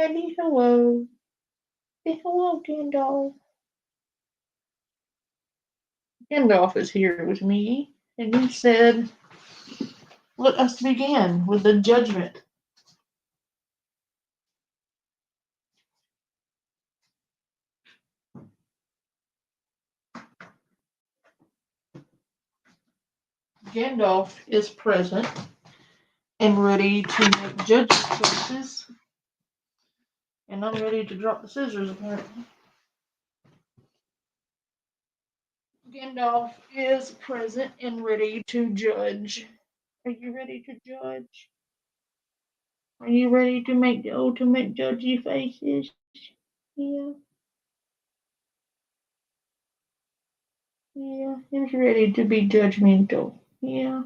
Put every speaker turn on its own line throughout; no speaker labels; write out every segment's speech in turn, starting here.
Daddy, hello. Say hello, Gandalf. Gandalf is here with me, and he said, let us begin with the judgment. Gandalf is present and ready to make judgment choices. And I'm ready to drop the scissors, apparently. Gandalf is present and ready to judge. Are you ready to judge? Are you ready to make the ultimate judgy faces? Yeah. Yeah, he's ready to be judgmental. Yeah.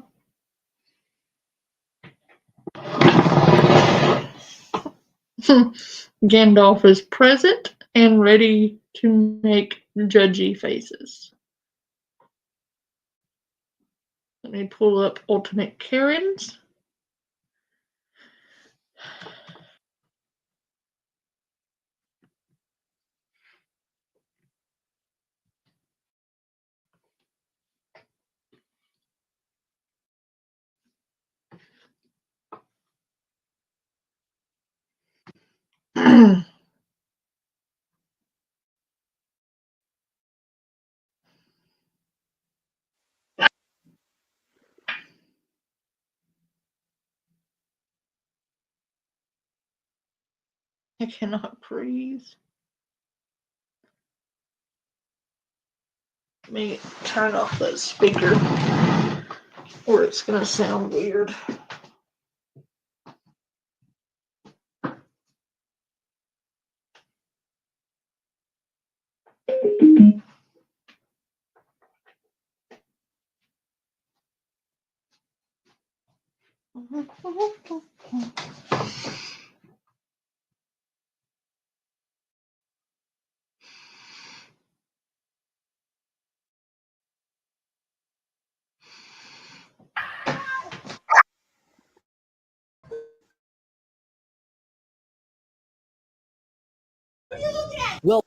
Gandalf is present and ready to make judgy faces. Let me pull up alternate Karens. I cannot breathe. Let me turn off that speaker or it's going to sound weird.
Well,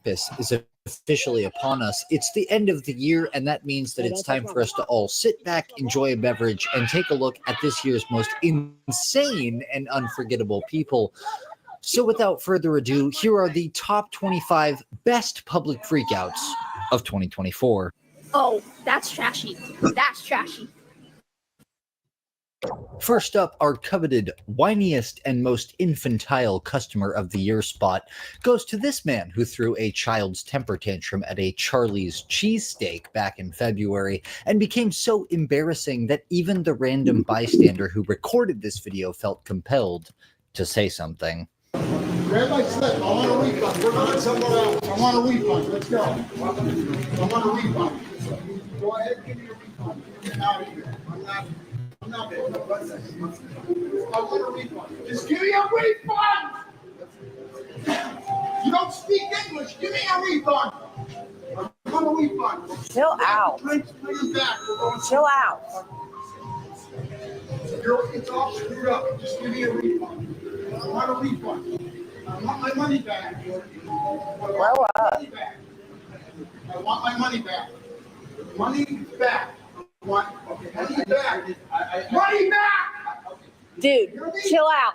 is officially upon us. It's the end of the year, and that means that it's time for us to all sit back, enjoy a beverage, and take a look at this year's most insane and unforgettable people. So without further ado, here are the top 25 best public freakouts of 2024.
Oh, that's trashy. That's trashy.
First up, our coveted, whiniest, and most infantile customer of the year spot goes to this man who threw a child's temper tantrum at a Charlie's cheesesteak back in February and became so embarrassing that even the random bystander who recorded this video felt compelled to say something.
Grab my slip. I want a refund. We're going somewhere else. I want a refund. Let's go. I want a refund. Go ahead, give me a refund. Get out of here. I'm not it. I want a refund. Just give me a refund! You don't speak English. Give me a refund. I want a refund.
Chill out. Chill out.
It's all screwed up. Just give me a refund. I want a refund. I want my money back.
Grow up.
I want my money back. Money back. Money back. Money back!
Dude, chill out.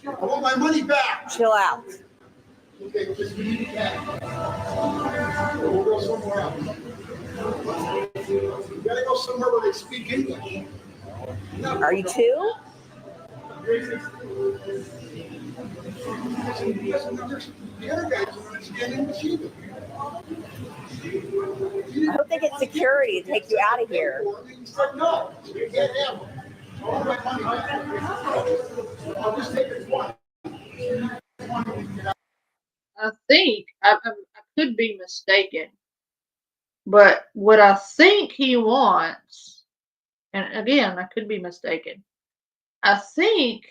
I want my money back.
Chill out.
Okay, just give me the cash. We'll go somewhere else. You gotta go somewhere where they speak English.
Are you two?
The other guys don't understand English either.
I hope they get security to take you out of here.
No, you can't have them. I want my money back. I'll just take it one.
I think, I could be mistaken, but what I think he wants, and again, I could be mistaken, I think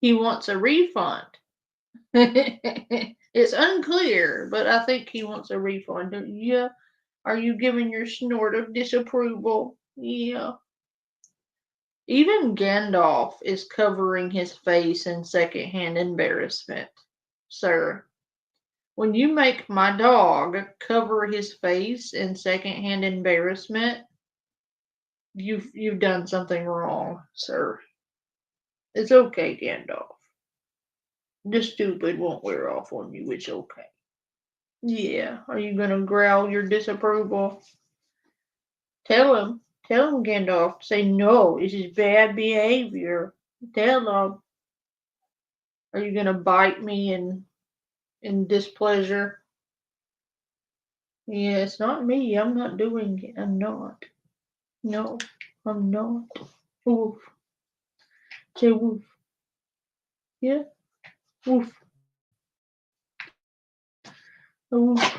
he wants a refund. It's unclear, but I think he wants a refund. Yeah. Are you giving your snort of disapproval? Yeah. Even Gandalf is covering his face in secondhand embarrassment, sir. When you make my dog cover his face in secondhand embarrassment, you've done something wrong, sir. It's okay, Gandalf. The stupid won't wear off on you. It's okay. Yeah. Are you gonna growl your disapproval? Tell him. Tell him, Gandalf. Say no. This is bad behavior. Tell him. Are you gonna bite me in displeasure? Yeah, it's not me. I'm not doing it. I'm not. No, I'm not. Woof. Say woof. Yeah. Woof. Woof.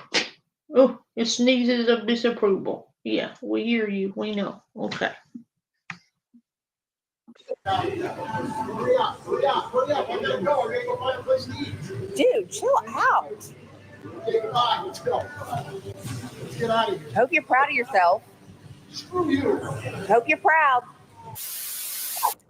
Oh, it sneezes of disapproval. Yeah, we hear you. We know. Okay.
Hurry up, hurry up, hurry up. I gotta go. I gotta go find a place to eat.
Dude, chill out.
Okay, goodbye. Let's go. Let's get out of here.
Hope you're proud of yourself.
Screw you.
Hope you're proud.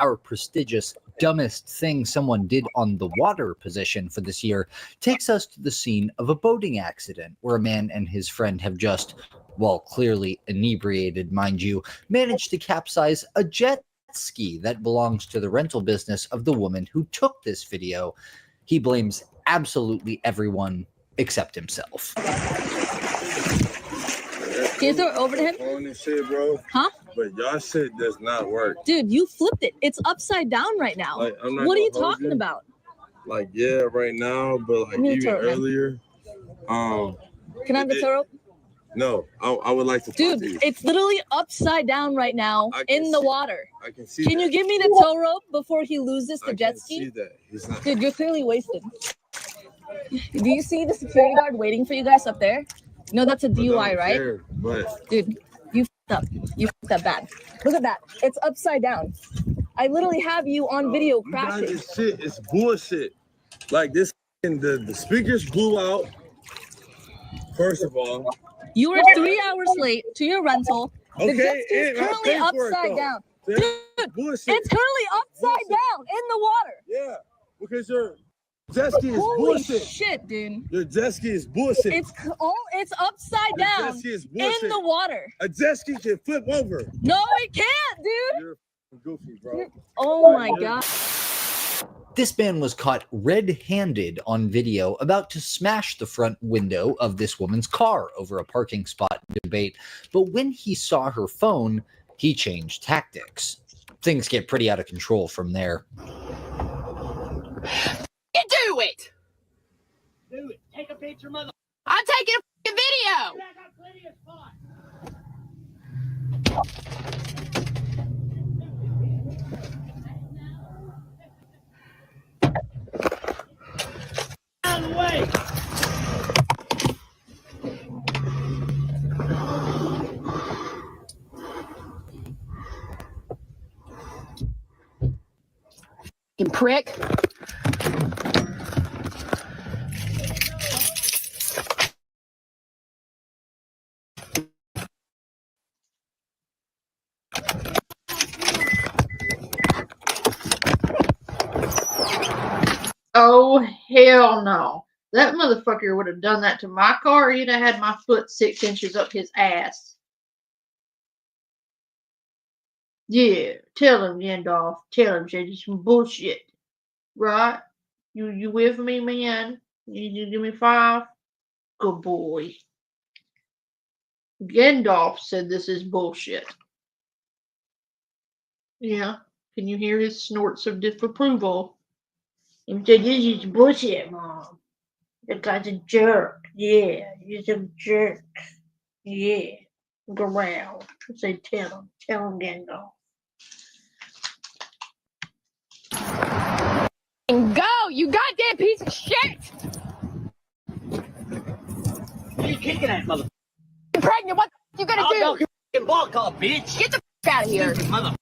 Our prestigious dumbest thing someone did on the water position for this year takes us to the scene of a boating accident where a man and his friend have just, well, clearly inebriated, mind you, managed to capsize a jet ski that belongs to the rental business of the woman who took this video. He blames absolutely everyone except himself.
Can you throw it over to him?
On this shit, bro.
Huh?
But y'all shit does not work.
Dude, you flipped it. It's upside down right now.
Like, I'm not
What are you
gonna hold
talking about?
Like, yeah, right now, but like
Me
even
too, man.
earlier.
Can I have the tow rope?
No, I would like to talk
Dude,
to you.
it's literally upside down right now
I can
in the
see-
water.
I can see.
Can
that.
you give me the tow rope before he loses the
I
jet
can
ski?
see that. He's not.
Dude, you're clearly wasted. Do you see the security guard waiting for you guys up there? No, that's a
but I
DUI,
don't
right?
care, but
Dude, you f***ed up. You f***ed up bad. Look at that. It's upside down. I literally have you on video
you guys,
crashing.
this shit is bullshit. Like this, and the speakers blew out. First of all,
You were 3 hours late to your rental. The
okay,
jet ski is
and I
currently
paid for it,
upside
though.
down.
That's
Dude,
bullshit.
it's currently upside down in the water.
Yeah, because your jet ski is
Holy
bullshit.
shit, dude.
Your jet ski is bullshit.
It's upside
Your
down
jet ski is
in
bullshit.
the water.
A jet ski can flip over.
No, it can't, dude.
You're goofy, bro.
Oh my god.
This man was caught red-handed on video about to smash the front window of this woman's car over a parking spot debate. But when he saw her phone, he changed tactics. Things get pretty out of control from there.
You do it!
Do it. Take a picture, mother.
I'm taking a f***ing video!
I got plenty of spots. Out of the way.
You prick.
Oh, hell no. That motherfucker would have done that to my car. He'd have had my foot 6 inches up his ass. Yeah, tell him, Gandalf. Tell him, say this some bullshit. Right? You with me, man? You give me 5? Good boy. Gandalf said this is bullshit. Yeah. Can you hear his snorts of disapproval? He said, this is bullshit, Mom. That guy's a jerk. Yeah, he's a jerk. Yeah. Look around. Say, tell him, Gandalf.
And go, you goddamn piece of shit!
What are you kicking at, mother?
You're pregnant, what the you gonna
I'll go
do?
f***ing ball call, bitch.
Get the f out of here.
Stupid mother.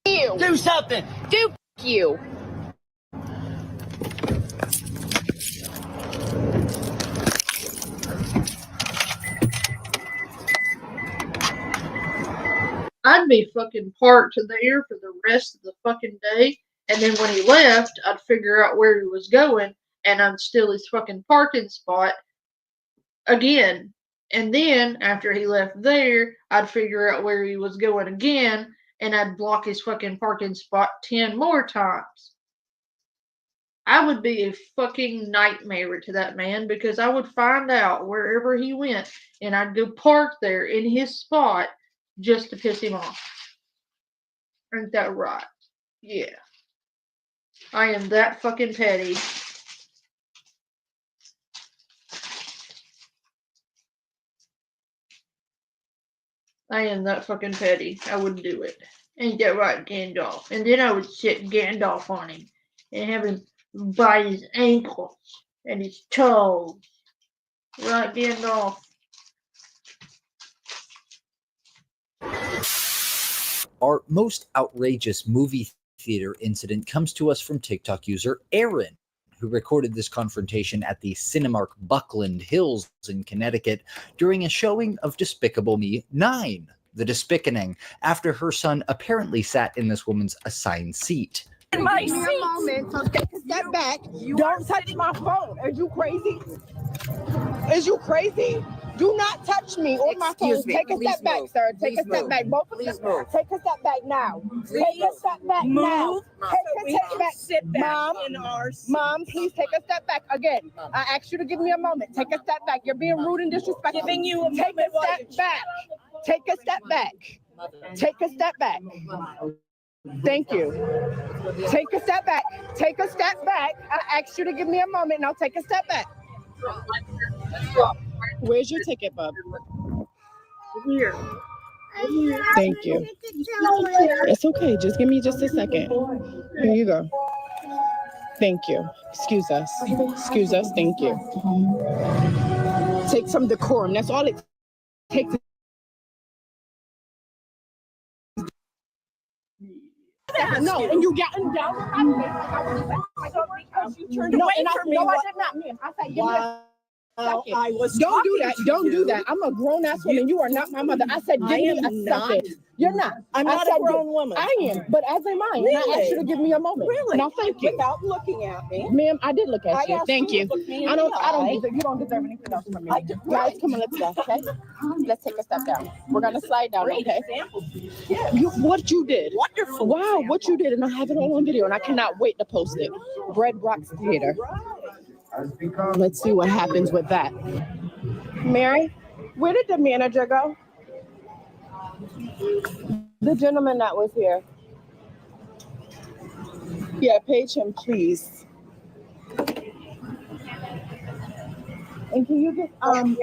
You.
Do something.
Do f you.
I'd be fucking parked there for the rest of the fucking day. And then when he left, I'd figure out where he was going and I'd steal his fucking parking spot again. And then after he left there, I'd figure out where he was going again and I'd block his fucking parking spot 10 more times. I would be a fucking nightmare to that man because I would find out wherever he went and I'd go park there in his spot just to piss him off. Ain't that right? Yeah. I am that fucking petty. I am that fucking petty. I would do it. Ain't that right, Gandalf? And then I would sit Gandalf on him and have him by his ankles and his toes. Right, Gandalf?
Our most outrageous movie theater incident comes to us from TikTok user Aaron, who recorded this confrontation at the Cinemark Buckland Hills in Connecticut during a showing of Despicable Me 9, The Despickening, after her son apparently sat in this woman's assigned seat.
In my seat. A moment, so take a step back. Don't touch my phone. Are you crazy? Is you crazy? Do not touch me or my phone. Take a step back, sir. Take a step back. Both of you. Take a step back now. Take a step back now. Take a step back. Sit back. Mom, please take a step back. Again, I asked you to give me a moment. Take a step back. You're being rude and disrespectful. Giving you a take a step back. Take a step back. Take a step back. Thank you. Take a step back. Take a step back. I asked you to give me a moment. Now take a step back. Where's your ticket, bub?
Here.
Thank you. It's okay. Just give me just a second. Here you go. Thank you. Excuse us. Excuse us. Thank you. Take some decorum. That's all it takes. No, and you gotten down on my face. Because you turned away from me. No, I did not, ma'am. I said, give me a second. I was Don't do that. Don't do that. I'm a grown ass woman. You are not my mother. I said, give me a second. You're not. I'm not a grown woman. I am, but as am I. Really? I asked you to give me a moment. Really? Now, thank you. Without looking at me. Ma'am, I did look at you. Thank you. I don't deserve, you don't deserve anything else from me. Guys, come on, let's go, okay? Let's take a step down. We're going to slide down, okay? What you did. Wonderful. Wow, what you did. And I have it all on video, and I cannot wait to post it. Bread Rocks Theater. Let's see what happens with that. Mary, where did the manager go? The gentleman that was here. Yeah, page him, please. And can you get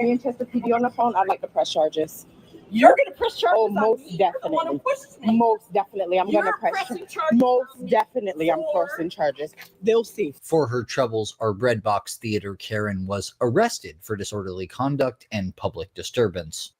Manchester PD on the phone? I'd like to press charges. You're going to press charges? Oh, most definitely. Most definitely. I'm going to press charges. Most definitely. I'm pressing charges. They'll see.
For her troubles, our Breadbox Theater Karen was arrested for disorderly conduct and public disturbance.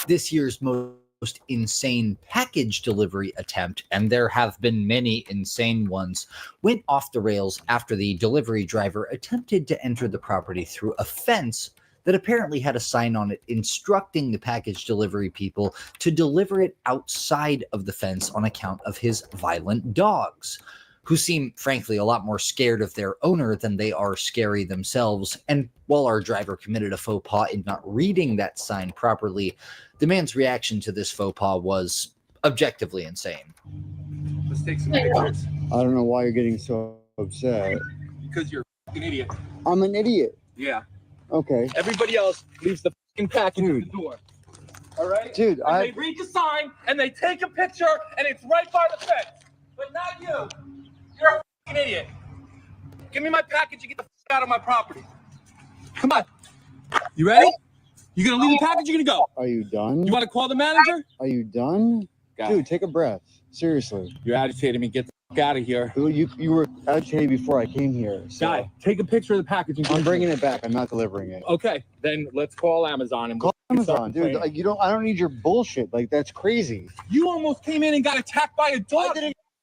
This year's most insane package delivery attempt, and there have been many insane ones, went off the rails after the delivery driver attempted to enter the property through a fence that apparently had a sign on it instructing the package delivery people to deliver it outside of the fence on account of his violent dogs, who seem, frankly, a lot more scared of their owner than they are scary themselves. And while our driver committed a faux pas in not reading that sign properly, the man's reaction to this faux pas was objectively insane.
Let's take some pictures.
I don't know why you're getting so upset.
Because you're an idiot.
I'm an idiot.
Yeah.
Okay.
Everybody else leaves the fucking package at the door. All right?
Dude,
they read the sign and they take a picture and it's right by the fence. But not you. You're a fucking idiot. Give me my package and get the fuck out of my property. Come on. You ready? You gonna leave the package? You're gonna go.
Are you done?
You want to call the manager?
Are you done? Dude, take a breath. Seriously.
You're agitating me. Get the fuck out of here.
You were agitated before I came here. So
Guy, take a picture of the package. And
I'm bringing it back. I'm not delivering it.
Okay, then let's call Amazon and
call Amazon, dude. Like, I don't need your bullshit. Like, that's crazy.
You almost came in and got attacked by a dog.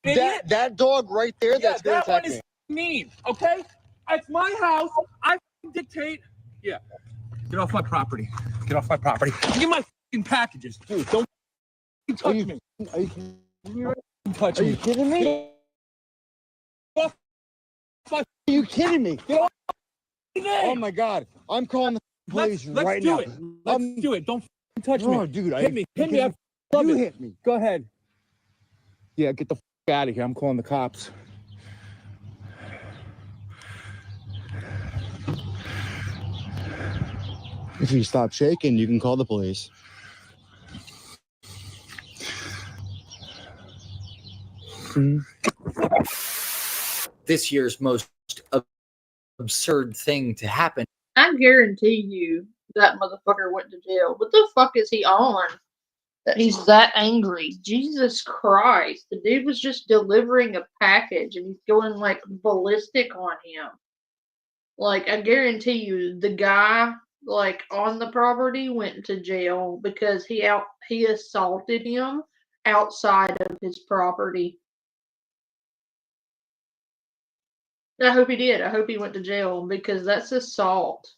That dog right there. That's gonna
that one
attack
is
me.
mean. Okay, it's my house. I dictate. Yeah. Get off my property. Get off my property. Give me my fucking packages, dude. Don't touch
you-
me.
Are you kidding me?
Touch
Are you
me.
kidding me? Are you kidding me? Oh my God! I'm calling the police
Let's
right
do
now.
it. Let's do it. Don't touch
No,
me.
dude,
Hit me. Hit me. I love
You
it.
hit me.
Go ahead. Yeah, get the out of here. I'm calling the cops.
If you stop shaking, you can call the police.
This year's most absurd thing to happen.
I guarantee you that motherfucker went to jail. What the fuck is he on? That he's that angry. Jesus Christ. The dude was just delivering a package and he's going like ballistic on him. Like, I guarantee you the guy like on the property went to jail because he assaulted him outside of his property. I hope he did. I hope he went to jail because that's assault.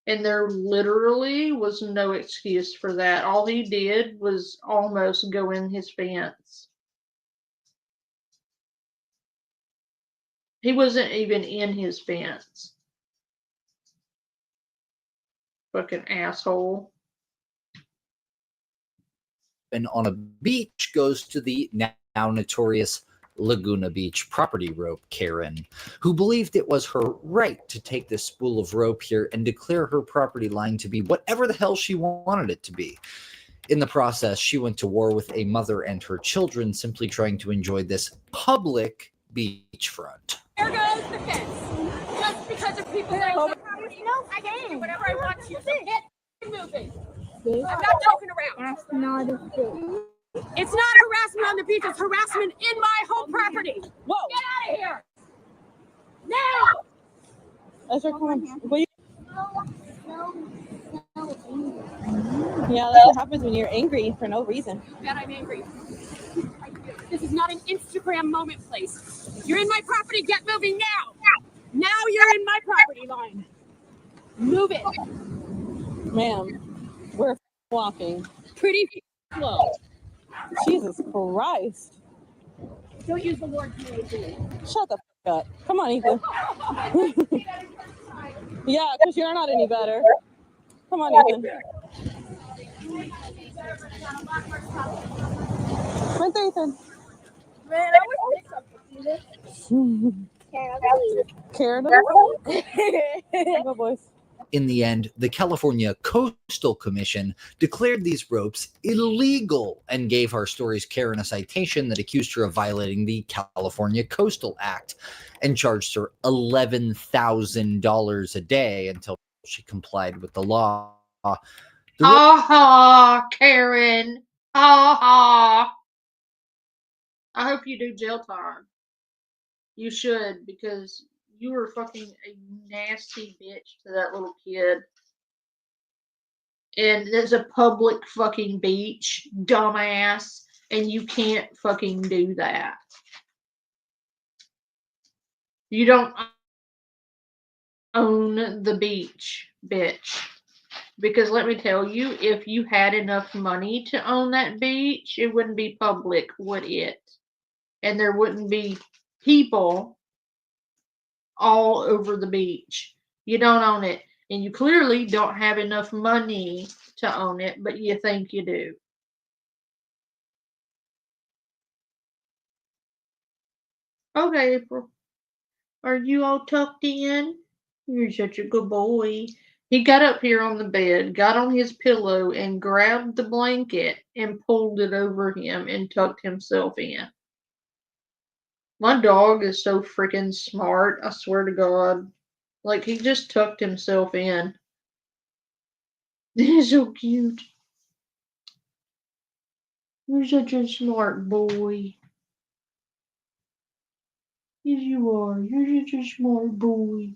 And there literally was no excuse for that. All he did was almost go in his fence. He wasn't even in his fence. Fucking asshole.
And on a beach goes to the now notorious Laguna Beach property rope Karen, who believed it was her right to take this spool of rope here and declare her property line to be whatever the hell she wanted it to be. In the process, she went to war with a mother and her children, simply trying to enjoy this public beachfront.
There goes the fence. Just because of people that own the property. No, I can do whatever I want to. So get moving. I'm not joking around.
That's not a thing.
It's not harassment on the beach. It's harassment in my home property. Whoa. Get out of here. Now.
That's our cool. Well,
No.
yeah, that's what happens when you're angry for no reason.
Bet I'm angry. This is not an Instagram moment place. You're in my property. Get moving now. Now you're in my property line. Move it.
Ma'am, we're walking.
Pretty slow.
Jesus Christ.
Don't use the word crazy.
Shut the f up. Come on, Ethan. Yeah, because you're not any better. Come on, Ethan. Right there, Ethan.
Man, I would
Karen. Go, boys.
In the end, the California Coastal Commission declared these ropes illegal and gave our story's Karen a citation that accused her of violating the California Coastal Act and charged her $11,000 a day until she complied with the law.
Ha ha, Karen. Ha ha. I hope you do jail time. You should, because you were fucking a nasty bitch to that little kid. And there's a public fucking beach, dumbass, and you can't fucking do that. You don't own the beach, bitch. Because let me tell you, if you had enough money to own that beach, it wouldn't be public, would it? And there wouldn't be people all over the beach. You don't own it. And you clearly don't have enough money to own it, but you think you do. Okay, April. Are you all tucked in? You're such a good boy. He got up here on the bed, got on his pillow, and grabbed the blanket and pulled it over him and tucked himself in. My dog is so freaking smart, I swear to God. Like, he just tucked himself in. He's so cute. You're such a smart boy. Yes, you are. You're such a smart boy.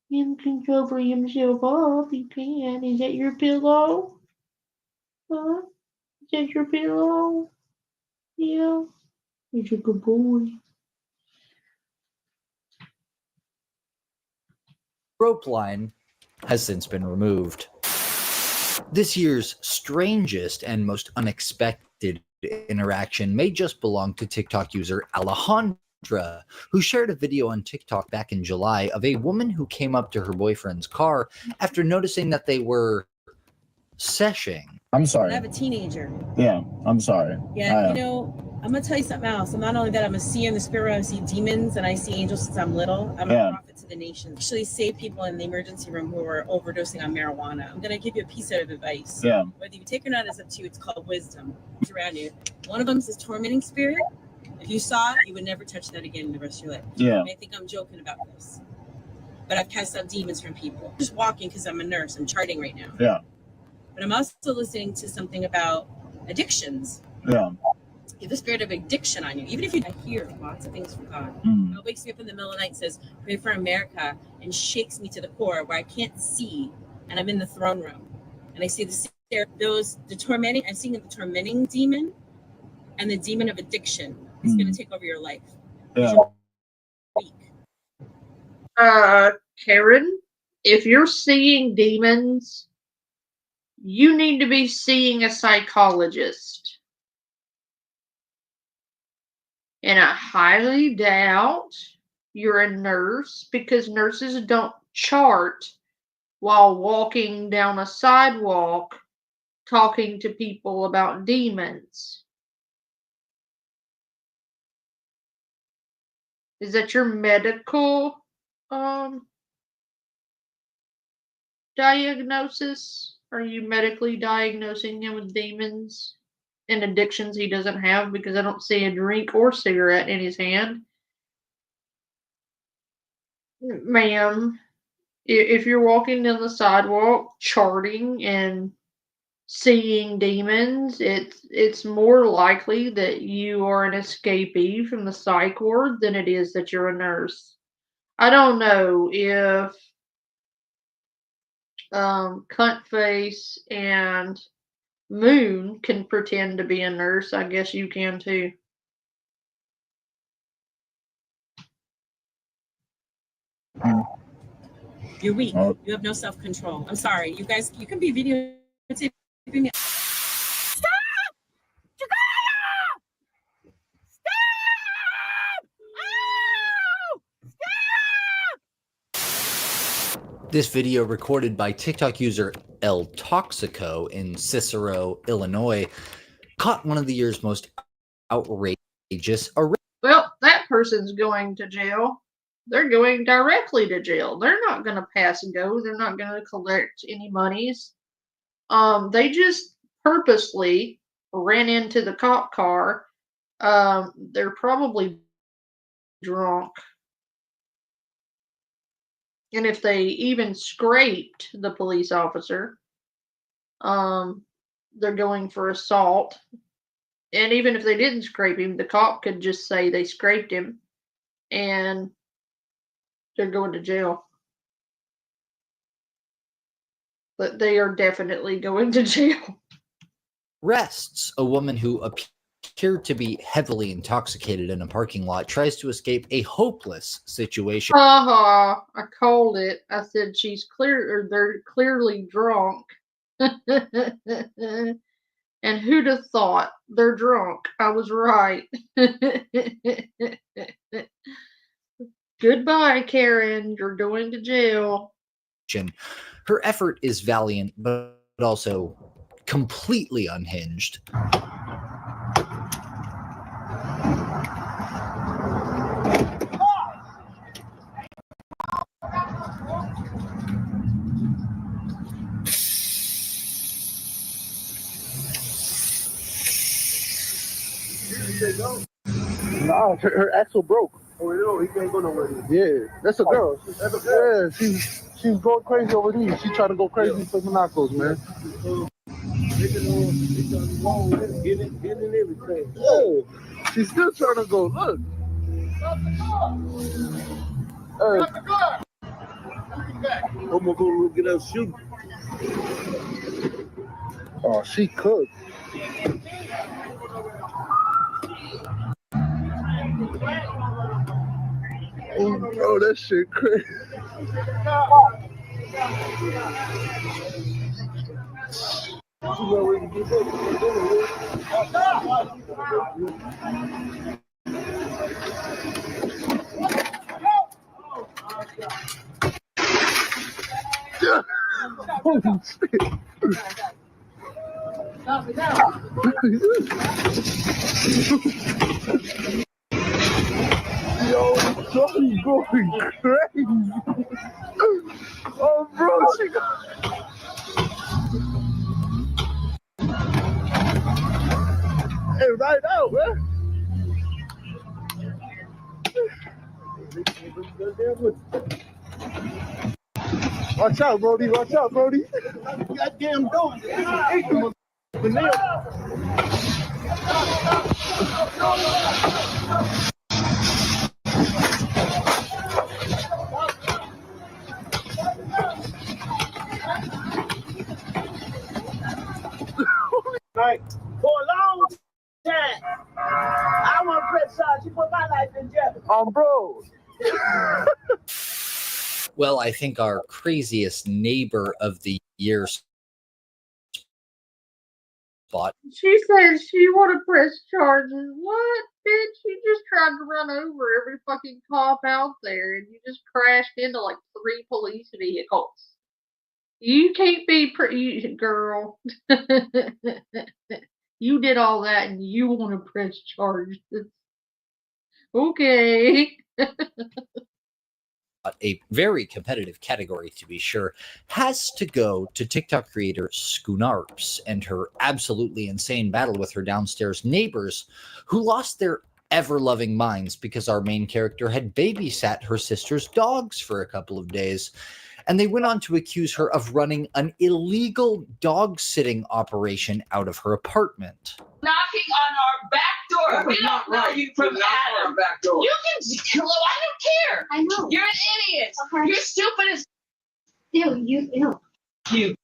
Him can cover himself up. He can. Is that your pillow? Huh? Is that your pillow? Yeah. He's a good boy.
Rope line has since been removed. This year's strangest and most unexpected interaction may just belong to TikTok user Alejandra, who shared a video on TikTok back in July of a woman who came up to her boyfriend's car after noticing that they were seshing.
I'm sorry.
I have a teenager.
Yeah, I'm sorry.
Yeah, I'm gonna tell you something else. I'm not only that, I'm a seer in the spirit. I see demons and I see angels since I'm little. I'm a prophet to the nation. Actually, save people in the emergency room who are overdosing on marijuana. I'm gonna give you a piece of advice.
Yeah.
Whether you take or not is up to you. It's called wisdom. It's around you. One of them is tormenting spirit. If you saw it, you would never touch that again in the rest of your life.
Yeah.
You may think I'm joking about this, but I've cast out demons from people. Just walking because I'm a nurse. I'm charting right now.
Yeah.
But I'm also listening to something about addictions.
Yeah.
You have the spirit of addiction on you. Even if I hear lots of things from God. God wakes me up in the middle of the night and says, pray for America, and shakes me to the core where I can't see, and I'm in the throne room. And I see the tormenting, I'm seeing the tormenting demon and the demon of addiction is going to take over your life.
Yeah.
Karen, if you're seeing demons, you need to be seeing a psychologist. And I highly doubt you're a nurse, because nurses don't chart while walking down a sidewalk talking to people about demons. Is that your medical diagnosis? Are you medically diagnosing him with demons and addictions he doesn't have? Because I don't see a drink or cigarette in his hand. Ma'am, if you're walking down the sidewalk charting and seeing demons, it's more likely that you are an escapee from the psych ward than it is that you're a nurse. I don't know if Cuntface and Moon can pretend to be a nurse. I guess you can too.
You're weak. You have no self-control. I'm sorry. You guys, you can be videotaping me. Stop! Stop! Oh! Stop!
This video, recorded by TikTok user El Toxico in Cicero, Illinois, caught one of the year's most outrageous arrests.
Well, that person's going to jail. They're going directly to jail. They're not going to pass and go. They're not going to collect any monies. They just purposely ran into the cop car. They're probably drunk. And if they even scraped the police officer, they're going for assault. And even if they didn't scrape him, the cop could just say they scraped him, and they're going to jail. But they are definitely going to jail.
Arrests a woman who appeared to be heavily intoxicated in a parking lot, tries to escape a hopeless situation.
I called it. I said they're clearly drunk. And who'd have thought? They're drunk. I was right. Goodbye, Karen. You're going to jail.
Her effort is valiant, but also completely unhinged.
Nah, her axle broke. Oh, you know, he can't go nowhere. Yeah, that's a girl. Yeah, she's going crazy over there. She's trying to go crazy for Monacos, man. Yeah, she's still trying to go. Look. I'm gonna go get her shoe. Oh, she cooked. Oh, bro, that shit crazy. Holy shit. Yo, Johnny going crazy. Oh, bro, she got... Hey, right out, man. Watch out, Brody. Watch out, Brody. Goddamn dog.
Right. For a long time, I want to press charge. You put my life in jeopardy.
Bro.
Well, I think our craziest neighbor of the year spot.
She said she want to press charges. What, bitch? You just tried to run over every fucking cop out there, and you just crashed into like 3 police vehicles. You can't be pretty, girl. You did all that, and you want to press charges. Okay.
A very competitive category, to be sure, has to go to TikTok creator Schoonarps and her absolutely insane battle with her downstairs neighbors, who lost their ever-loving minds because our main character had babysat her sister's dogs for a couple of days. And they went on to accuse her of running an illegal dog-sitting operation out of her apartment.
Knocking on our back door. We don't know you from Adam.
Back door.
You can, I don't care.
I know.
You're an idiot.
Okay.
You're stupid as
Ew.
you.
Yeah.
You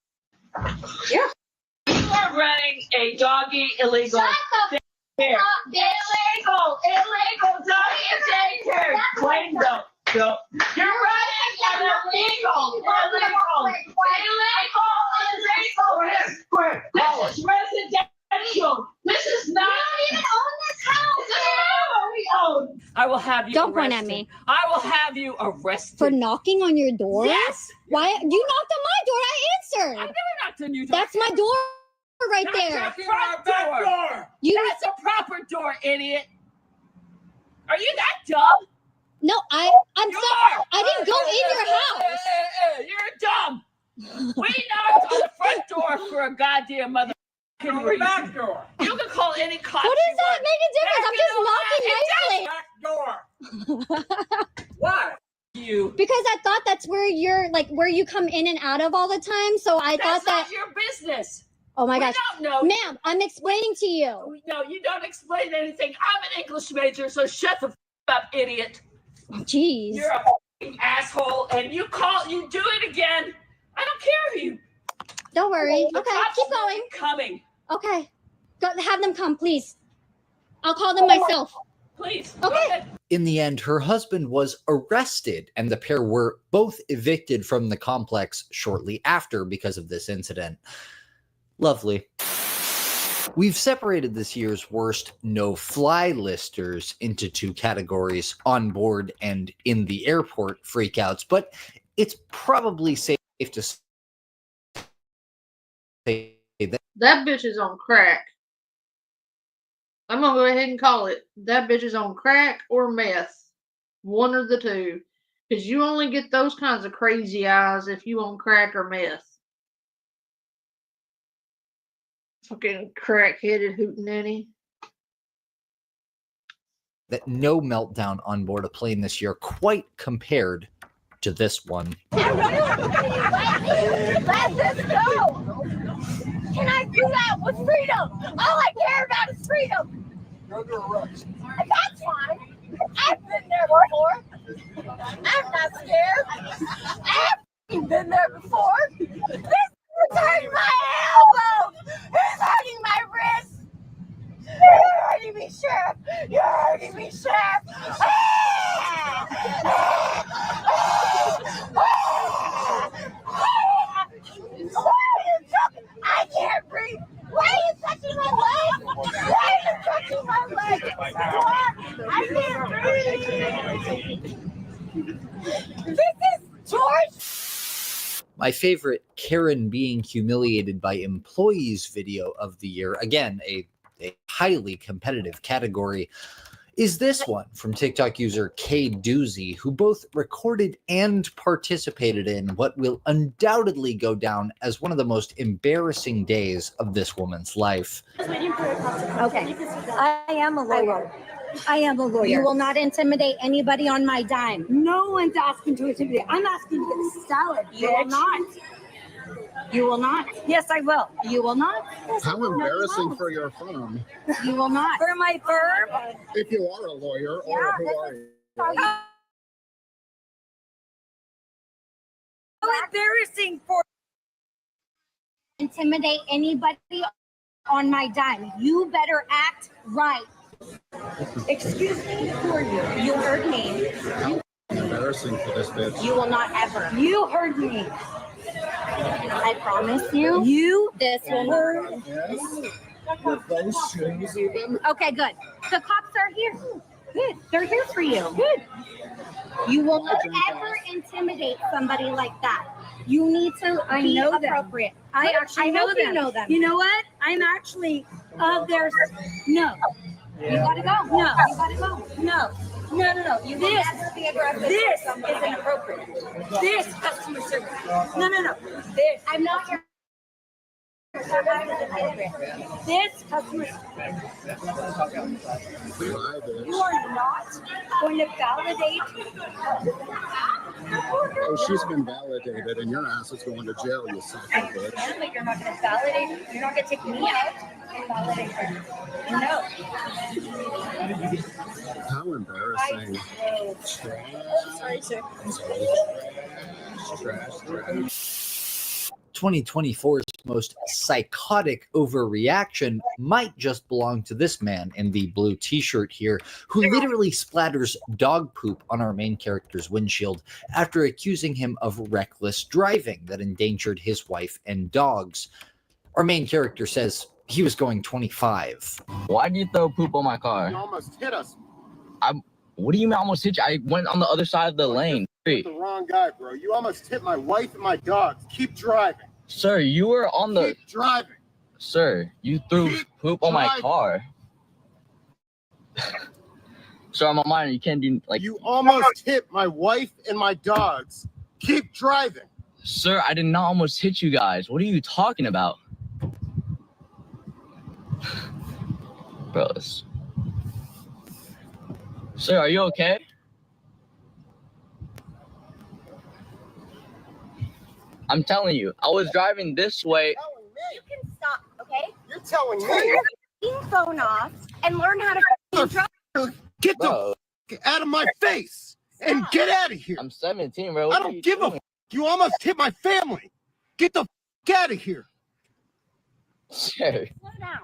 are running a doggy illegal
Shut the
daycare.
fuck up, bitch.
Illegal doggy daycare. Wait, no. You're running an illegal. This is residential. This is not.
We don't even own this house.
This is not what we own. I will have you
Don't point
arrested.
at me.
I will have you arrested.
For knocking on your door?
Yes.
Why? You knocked on my door. I answered.
I've never knocked on your door.
That's my door right
That's
there.
our front door. That's a proper door, idiot. Are you that dumb?
No, I'm
You
sorry.
are.
I didn't go in your house.
You're dumb. We knocked on the front door for a goddamn mother. Back door. You can call any cop.
What does that make a difference? I'm just knocking nicely.
Back door. Why? You.
Because I thought that's where you're where you come in and out of all the time. So I thought
That's
that.
not your business.
Oh my
We
gosh,
don't know.
ma'am, I'm explaining to you.
No, you don't explain anything. I'm an English major, so shut the up, idiot.
Jeez.
You're a f***ing asshole, and you do it again. I don't care who you.
Don't worry.
The
Okay,
cops
keep
will
going.
be coming.
Okay, have them come, please. I'll call them myself.
Please.
Okay.
In the end, her husband was arrested, and the pair were both evicted from the complex shortly after because of this incident. Lovely. We've separated this year's worst no-fly listers into 2 categories: on board and in the airport freakouts, but it's probably safe to say
That bitch is on crack. I'm gonna go ahead and call it. That bitch is on crack or meth. One of the two. Because you only get those kinds of crazy eyes if you on crack or meth. Fucking crack-headed hootenanny.
that no meltdown on board a plane this year quite compared to this one.
Let this go! Can I do that with freedom? All I care about is freedom. That's fine. I've been there before. I'm not scared. I've been there before. This is hurting my elbow. It's hurting my wrist. You're hurting me, Sheriff. You're hurting me, Sheriff. I can't breathe.
I can't breathe. This is George.
My favorite Karen being humiliated by employees video of the year, again, a highly competitive category, is this one from TikTok user K Doozy, who both recorded and participated in what will undoubtedly go down as one of the most embarrassing days of this woman's life.
Okay, I am a lawyer. I am a lawyer. You will not intimidate anybody on my dime. No one's asking to intimidate. I'm asking to get a salad. You will not. You will not. Yes, I will. You will not.
How embarrassing for your firm.
You will not. For my firm?
If you are a lawyer, or who are you?
So embarrassing for intimidate anybody on my dime. You better act right. Excuse me, who are you? You heard me.
How embarrassing for this bitch.
You will not ever. You heard me. I promise you. You, this one.
Yes. With those shoes even.
Okay, good. The cops are here. Good. They're here for you. Good. You will not ever intimidate somebody like that. You need to be appropriate. I actually know them. You know them. You know what? I'm actually of their. No. You gotta go. No. You gotta go. No. No. You this is inappropriate. This customer service. No. This. I'm not your. This customer. You are not going to validate.
Oh, she's been validated, and your ass is going to jail, you son of a bitch.
But you're not going to validate. You're not going to take me out and validate her. No.
How embarrassing.
Sorry, sir.
Trash.
2024's most psychotic overreaction might just belong to this man in the blue t-shirt here, who literally splatters dog poop on our main character's windshield after accusing him of reckless driving that endangered his wife and dogs. Our main character says he was going 25.
Why did you throw poop on my car?
You almost hit us.
What do you mean I almost hit you? I went on the other side of the lane.
You're the wrong guy, bro. You almost hit my wife and my dogs. Keep driving.
Sir, you were on the...
Keep driving.
Sir, you threw poop on my car. Sir, I'm a minor. You can't do... like.
You almost hit my wife and my dogs. Keep driving.
Sir, I did not almost hit you guys. What are you talking about? Bro, Sir, are you okay? I'm telling you, I was driving this way.
You can stop, okay?
You're telling me.
Turn your phone off and learn how to drive.
Get the out of my face and get out of here.
I'm 17, bro.
I don't give a f. You almost hit my family. Get the f out of here.
Sir.
Slow down.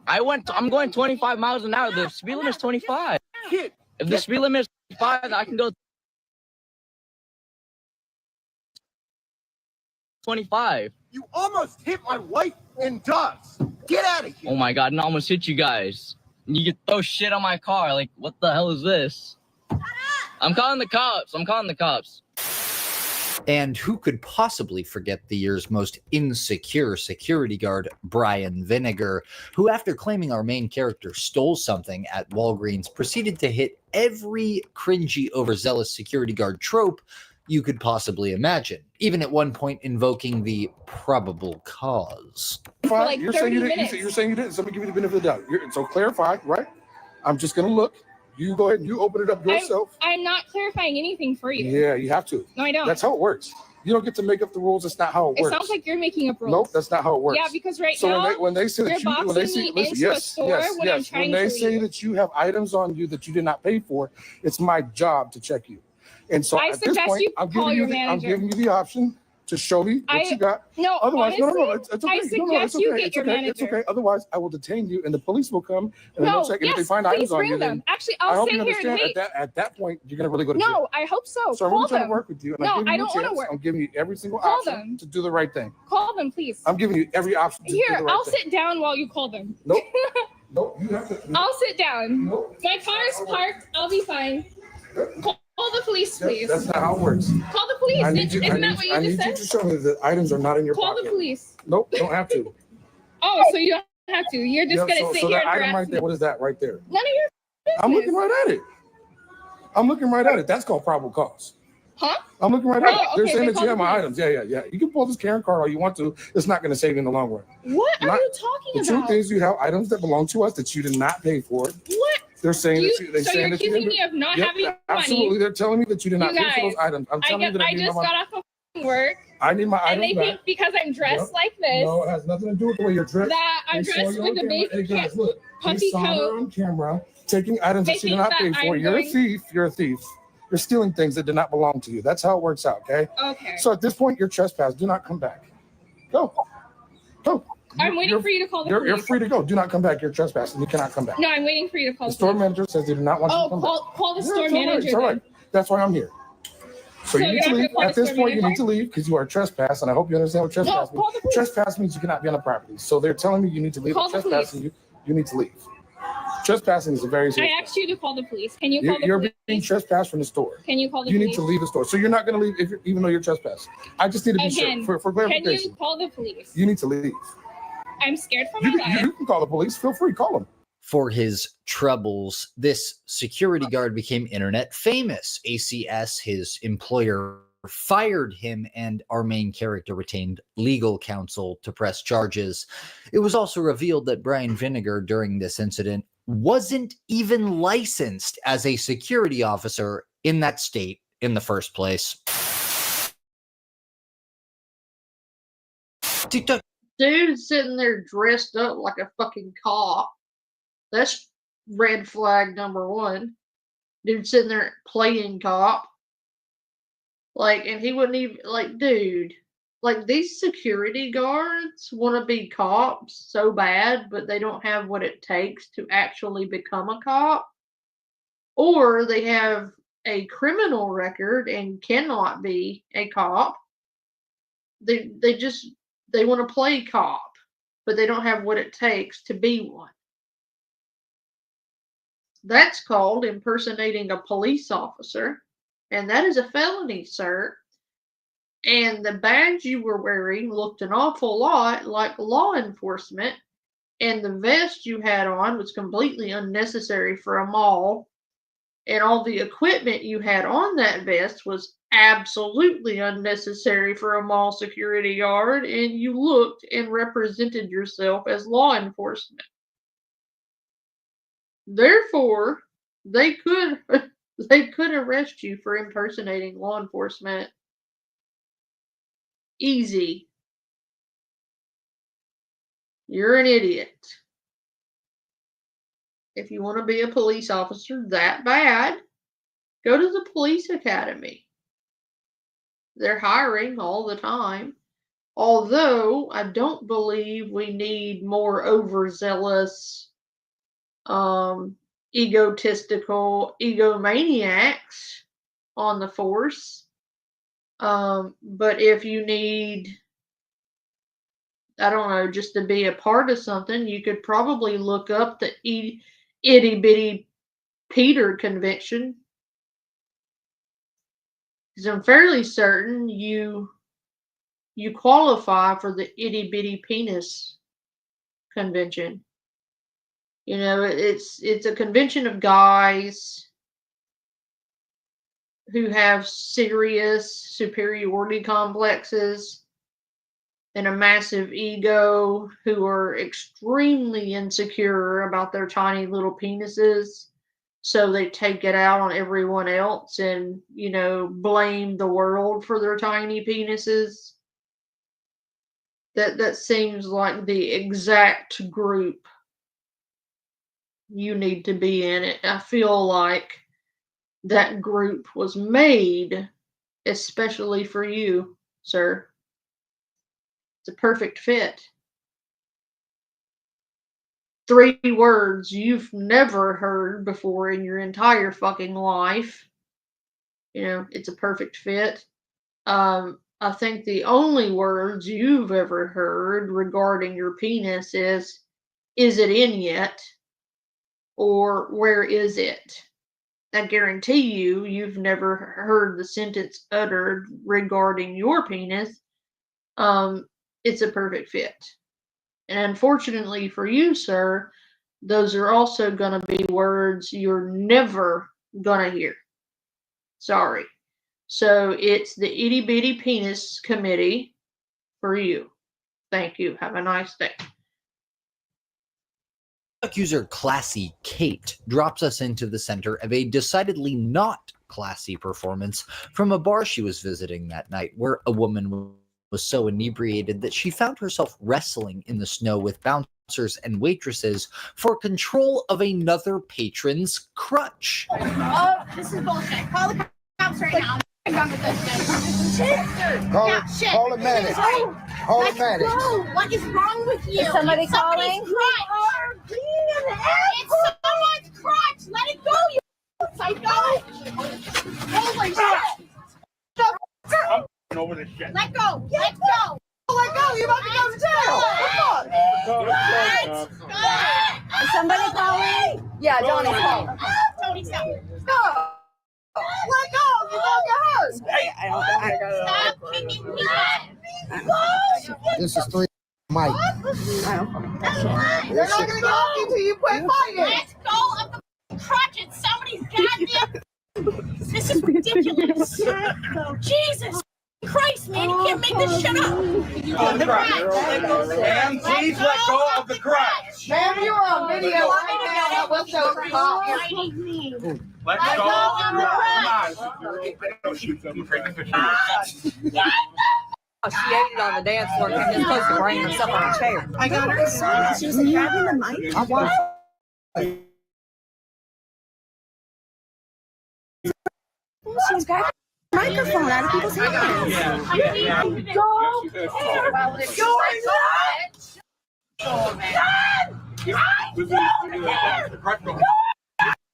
I'm going 25 miles an hour. The speed limit is 25.
Kid.
If the speed limit is 5, I can go 25.
You almost hit my wife and dogs. Get out of here.
Oh my god, and I almost hit you guys. You can throw shit on my car. Like, what the hell is this? I'm calling the cops.
And who could possibly forget the year's most insecure security guard, Brian Vinegar, who, after claiming our main character stole something at Walgreens, proceeded to hit every cringy, overzealous security guard trope you could possibly imagine, even at one point invoking the probable cause.
Fine.
Like
You're saying you didn't. You're saying you didn't. Somebody give you the benefit of the doubt. So clarify, right? I'm just gonna look. You go ahead and you open it up yourself.
I'm not clarifying anything for you.
Yeah, you have to.
No, I don't.
That's how it works. You don't get to make up the rules. That's not how it works.
It sounds like you're making up rules.
Nope, that's not how it works.
Yeah, because right
so
now,
when they say that
when that you have items on you that you did not pay for,
it's my job to check you. And so
I
at this
suggest
point,
you
I'm
call
giving
your
you
manager.
I'm giving you the option to show me what you got.
No,
otherwise,
honestly,
it's okay.
I suggest you get your manager.
It's okay. Otherwise, I will detain you, and the police will come and they'll check. And if they find items on you, then
actually,
I
I'll
hope
sit
you
here and
understand.
wait.
At that point, you're gonna really go to jail.
No, I hope so.
So I'm really trying to work with you. And
No,
I'm giving
I
you
don't
a
want to
chance.
work.
I'm giving you every single
Call
option
them.
to do the right thing.
Call them, please.
I'm giving you every option to do
Here,
the right
I'll
thing.
sit down while you call them.
Nope. Nope, you have to.
I'll sit down.
Nope.
My car is parked. I'll be fine. Call the police, please.
That's not how it works.
Call the police. Isn't that what you just said?
I need you to show me the items are not in your
Call
pocket.
the police.
Nope, you don't have to.
Oh, so you don't have to. You're just gonna sit
so
here
that
and
item
harass
right there,
me.
what is that right there?
None of your business.
I'm looking right at it. I'm looking right at it. That's called probable cause.
Huh?
I'm looking right at it. They're
Okay,
saying
then
that you have
call the
my
police.
items. Yeah. You can pull this Karen card all you want to. It's not going to save you in the long run.
What are you talking
The
about?
truth is, you have items that belong to us that you did not pay for.
What?
They're saying that
So
saying
you're
that you
accusing
didn't.
me of not
Yep,
having money.
absolutely. They're telling me that you did not
You
pay for those
guys,
items. I'm telling you that
I just got off of work.
I need my
And
items
they
back.
think because I'm dressed
Yep.
like this.
No, it has nothing to do with the way you're dressed.
That I'm
They saw
dressed
you
with
on
a
camera.
big
Hey guys, look.
puffy
They saw her
coat.
on camera taking items
They
that she did
think
not pay
that
for.
I'm
You're a
going-
thief. You're a thief. You're stealing things that did not belong to you. That's how it works out, okay?
Okay.
So at this point, you're trespassed. Do not come back. Go.
I'm waiting for you to call the police.
You're free to go. Do not come back. You're trespassing. You cannot come back.
No, I'm waiting for you to call
The
the
store
police.
manager says they do not want you to come back.
Call the store
It's all right,
manager.
it's all right. That's why I'm here. So you
So
need
you're
to
not
leave.
gonna call
At
the
this
store
point, you
manager?
need to leave because you are trespass, and I hope you understand what trespass
call
means.
the police.
Trespass means you cannot be on the property. So they're telling me you need to leave.
Call the
Trespassing, you need to leave. Trespassing is a very
I
serious.
asked you to call the police. Can you call the
You're
police?
being trespassed from the store.
Can you call the
You
police?
need to leave the store. So you're not going to leave even though you're trespassing. I just need to be
Again,
sure for
can
clarification.
you call the police?
You need to leave.
I'm scared for my life.
You can call the police. Feel free, call them.
For his troubles, this security guard became internet famous. ACS, his employer, fired him, and our main character retained legal counsel to press charges. It was also revealed that Brian Vinegar, during this incident, wasn't even licensed as a security officer in that state in the first place. TikTok.
Dude sitting there dressed up like a fucking cop. That's red flag number one. Dude sitting there playing cop. Like, and he wouldn't even, like, dude, like, these security guards want to be cops so bad, but they don't have what it takes to actually become a cop. Or they have a criminal record and cannot be a cop. They want to play cop, but they don't have what it takes to be one. That's called impersonating a police officer, and that is a felony, sir. And the badge you were wearing looked an awful lot like law enforcement, and the vest you had on was completely unnecessary for a mall, and all the equipment you had on that vest was absolutely unnecessary for a mall security guard, and you looked and represented yourself as law enforcement. Therefore, they could arrest you for impersonating law enforcement. Easy. You're an idiot. If you want to be a police officer that bad, go to the police academy. They're hiring all the time. Although I don't believe we need more overzealous, egotistical egomaniacs on the force. But if you need, I don't know, just to be a part of something, you could probably look up the itty bitty Peter convention. Because I'm fairly certain you qualify for the itty bitty penis convention. You know, it's a convention of guys who have serious superiority complexes and a massive ego, who are extremely insecure about their tiny little penises. So they take it out on everyone else and, you know, blame the world for their tiny penises. That seems like the exact group you need to be in. It. I feel like that group was made especially for you, sir. It's a perfect fit. 3 words you've never heard before in your entire fucking life. You know, it's a perfect fit. I think the only words you've ever heard regarding your penis is, is it in yet? Or where is it? I guarantee you, you've never heard the sentence uttered regarding your penis. It's a perfect fit. And unfortunately for you, sir, those are also going to be words you're never going to hear. Sorry. So it's the Itty Bitty Penis Committee for you. Thank you. Have a nice day.
User Classy Kate drops us into the center of a decidedly not classy performance from a bar she was visiting that night, where a woman was so inebriated that she found herself wrestling in the snow with bouncers and waitresses for control of another patron's crutch.
Oh, this is bullshit. Call the cops right now. I'm done with this shit.
Call a medic. Call a medic.
What is wrong with you?
Is somebody calling?
Crutch. It's someone's crutch. Let it go, you psycho. Holy shit.
I'm over this shit.
Let go. Let go.
Let go. You're about to go to jail. Come on.
Is somebody calling? Yeah, Johnny's calling.
Tony, stop.
No. Let go. You're going to get hurt.
Hey,
I don't know.
Stop kicking me.
This is 3 Mike.
They're not going to get off you till you quit fighting.
Let go of the crutch. It's somebody's goddamn. This is ridiculous. Jesus Christ, man, you can't make this shit up.
the crutch. Ma'am, please let go of the crutch.
Ma'am, you were on video right now. What's over?
Let go of the crutch. I don't shoot them. I'm afraid to picture you.
She ate it on the dance floor and was supposed to bring herself on a chair.
I got her. She was grabbing the mic.
I want.
She was grabbing the microphone out of people's hands.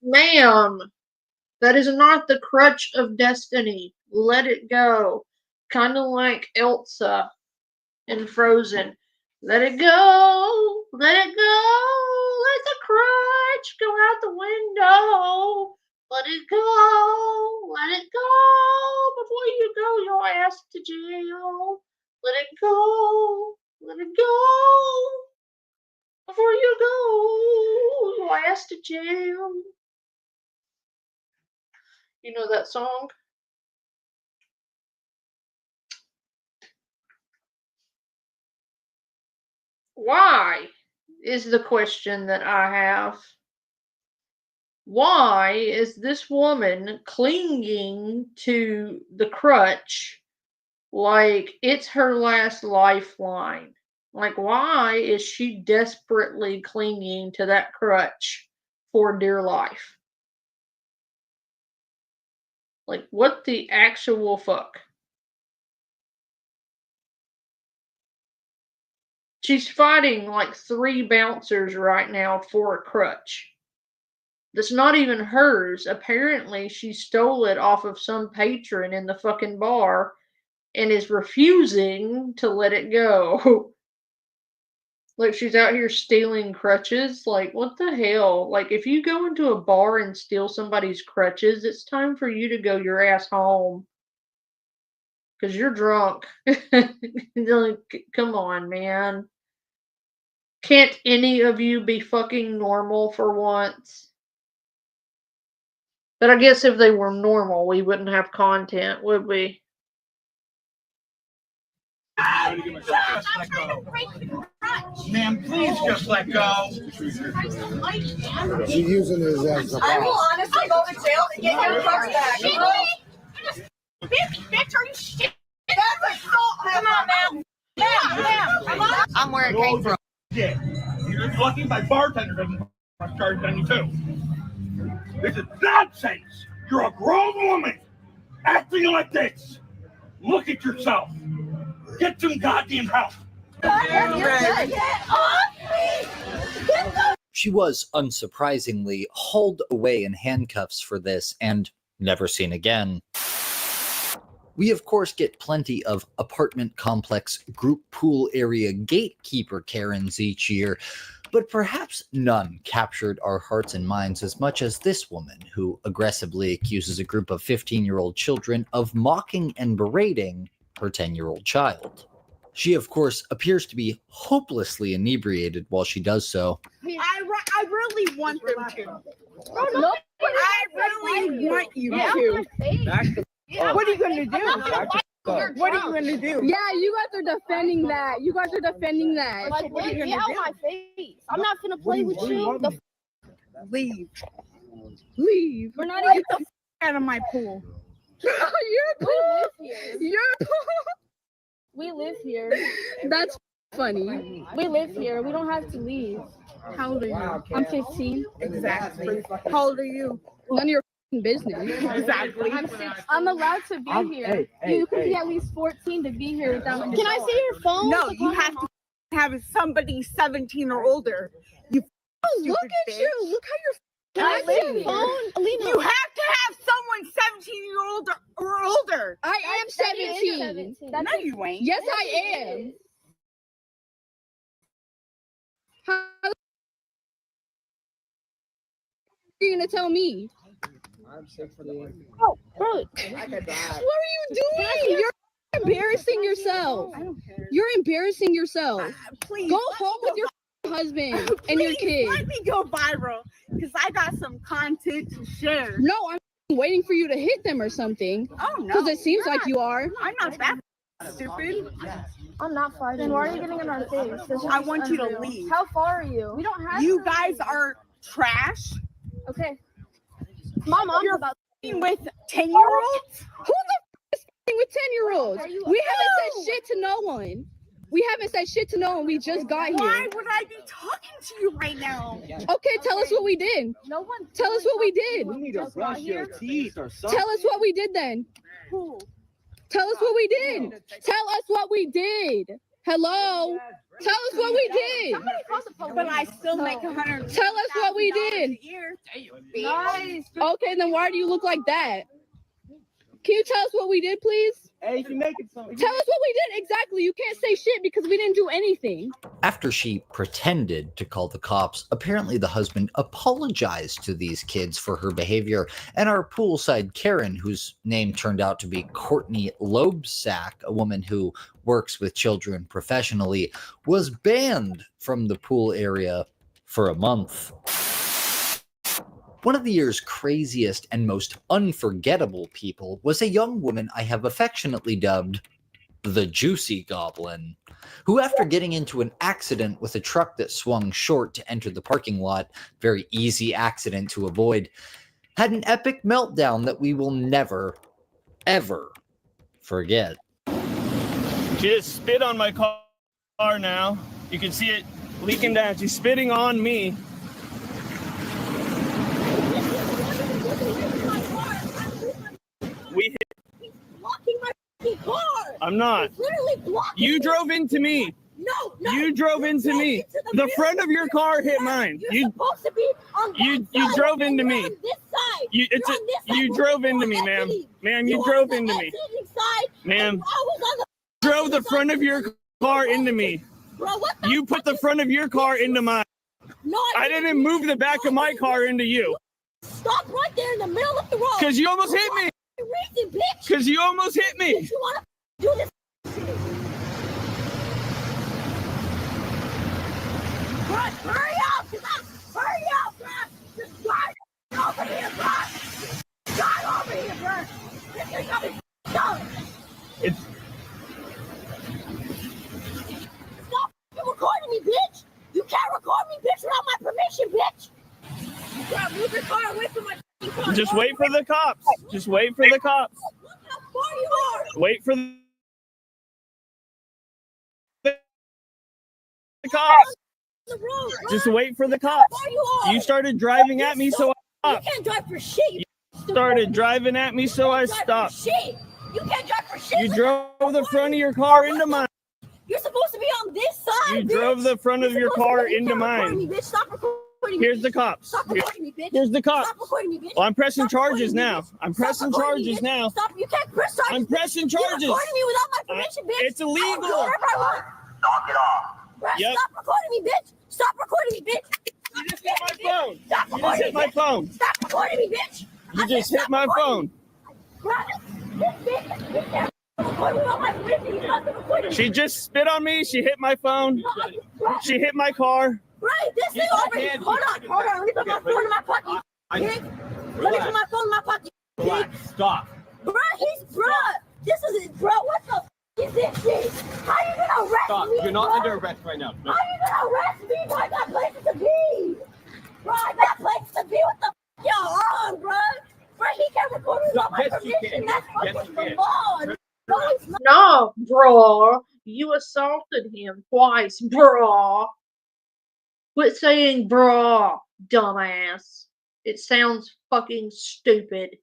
Ma'am, that is not the crutch of destiny. Let it go. Kind of like Elsa in Frozen. Let it go. Let it go. Let the crutch go out the window. Let it go. Let it go. Before you go your ass to jail. Let it go. Let it go. Before you go your ass to jail. You know that song? Why is the question that I have. Why is this woman clinging to the crutch like it's her last lifeline? Like, why is she desperately clinging to that crutch for dear life? Like, what the actual fuck? She's fighting like 3 bouncers right now for a crutch. That's not even hers. Apparently, she stole it off of some patron in the fucking bar and is refusing to let it go. Like, she's out here stealing crutches. Like, what the hell? Like, if you go into a bar and steal somebody's crutches, it's time for you to go your ass home. Because you're drunk. Like, come on, man. Can't any of you be fucking normal for once? But I guess if they were normal, we wouldn't have content, would we?
Ma'am, please just let go.
She's using it as a
I will
box.
honestly go to jail to get your crutch back.
Bitch, are you shit?
That's assault.
Come on, ma'am.
I'm where it came from.
Yeah. You're lucky my bartender doesn't press charge on you too. This is nonsense. You're a grown woman acting like this. Look at yourself. Get some goddamn help.
She was, unsurprisingly, hauled away in handcuffs for this and never seen again. We, of course, get plenty of apartment complex group pool area gatekeeper Karens each year, But perhaps none captured our hearts and minds as much as this woman who aggressively accuses a group of 15-year-old children of mocking and berating her 10-year-old child. She, of course, appears to be hopelessly inebriated while she does so.
I really want them to.
No,
I really want you to. What are you going to do? What are you going to do?
Yeah, you guys are defending that. You guys are defending that.
like,
What are you
get
gonna
out
do?
my face. I'm not gonna play with you.
Leave.
Leave.
We're not
Get
even.
the out of my pool.
You're
We
cool.
live here.
You're
We live here.
That's funny.
We live here. We don't have to leave.
How old are you?
I'm 15.
Exactly. How old are you?
None of your business.
Exactly.
I'm allowed to be here. You can be at least 14 to be here without. Can I see your phone?
No, you have to have somebody 17 or older. You
Look at you. Look how you're.
Can I see your phone? Alina.
You have to have someone 17-year-old or older.
I am 17.
No, you ain't.
Yes, I am. How are you gonna tell me?
I'm 16.
Oh, bro.
What are you doing? You're embarrassing yourself.
I don't care.
You're embarrassing yourself.
Please.
Go home with your husband and your
Please,
kids.
let me go viral because I got some content to share.
No, I'm waiting for you to hit them or something.
Oh, no.
Because it seems like you are.
I'm not that stupid.
I'm not fighting. Then why are you getting in our face?
I want you to leave.
How far are you? We don't have.
You guys are trash.
Okay. My mom's
You're
about.
with 10-year-olds?
Who the is with 10-year-olds? We haven't said shit to no one. We haven't said shit to no one. We just got here.
Why would I be talking to you right now?
Okay, tell us what we did.
No one.
Tell us what we did.
You need to brush your teeth or something.
Tell us what we did then.
Who?
Tell us what we did. Tell us what we did. Hello? Tell us what we did.
Somebody called the police.
But I still make $100,000
Tell us what we did.
a year.
Nice.
Okay, then why do you look like that? Can you tell us what we did, please?
Hey, if you make it something.
Tell us what we did exactly. You can't say shit because we didn't do anything.
After she pretended to call the cops, apparently the husband apologized to these kids for her behavior, and our poolside Karen, whose name turned out to be Courtney Loebsack, a woman who works with children professionally, was banned from the pool area for a month. One of the year's craziest and most unforgettable people was a young woman I have affectionately dubbed the Juicy Goblin, who, after getting into an accident with a truck that swung short to enter the parking lot, very easy accident to avoid, had an epic meltdown that we will never, ever forget.
She just spit on my car now. You can see it leaking down. She's spitting on me. We hit.
He's blocking my car.
I'm not.
He's literally blocking.
You drove into me.
No.
You drove into me. The front of your car hit mine.
You're supposed to be on that
You
side.
drove into
You're
me.
on this side.
You
You're on this side.
you drove into me, ma'am. Ma'am, you drove into me. Ma'am, drove the front of your car into me.
Bro, what the
You put the front of your car into mine.
No,
I didn't move the back of my car into you.
Stop right there in the middle of the road.
Because you almost hit me.
Reason, bitch.
Because you almost hit me.
Bitch, you wanna do this shit. Bro, hurry up! Hurry up, bro! Just drive over here, bro! Drive over here, bro! This thing got me done!
It's
Stop recording me, bitch! You can't record me, bitch, without my permission, bitch! You can't move your car away from my car.
just wait for the cops. Just wait for the cops.
Look how far you are!
Wait for the cops.
The road, bro.
Just wait for the cops.
Far you are!
You started driving at me, so I
You
stopped.
can't drive for shit!
You started driving at me, so I stopped.
Shit! You can't drive for shit!
You drove the front of your car into mine.
You're supposed to be on this side.
You
bitch.
drove the front of
You're
your
supposed to
car
be- you
into
can't record
mine.
me, bitch. Stop recording me.
Here's the cops.
Stop recording me, bitch.
Here's the cops.
Stop recording me, bitch.
Well, I'm pressing
Stop recording
charges
me,
now.
bitch.
I'm
Stop
pressing
recording me,
charges
bitch.
now.
Stop! You can't press charges.
I'm pressing
You're
charges.
recording me without my permission, bitch.
It's illegal.
I will do whatever I want.
Knock it off.
Bro,
Yep.
stop recording me, bitch. Stop recording me, bitch.
You just hit my phone.
Stop
You just
recording
hit
me,
my
bitch.
phone.
Stop recording me, bitch.
You just hit my phone.
Bro, this bitch, you can't record me on my video. You have to record me.
She just spit on me. She hit my phone. She hit my car.
Right, this thing over here. Hold on. Let me put my phone in my pocket. Pig. Let me put my phone in my pocket. Pig.
Stop.
Bro, this is it, bro. What the f is this shit? How you gonna arrest
Stop.
me?
You're not
bro?
under arrest right now. No.
How you gonna arrest me? Bro, I got places to be. Bro, I got places to be. What the f y'all on, bro? Bro, he can't record me without my
Yes, you
permission.
can.
That's
Yes,
fucking
you
the
can.
law. No, it's not.
No, bro. You assaulted him twice, bro. Quit saying bro, dumbass. It sounds fucking stupid.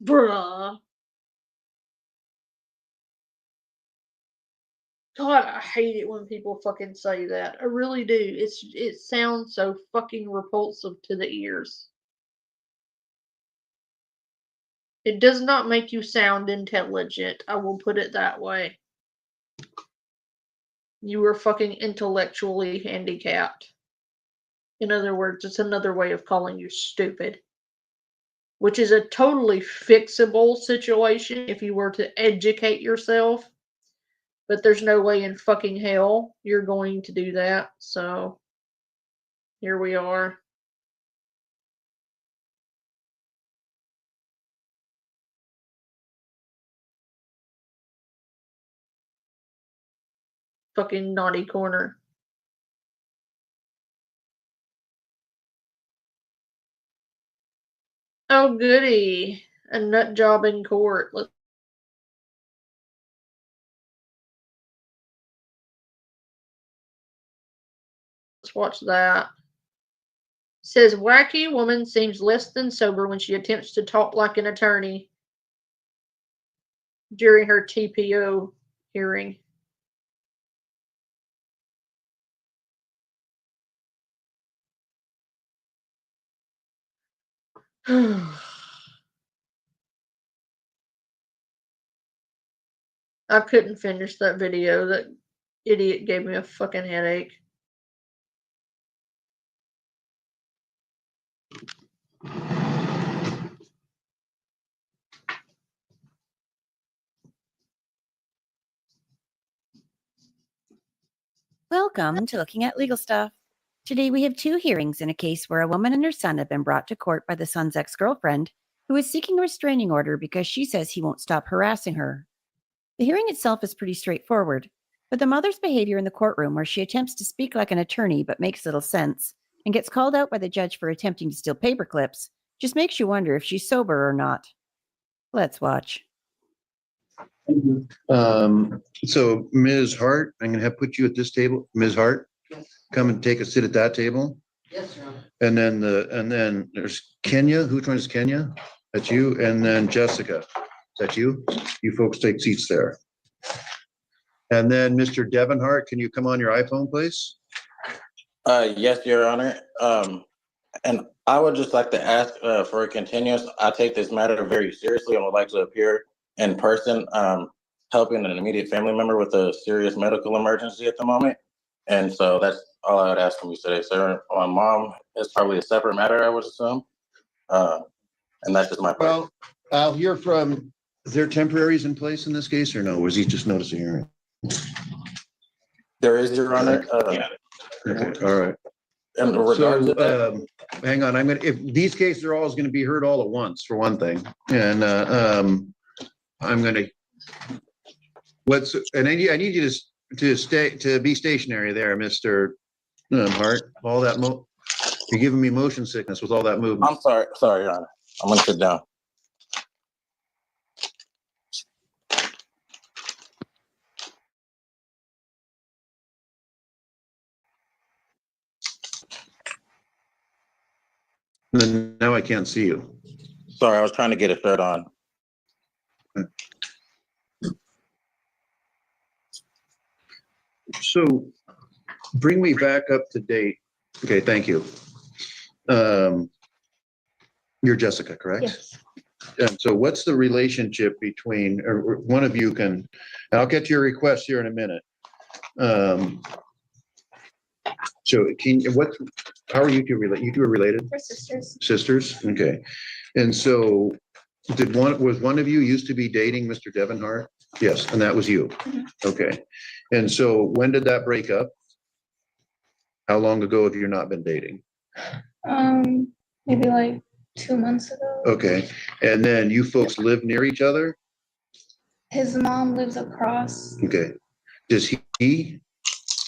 Bruh. God, I hate it when people fucking say that. I really do. It sounds so fucking repulsive to the ears. It does not make you sound intelligent. I will put it that way. You are fucking intellectually handicapped. In other words, it's another way of calling you stupid. Which is a totally fixable situation if you were to educate yourself. But there's no way in fucking hell you're going to do that. So, here we are. Fucking naughty corner. Oh, goody. A nut job in court. Let's watch that. Says wacky woman seems less than sober when she attempts to talk like an attorney during her TPO hearing. I couldn't finish that video. That idiot gave me a fucking headache.
Welcome to Looking at Legal Stuff. Today we have two hearings in a case where a woman and her son have been brought to court by the son's ex-girlfriend, who is seeking a restraining order because she says he won't stop harassing her. The hearing itself is pretty straightforward, but the mother's behavior in the courtroom, where she attempts to speak like an attorney but makes little sense, and gets called out by the judge for attempting to steal paper clips, just makes you wonder if she's sober or not. Let's watch.
So Ms. Hart, I'm gonna have put you at this table. Ms. Hart, come and take a sit at that table.
Yes, sir.
And then there's Kenya. Which one is Kenya? That's you. And then Jessica. Is that you? You folks take seats there. And then Mr. Devon Hart, can you come on your iPhone, please?
Yes, Your Honor. And I would just like to ask for a continuance. I take this matter very seriously and would like to appear in person, helping an immediate family member with a serious medical emergency at the moment. And so that's all I would ask from you today, sir. My mom is probably a separate matter, I would assume. And that's just my part.
Well, I'll hear from, is there temporaries in place in this case or no? Was he just noticing hearing?
There is, Your Honor.
Okay, all right.
In regards to
So, hang on, if these cases are all gonna be heard all at once, for one thing, and, I'm gonna, I need you to be stationary there, Mr. Hart, all that you're giving me motion sickness with all that movement.
I'm sorry, Your Honor. I'm gonna sit down.
And then now I can't see you.
Sorry, I was trying to get a shirt on.
So bring me back up to date. Okay, thank you. You're Jessica, correct?
Yes.
And so what's the relationship between, or one of you can, and I'll get to your request here in a minute. So how are you two related? You two are related?
We're sisters.
Sisters? Okay. And so was one of you used to be dating Mr. Devin Hart? Yes, and that was you. Okay. And so when did that break up? How long ago have you not been dating?
Maybe like 2 months ago.
Okay. And then you folks live near each other?
His mom lives across.
Okay. Does he?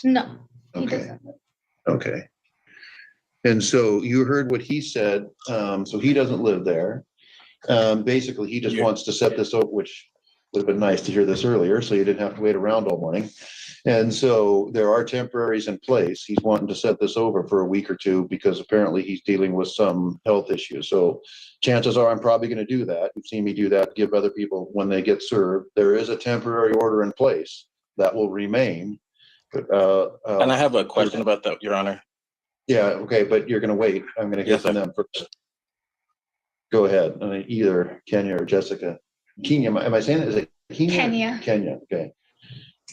No, he
Okay.
doesn't.
Okay. And so you heard what he said. So he doesn't live there. Basically, he just wants to set this up, which would have been nice to hear this earlier, so you didn't have to wait around all morning. And so there are temporaries in place. He's wanting to set this over for a week or two because apparently he's dealing with some health issues. So chances are I'm probably going to do that. You've seen me do that, give other people when they get served. There is a temporary order in place that will remain. But,
and I have a question about that, Your Honor.
Yeah, okay, but you're going to wait. I'm going to hear from them first. Go ahead. I mean, either Kenya or Jessica. Kenya, am I saying it? Is it Kenya?
Kenya.
Kenya, okay.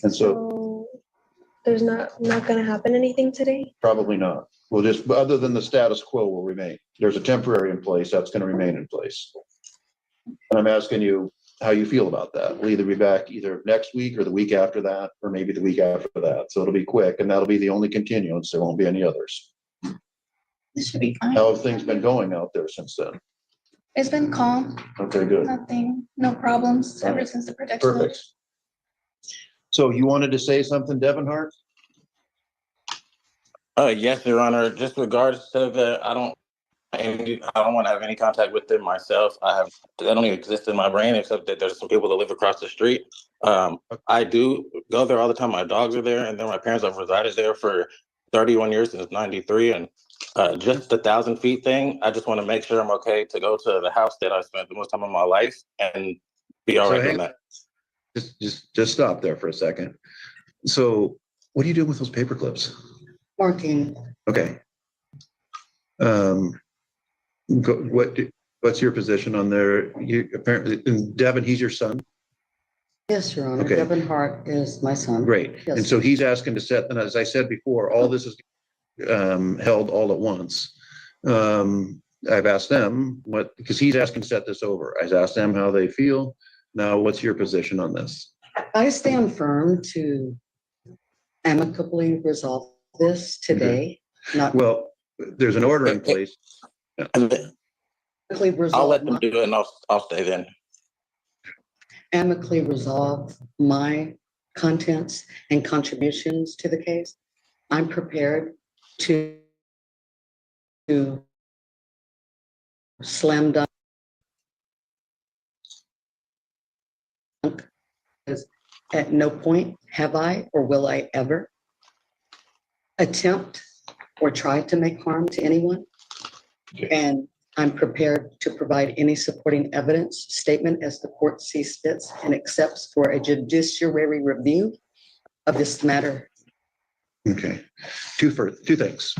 And so
there's not going to happen anything today?
Probably not. We'll just, other than the status quo will remain. There's a temporary in place that's going to remain in place. And I'm asking you how you feel about that. We'll either be back either next week or the week after that, or maybe the week after that. So it'll be quick and that'll be the only continuance. There won't be any others.
This should be fine.
How have things been going out there since then?
It's been calm.
Okay, good.
Nothing, no problems ever since the protection.
Perfect. So you wanted to say something, Devin Hart?
Yes, Your Honor. Just regards to I don't want to have any contact with them myself. They don't even exist in my brain except that there's some people that live across the street. I do go there all the time. My dogs are there, and then my parents have resided there for 31 years since '93. And just the 1,000 feet thing, I just want to make sure I'm okay to go to the house that I spent the most time of my life and be all right doing that.
Just stop there for a second. So what are you doing with those paper clips?
Marking.
Okay. What's your position on there? You apparently, Devin, he's your son?
Yes, Your Honor.
Okay.
Devin Hart is my son.
Great.
Yes.
And so he's asking to set, and as I said before, all this is held all at once. I've asked them because he's asking to set this over. I've asked them how they feel. Now, what's your position on this?
I stand firm to amicably resolve this today.
Well, there's an order in place.
I'll let them do it and I'll stay then.
Amicably resolve my contents and contributions to the case. I'm prepared to slam dunk. At no point have I or will I ever attempt or try to make harm to anyone. And I'm prepared to provide any supporting evidence, statement as the court sees fit and accepts for a judiciary review of this matter.
Okay, two things.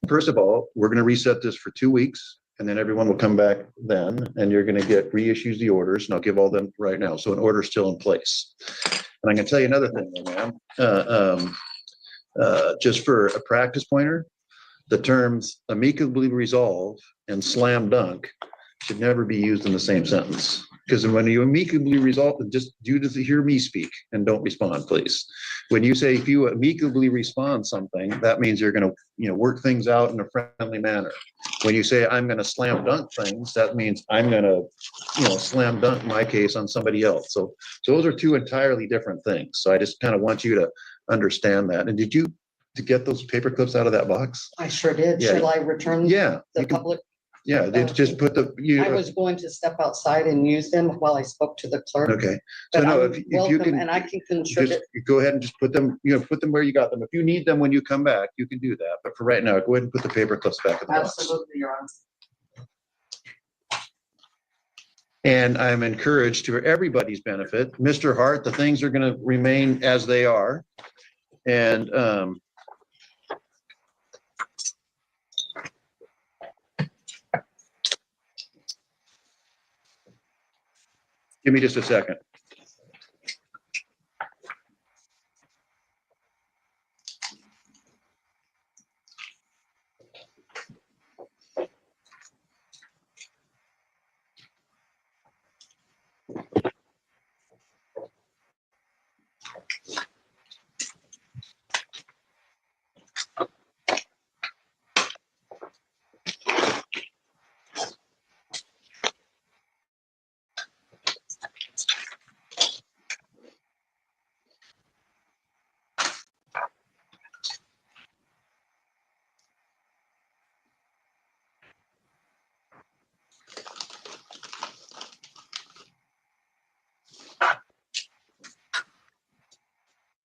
First of all, we're going to reset this for 2 weeks, and then everyone will come back then, and you're going to get reissues the orders, and I'll give all them right now. So an order's still in place. And I'm going to tell you another thing, ma'am. Just for a practice pointer, the terms amicably resolve and slam dunk should never be used in the same sentence. Because when you amicably resolve, just hear me speak and don't respond, please. When you say if you amicably respond something, that means you're going to work things out in a friendly manner. When you say I'm going to slam dunk things, that means I'm going to slam dunk my case on somebody else. So those are two entirely different things. So I just kind of want you to understand that. And did you get those paper clips out of that box?
I sure did.
Yeah.
Shall I return the public?
Yeah, they just put
I was going to step outside and use them while I spoke to the clerk.
Okay.
But
So no,
I'm
if you
welcome
can,
and I can
just
contribute.
go ahead and just put them, put them where you got them. If you need them when you come back, you can do that. But for right now, go ahead and put the paper clips back in the box.
Absolutely, Your Honor.
And I'm encouraged to everybody's benefit, Mr. Hart, the things are going to remain as they are. And give me just a second.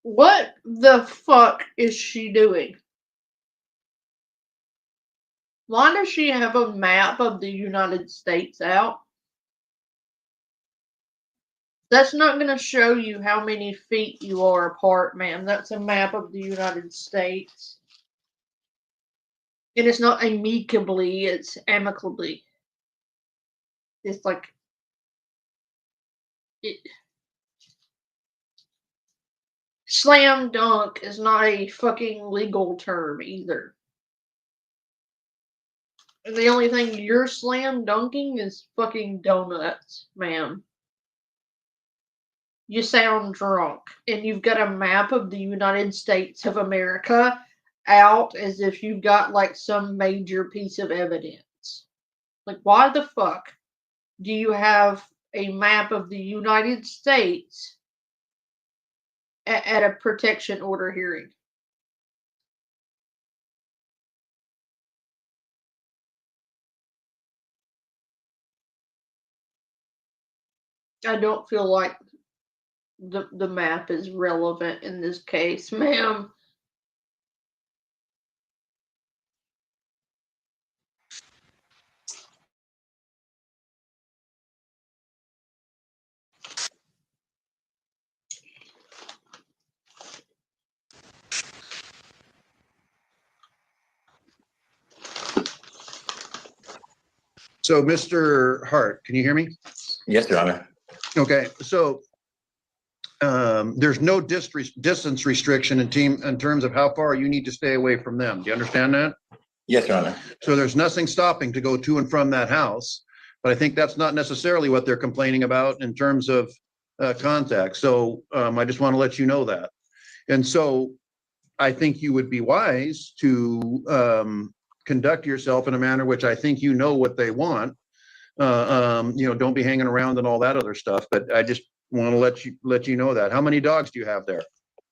What the fuck is she doing? Why does she have a map of the United States out? That's not going to show you how many feet you are apart, ma'am. That's a map of the United States. And it's not amicably, it's amicably. It's like... Slam dunk is not a fucking legal term either. And the only thing you're slam dunking is fucking donuts, ma'am. You sound drunk, and you've got a map of the United States of America out as if you've got like some major piece of evidence. Like, why the fuck do you have a map of the United States at a protection order hearing? I don't feel like the map is relevant in this case, ma'am.
So, Mr. Hart, can you hear me?
Yes, Your Honor.
Okay, so there's no distance restriction in terms of how far you need to stay away from them. Do you understand that?
Yes, Your Honor.
So there's nothing stopping to go to and from that house, but I think that's not necessarily what they're complaining about in terms of contact. So I just want to let you know that. And so I think you would be wise to conduct yourself in a manner which I think you know what they want. Don't be hanging around and all that other stuff. But I just want to let you know that. How many dogs do you have there?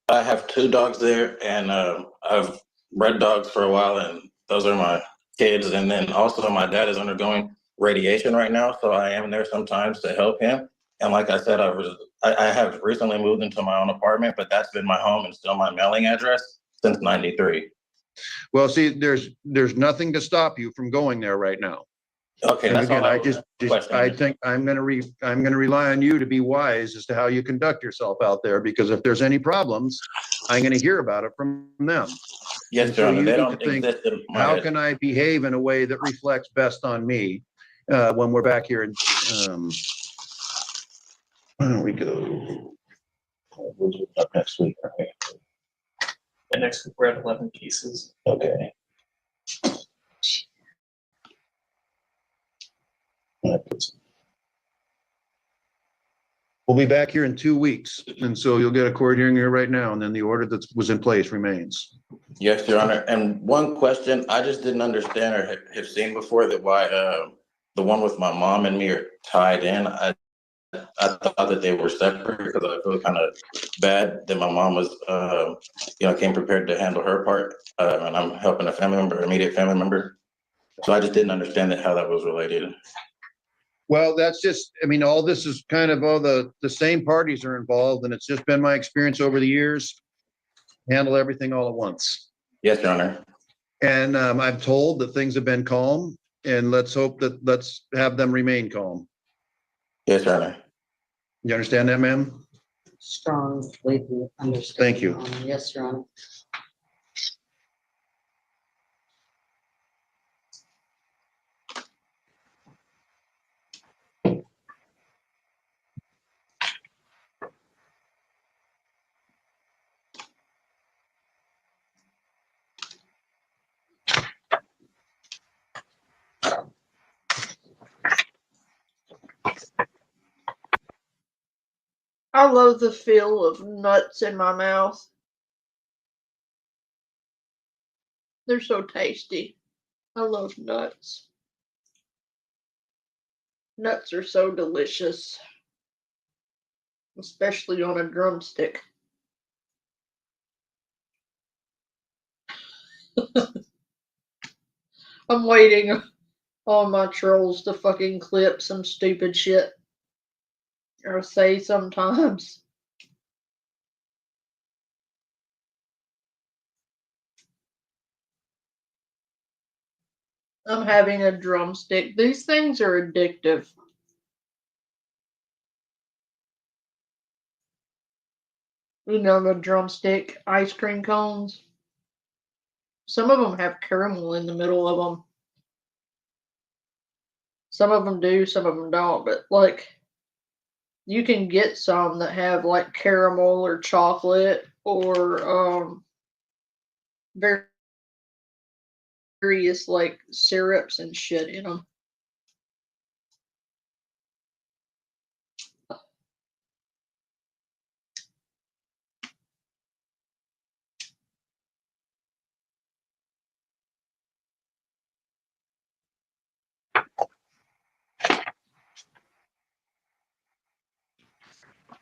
I have 2 dogs there, and I've bred dogs for a while, and those are my kids. And then also my dad is undergoing radiation right now, so I am there sometimes to help him. And like I said, I have recently moved into my own apartment, but that's been my home and still my mailing address since '93.
Well, see, there's nothing to stop you from going there right now.
Okay,
And
that's
again,
all
I think I'm going to rely on you to be wise as to how you conduct yourself out there, because if there's any problems, I'm going to hear about it from them.
Yes, Your Honor. They don't exist in my
how
head.
can I behave in a way that reflects best on me when we're back here in why don't we go up next week? Okay.
And next week we're at 11 cases.
Okay. We'll be back here in 2 weeks, and so you'll get a court hearing here right now, and then the order that was in place remains.
Yes, Your Honor. And one question, I just didn't understand or have seen before that why the one with my mom and me are tied in. I thought that they were separate because I feel kind of bad that my mom was, came prepared to handle her part, and I'm helping a family member, immediate family member. So I just didn't understand how that was related.
Well, that's just, I mean, all this is kind of all the same parties are involved, and it's just been my experience over the years. Handle everything all at once.
Yes, Your Honor.
And I'm told that things have been calm, and let's have them remain calm.
Yes, Your Honor.
You understand that, ma'am?
Strongly understand.
Thank you.
Yes, Your Honor.
I love the feel of nuts in my mouth. They're so tasty. I love nuts. Nuts are so delicious, especially on a drumstick. I'm waiting on my trolls to fucking clip some stupid shit or say sometimes. I'm having a drumstick. These things are addictive. You know, the drumstick ice cream cones. Some of them have caramel in the middle of them. Some of them do, some of them don't. But like, you can get some that have like caramel or chocolate or various like syrups and shit in them.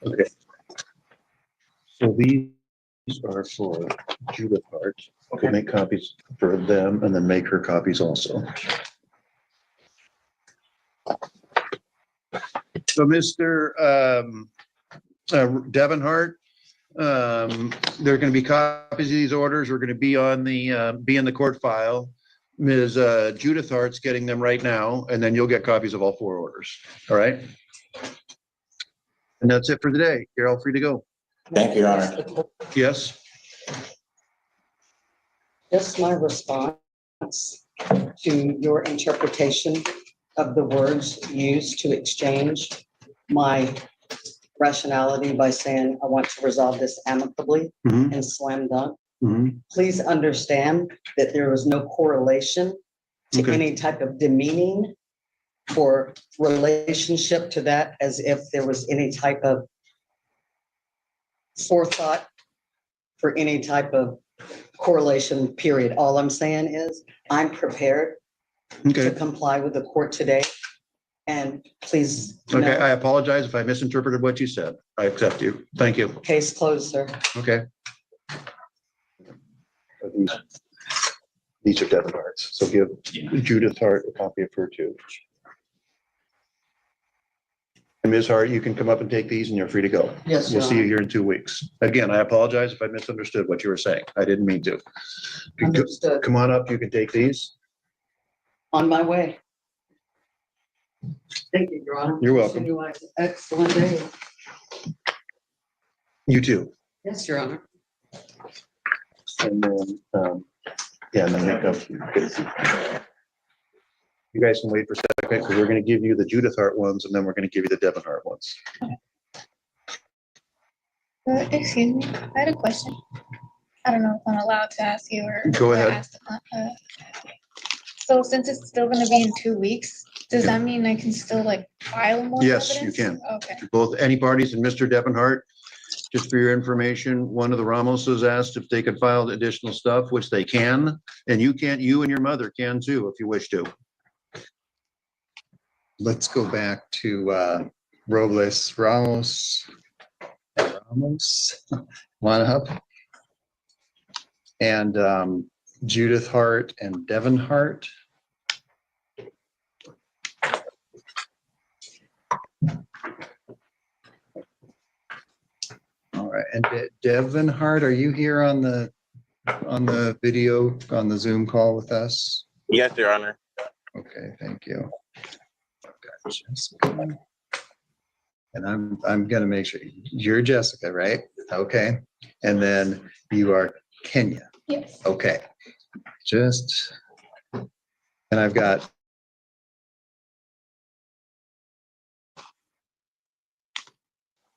Okay. So these are for Judith Hart. Okay. Make copies for them and then make her copies also. So Mr. Devon Hart, there are going to be copies of these orders. We're going to be on the be in the court file. Ms. Judith Hart's getting them right now, and then you'll get copies of all 4 orders. All right. And that's it for today. You're all free to go.
Thank you, Your Honor.
Yes.
Just my response to your interpretation of the words used to exchange my rationality by saying, I want to resolve this amicably and slam dunk. Please understand that there was no correlation to any type of demeaning or relationship to that, as if there was any type of forethought for any type of correlation, period. All I'm saying is I'm prepared to comply with the court today. And please.
Okay, I apologize if I misinterpreted what you said. I accept you. Thank you.
Case closed, sir.
Okay. These are Devon Hart's. So give Judith Hart a copy of her too. And Ms. Hart, you can come up and take these and you're free to go.
Yes,
we'll
Your
see you
Honor.
here in 2 weeks. Again, I apologize if I misunderstood what you were saying. I didn't mean to.
Understood.
Come on up, you can take these.
On my way. Thank you, Your Honor.
You're welcome.
You have an excellent day.
You too.
Yes, Your Honor.
And then, yeah, and then make up. You guys can wait for a second because we're going to give you the Judith Hart ones and then we're going to give you the Devon Hart ones.
Excuse me, I had a question. I don't know if I'm allowed to ask you or.
Go ahead.
Ask so since it's still gonna be in 2 weeks, does that mean I can still like file more
Yes,
evidence?
you can.
Okay.
Both any parties and Mr. Devon Hart, just for your information, one of the Ramoses asked if they could file additional stuff, which they can, and you and your mother can too, if you wish to.
Let's go back to Ramos, line up, and Judith Hart and Devon Hart. All right, and Devon Hart, are you here on the video, on the Zoom call with us?
Yes, Your Honor.
Okay, thank you. Jessica. And I'm gonna make sure you're Jessica, right? Okay. And then you are Kenya.
Yes.
Okay. And I've got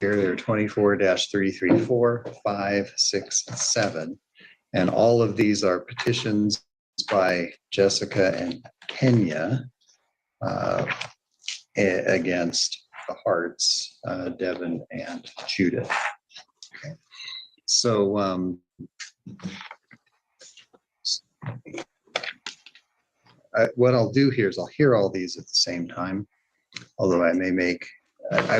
here, there are 24-334, 5, 6, 7. And all of these are petitions by Jessica and Kenya against the Harts, Devon and Judith. Okay. So what I'll do here is I'll hear all these at the same time, although I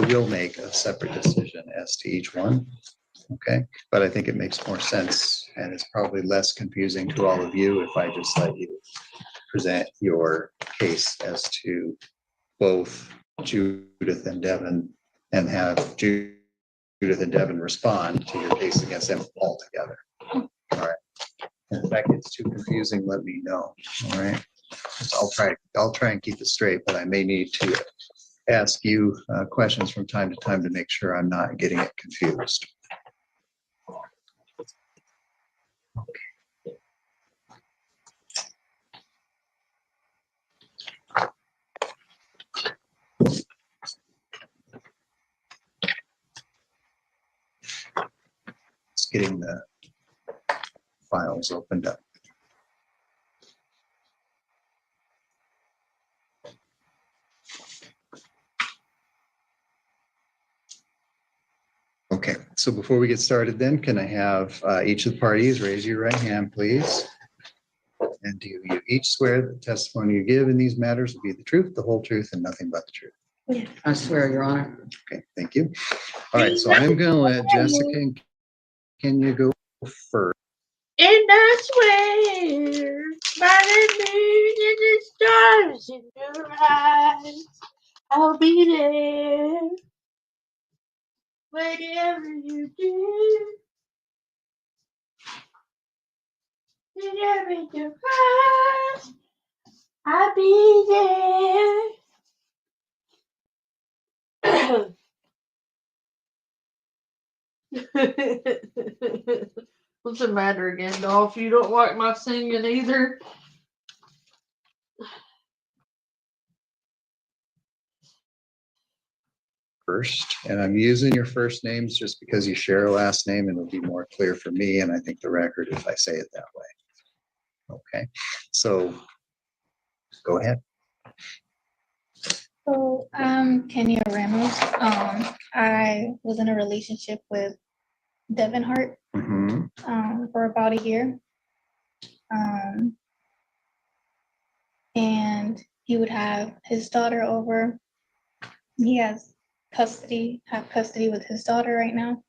will make a separate decision as to each one. Okay, but I think it makes more sense and it's probably less confusing to all of you if I just let you present your case as to both Judith and Devon and have Judith and Devon respond to your case against them all together. All right. And if that gets too confusing, let me know. All right. I'll try and keep it straight, but I may need to ask you questions from time to time to make sure I'm not getting it confused. Just getting the files opened up. Okay, so before we get started then, can I have each of the parties raise your right hand, please? And do you each swear that the testimony you give in these matters will be the truth, the whole truth, and nothing but the truth?
Yeah, I swear, Your Honor.
Okay, thank you. All right, so I'm going to let Jessica and Kenya go first.
And I swear by the moon and the stars in your eyes, I'll be there. Whatever you do, whatever you find, I'll be there. What's the matter again, Dolph? You don't like my singing either?
First, and I'm using your first names just because you share a last name and it'll be more clear for me and I think the record if I say it that way. Okay, so go ahead.
So Kenya Ramos. I was in a relationship with Devin Hart for about a year. And he would have his daughter over. He has custody with his daughter right now.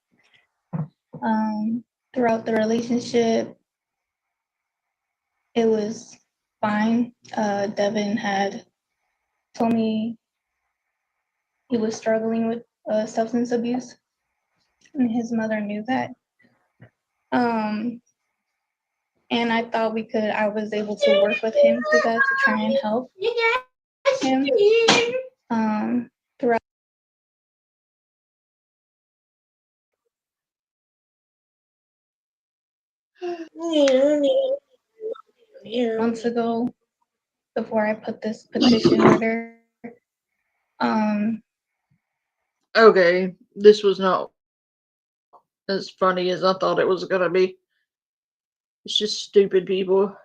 Throughout the relationship, it was fine. Devin had told me he was struggling with substance abuse, and his mother knew that. And I thought I was able to work with him through that to try and help him. Throughout months ago, before I put this petition order.
Okay, this was not as funny as I thought it was gonna be. It's just stupid people.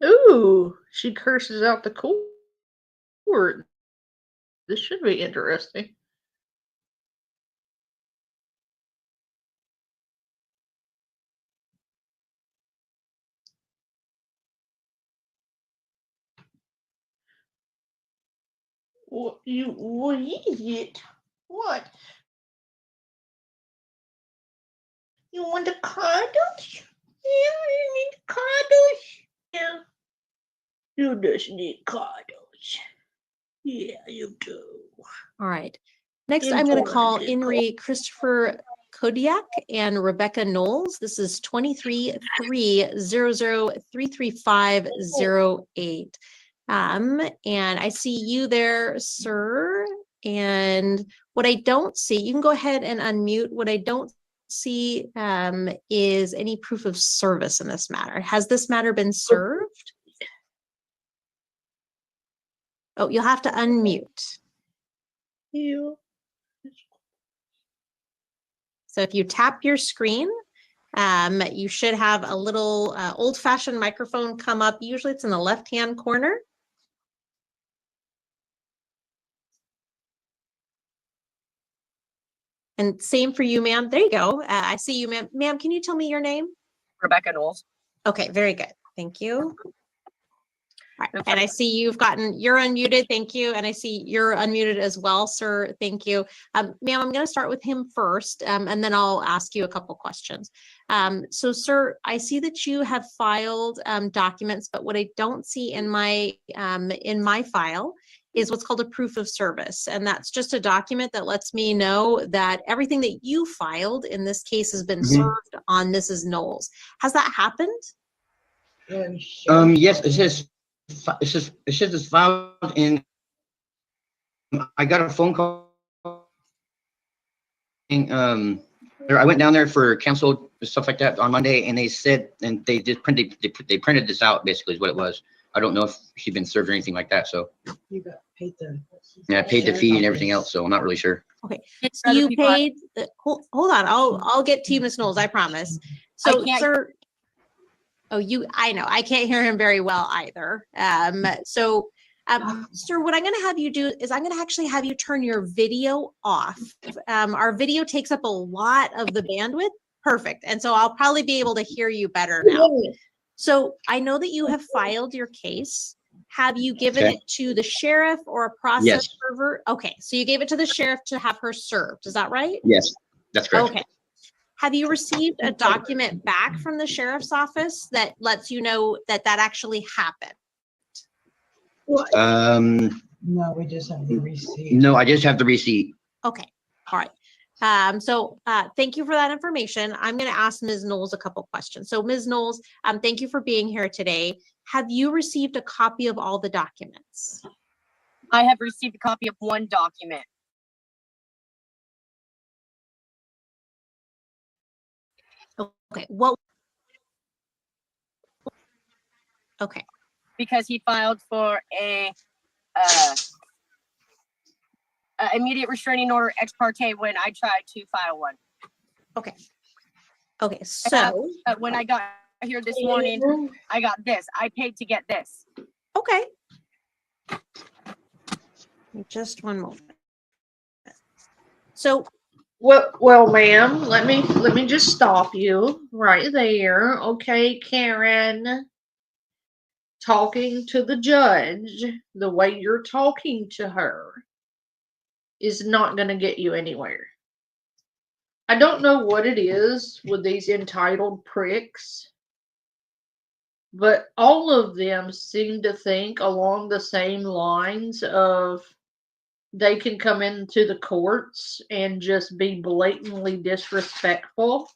Ooh, she curses out the court. This should be interesting. What is it? What? You want the condoms? Yeah, you need condoms? Yeah. You just need condoms. Yeah, you do.
All right. Next, I'm going to call Inri Christopher Kodiak and Rebecca Knowles. This is 23-300-33508. And I see you there, sir. And what I don't see, you can go ahead and unmute. What I don't see is any proof of service in this matter. Has this matter been served? Oh, you'll have to unmute.
You.
So if you tap your screen, you should have a little old-fashioned microphone come up. Usually it's in the left-hand corner. And same for you, ma'am. There you go. I see you, ma'am. Ma'am, can you tell me your name?
Rebecca Knowles.
Okay, very good. Thank you. All right. And I see you're unmuted. Thank you. And I see you're unmuted as well, sir. Thank you. Ma'am, I'm going to start with him first, and then I'll ask you a couple questions. So, sir, I see that you have filed documents, but what I don't see in my file is what's called a proof of service. And that's just a document that lets me know that everything that you filed in this case has been served on Mrs. Knowles. Has that happened?
Yes, it says it's filed in. I got a phone call. I went down there for counsel stuff like that on Monday, and they said, and they just printed this out. Basically, is what it was. I don't know if she'd been served or anything like that. So
You got paid the.
yeah, I paid the fee and everything else. So I'm not really sure.
Okay, so you paid. Hold on, I'll get to you, Ms. Knowles. I promise. So, sir. Oh, I know I can't hear him very well either. Sir, what I'm going to have you do is I'm going to actually have you turn your video off. Our video takes up a lot of the bandwidth. Perfect. And so I'll probably be able to hear you better now. So I know that you have filed your case. Have you given it to the sheriff or a process server? Okay. So you gave it to the sheriff to have her served. Is that right?
Yes, that's correct.
Okay. Have you received a document back from the sheriff's office that lets you know that actually happened?
No, we just have the receipt.
No, I just have the receipt.
Okay. All right. Thank you for that information. I'm going to ask Ms. Knowles a couple questions. So Ms. Knowles, thank you for being here today. Have you received a copy of all the documents?
I have received a copy of one document.
Okay. Well, okay.
Because he filed for a immediate restraining order ex parte when I tried to file one.
Okay. Okay. So
when I got here this morning, I got this. I paid to get this.
Okay. Just one moment. So,
well, ma'am, let me just stop you right there. Okay, Karen. Talking to the judge the way you're talking to her is not going to get you anywhere. I don't know what it is with these entitled pricks, but all of them seem to think along the same lines of they can come into the courts and just be blatantly disrespectful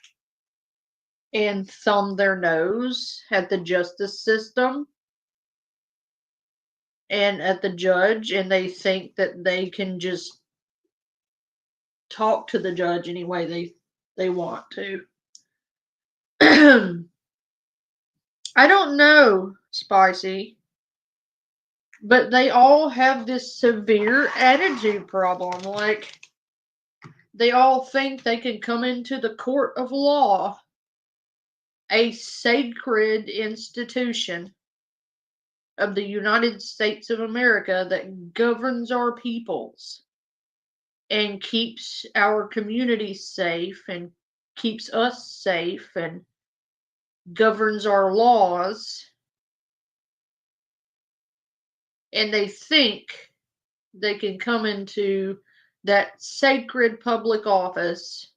and thumb their nose at the justice system and at the judge, and they think that they can just talk to the judge any way they want to. I don't know, Spicy, but they all have this severe attitude problem. Like, they all think they can come into the court of law, a sacred institution of the United States of America that governs our peoples and keeps our communities safe and keeps us safe and governs our laws. And they think they can come into that sacred public office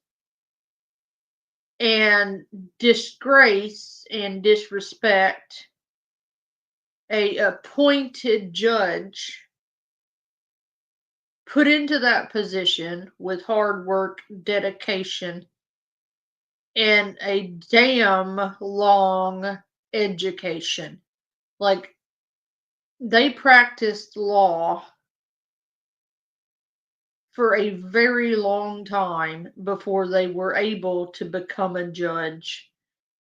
and disgrace and disrespect a appointed judge put into that position with hard work, dedication, and a damn long education. Like, they practiced law for a very long time before they were able to become a judge.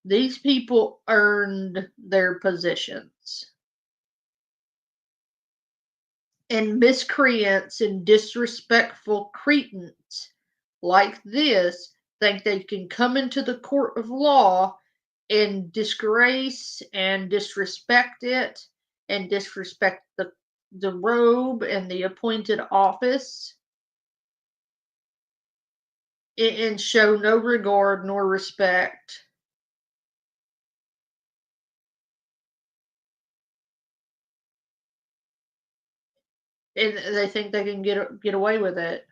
These people earned their positions. And miscreants and disrespectful cretins like this think they can come into the court of law and disgrace and disrespect it and disrespect the robe and the appointed office and show no regard nor respect. And they think they can get away with it.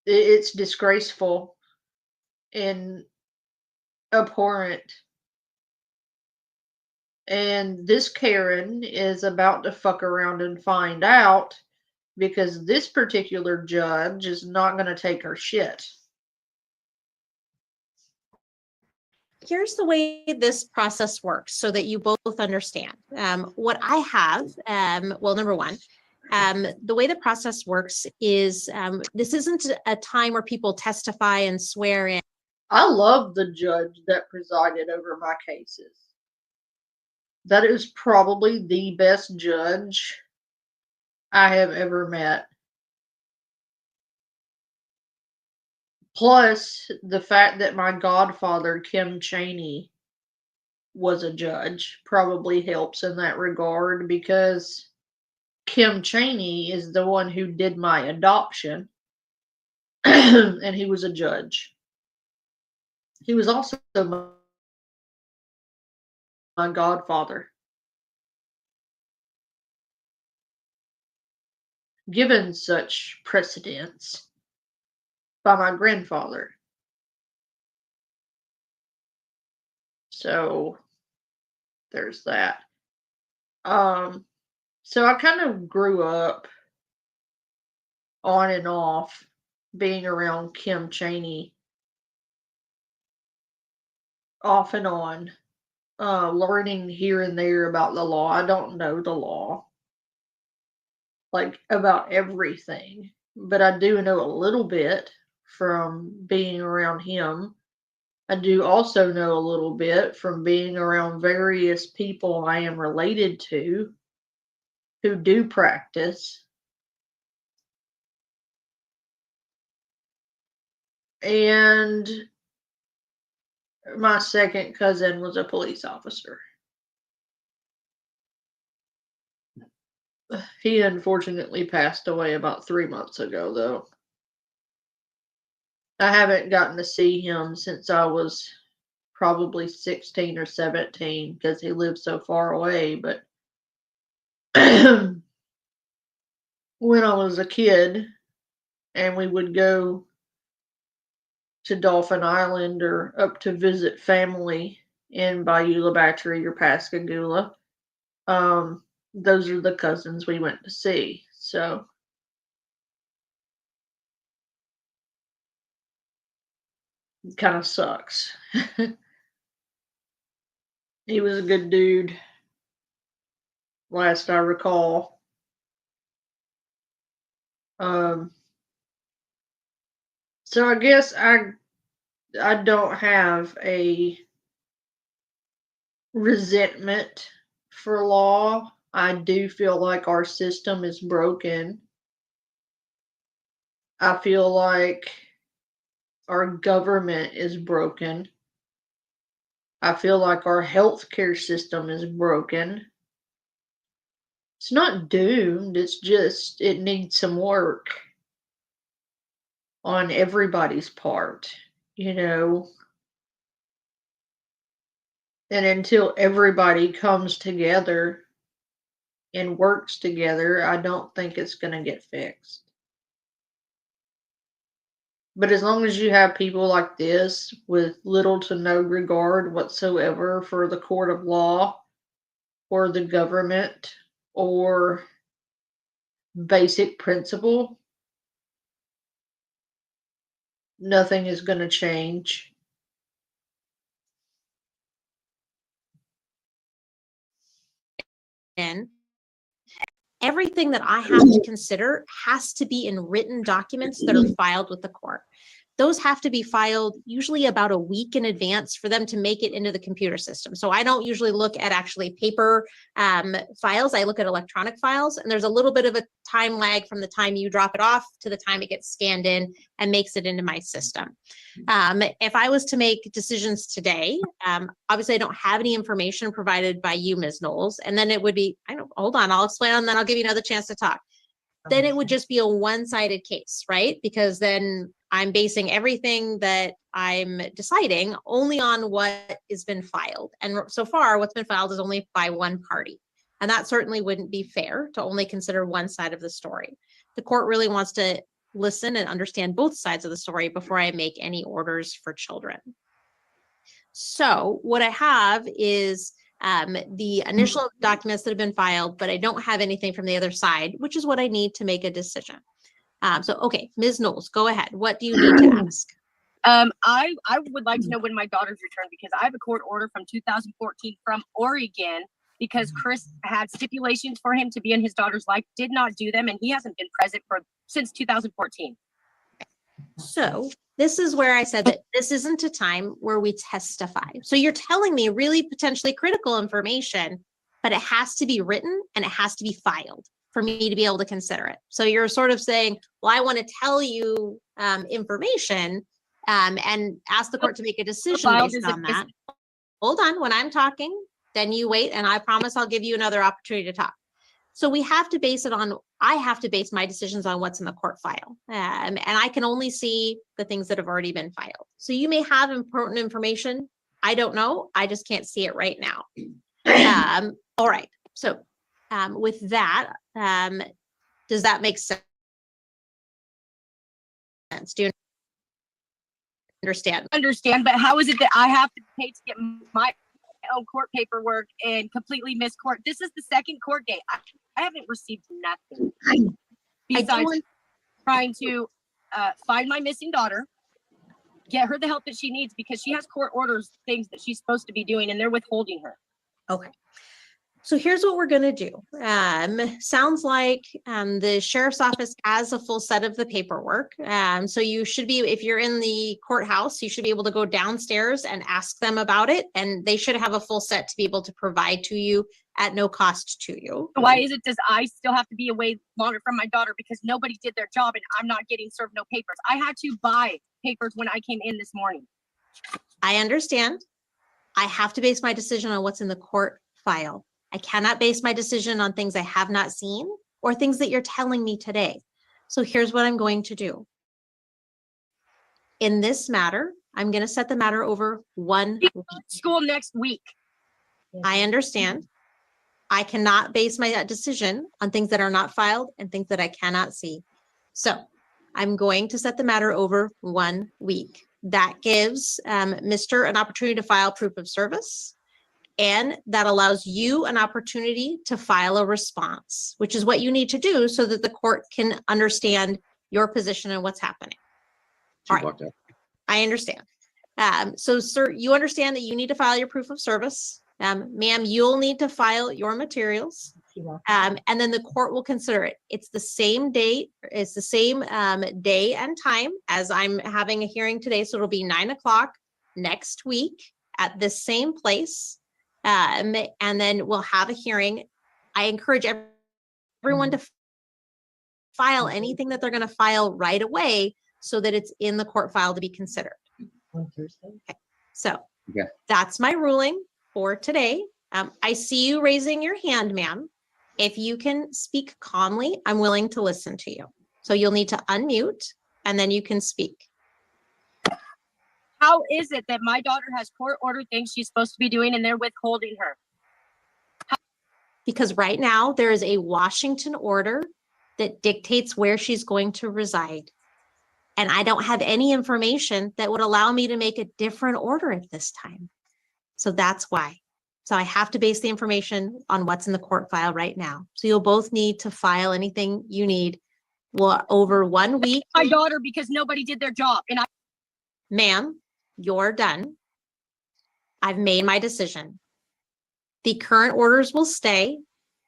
It's disgraceful and abhorrent. And this Karen is about to fuck around and find out because this particular judge is not going to take her shit.
Here's the way this process works so that you both understand. What I have, well, number one, the way the process works is this isn't a time where people testify and swear in.
I love the judge that presided over my cases. That is probably the best judge I have ever met. Plus, the fact that my godfather, Kim Chaney, was a judge probably helps in that regard because Kim Chaney is the one who did my adoption, and he was a judge. He was also my godfather. Given such precedence by my grandfather. So there's that. So I kind of grew up on and off being around Kim Chaney, off and on, learning here and there about the law. I don't know the law, like about everything, but I do know a little bit from being around him. I do also know a little bit from being around various people I am related to who do practice. And my second cousin was a police officer. He unfortunately passed away about 3 months ago, though. I haven't gotten to see him since I was probably 16 or 17 because he lived so far away. But when I was a kid and we would go to Dolphin Island or up to visit family in Beulah Battery or Pascagoula, those are the cousins we went to see. So it kind of sucks. He was a good dude, last I recall. So I guess I don't have a resentment for law. I do feel like our system is broken. I feel like our government is broken. I feel like our healthcare system is broken. It's not doomed, it's just it needs some work on everybody's part, you know. And until everybody comes together and works together, I don't think it's going to get fixed. But as long as you have people like this with little to no regard whatsoever for the court of law or the government or basic principle, nothing is going to change.
In everything that I have to consider has to be in written documents that are filed with the court. Those have to be filed usually about a week in advance for them to make it into the computer system. So I don't usually look at actually paper files. I look at electronic files, and there's a little bit of a time lag from the time you drop it off to the time it gets scanned in and makes it into my system. If I was to make decisions today, obviously I don't have any information provided by you, Ms. Knowles, and then it would be, hold on, I'll explain, and then I'll give you another chance to talk. Then it would just be a one-sided case, right? Because then I'm basing everything that I'm deciding only on what has been filed. And so far, what's been filed is only by one party. And that certainly wouldn't be fair to only consider one side of the story. The court really wants to listen and understand both sides of the story before I make any orders for children. So what I have is the initial documents that have been filed, but I don't have anything from the other side, which is what I need to make a decision. So, okay, Ms. Knowles, go ahead. What do you need to ask?
I would like to know when my daughter's returned, because I have a court order from 2014 from Oregon, because Chris had stipulations for him to be in his daughter's life, did not do them, and he hasn't been present since 2014.
So this is where I said that this isn't a time where we testify. So you're telling me really potentially critical information, but it has to be written and it has to be filed for me to be able to consider it. So you're sort of saying, well, I want to tell you information and ask the court to make a decision based on that. Hold on, when I'm talking, then you wait, and I promise I'll give you another opportunity to talk. So we have to base it on, I have to base my decisions on what's in the court file. And I can only see the things that have already been filed. So you may have important information. I don't know. I just can't see it right now. All right. So with that, does that make sense? Do you understand?
Understand, but how is it that I have to pay to get my own court paperwork and completely miss court? This is the second court date. I haven't received nothing besides trying to find my missing daughter, get her the help that she needs, because she has court orders, things that she's supposed to be doing, and they're withholding her.
Okay. So here's what we're going to do. Sounds like the sheriff's office has a full set of the paperwork. So you should be, if you're in the courthouse, you should be able to go downstairs and ask them about it. And they should have a full set to be able to provide to you at no cost to you.
Why is it, does I still have to be away longer from my daughter because nobody did their job and I'm not getting served no papers? I had to buy papers when I came in this morning.
I understand. I have to base my decision on what's in the court file. I cannot base my decision on things I have not seen or things that you're telling me today. So here's what I'm going to do. In this matter, I'm going to set the matter over 1 week.
School next week.
I understand. I cannot base my decision on things that are not filed and things that I cannot see. So I'm going to set the matter over 1 week. That gives Mr. an opportunity to file proof of service. And that allows you an opportunity to file a response, which is what you need to do so that the court can understand your position and what's happening. All right. I understand. So, sir, you understand that you need to file your proof of service. Ma'am, you'll need to file your materials. And then the court will consider it. It's the same date. It's the same day and time as I'm having a hearing today. So it'll be 9 o'clock next week at this same place. And then we'll have a hearing. I encourage everyone to file anything that they're going to file right away so that it's in the court file to be considered. Okay. So that's my ruling for today. I see you raising your hand, ma'am. If you can speak calmly, I'm willing to listen to you. So you'll need to unmute and then you can speak.
How is it that my daughter has court ordered things she's supposed to be doing and they're withholding her?
Because right now there is a Washington order that dictates where she's going to reside. And I don't have any information that would allow me to make a different order at this time. So that's why. So I have to base the information on what's in the court file right now. So you'll both need to file anything you need over 1 week.
My daughter, because nobody did their job. And
Ma'am, you're done. I've made my decision. The current orders will stay.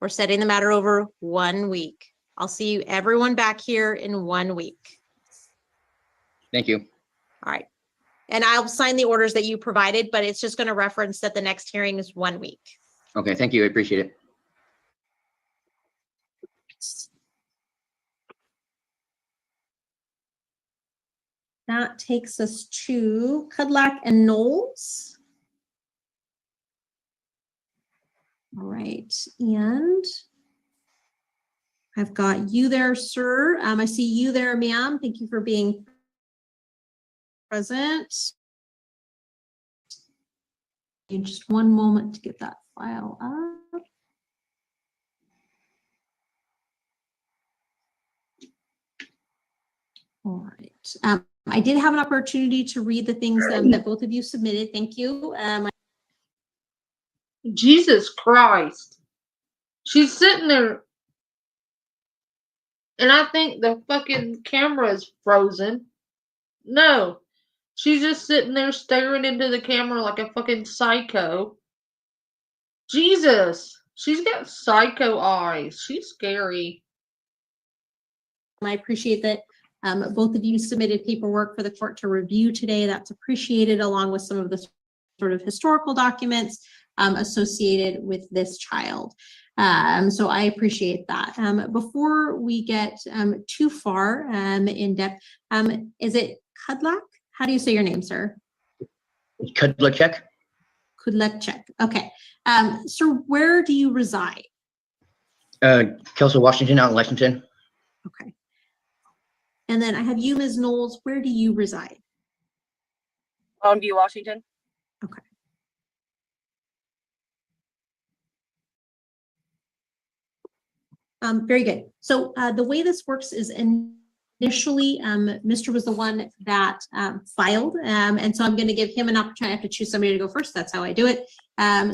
We're setting the matter over 1 week. I'll see you everyone back here in 1 week.
Thank you.
All right. And I'll sign the orders that you provided, but it's just going to reference that the next hearing is 1 week.
Okay, thank you. I appreciate it.
That takes us to Cudlack and Knowles. All right, and I've got you there, sir. I see you there, ma'am. Thank you for being present. In just one moment to get that file up. All right. I did have an opportunity to read the things that both of you submitted. Thank you.
Jesus Christ. She's sitting there, and I think the fucking camera is frozen. No. She's just sitting there staring into the camera like a fucking psycho. Jesus. She's got psycho eyes. She's scary.
I appreciate that both of you submitted paperwork for the court to review today. That's appreciated, along with some of the sort of historical documents associated with this child. So I appreciate that. Before we get too far in depth, is it Kudlak? How do you say your name, sir?
Kudlacek.
Kudlacek. Okay. Sir, where do you reside?
Kelso, Washington, out in Lexington.
Okay. And then I have you, Ms. Knowles. Where do you reside?
Longview, Washington.
Okay. Very good. So the way this works is initially, Mr. was the one that filed, and so I'm going to give him an opportunity. I have to choose somebody to go first. That's how I do it.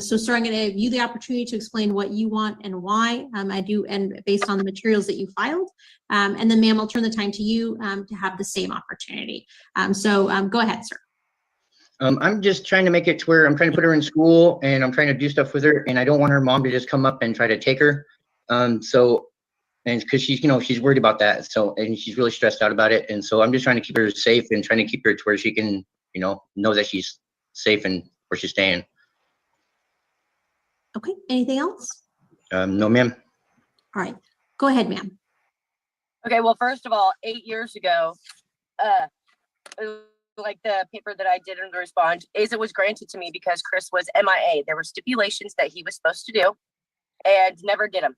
So, sir, I'm going to give you the opportunity to explain what you want and why. I do, and based on the materials that you filed. And then, ma'am, I'll turn the time to you to have the same opportunity. So go ahead, sir.
I'm just trying to make it to where I'm trying to put her in school, and I'm trying to do stuff with her, and I don't want her mom to just come up and try to take her. And because she's, she's worried about that. So, and she's really stressed out about it. And so I'm just trying to keep her safe and trying to keep her to where she can, know that she's safe and where she's staying.
Okay. Anything else?
No, ma'am.
All right. Go ahead, ma'am.
Okay. Well, first of all, 8 years ago, like the paper that I did in the respond, ASA was granted to me because Chris was MIA. There were stipulations that he was supposed to do and never did them.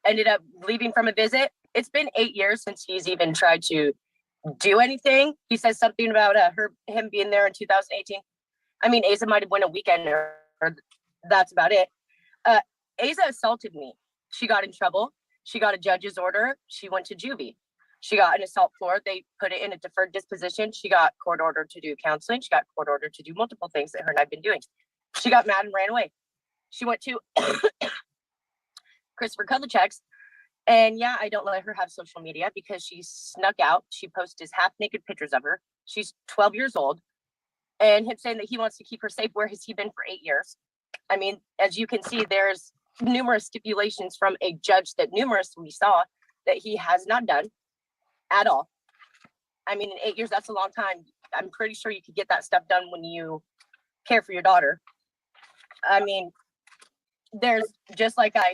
Ended up leaving from a visit. It's been 8 years since he's even tried to do anything. He says something about him being there in 2018. I mean, Asa might have went a weekend or that's about it. Asa assaulted me. She got in trouble. She got a judge's order. She went to juvie. She got an assault floor. They put it in a deferred disposition. She got court ordered to do counseling. She got court ordered to do multiple things that her and I've been doing. She got mad and ran away. She went to Christopher Kudlacek's, and yeah, I don't let her have social media because she snuck out. She posted half naked pictures of her. She's 12 years old, and him saying that he wants to keep her safe. Where has he been for 8 years? I mean, as you can see, there's numerous stipulations from a judge that we saw that he has not done at all. I mean, in 8 years, that's a long time. I'm pretty sure you could get that stuff done when you care for your daughter. I mean, there's just like I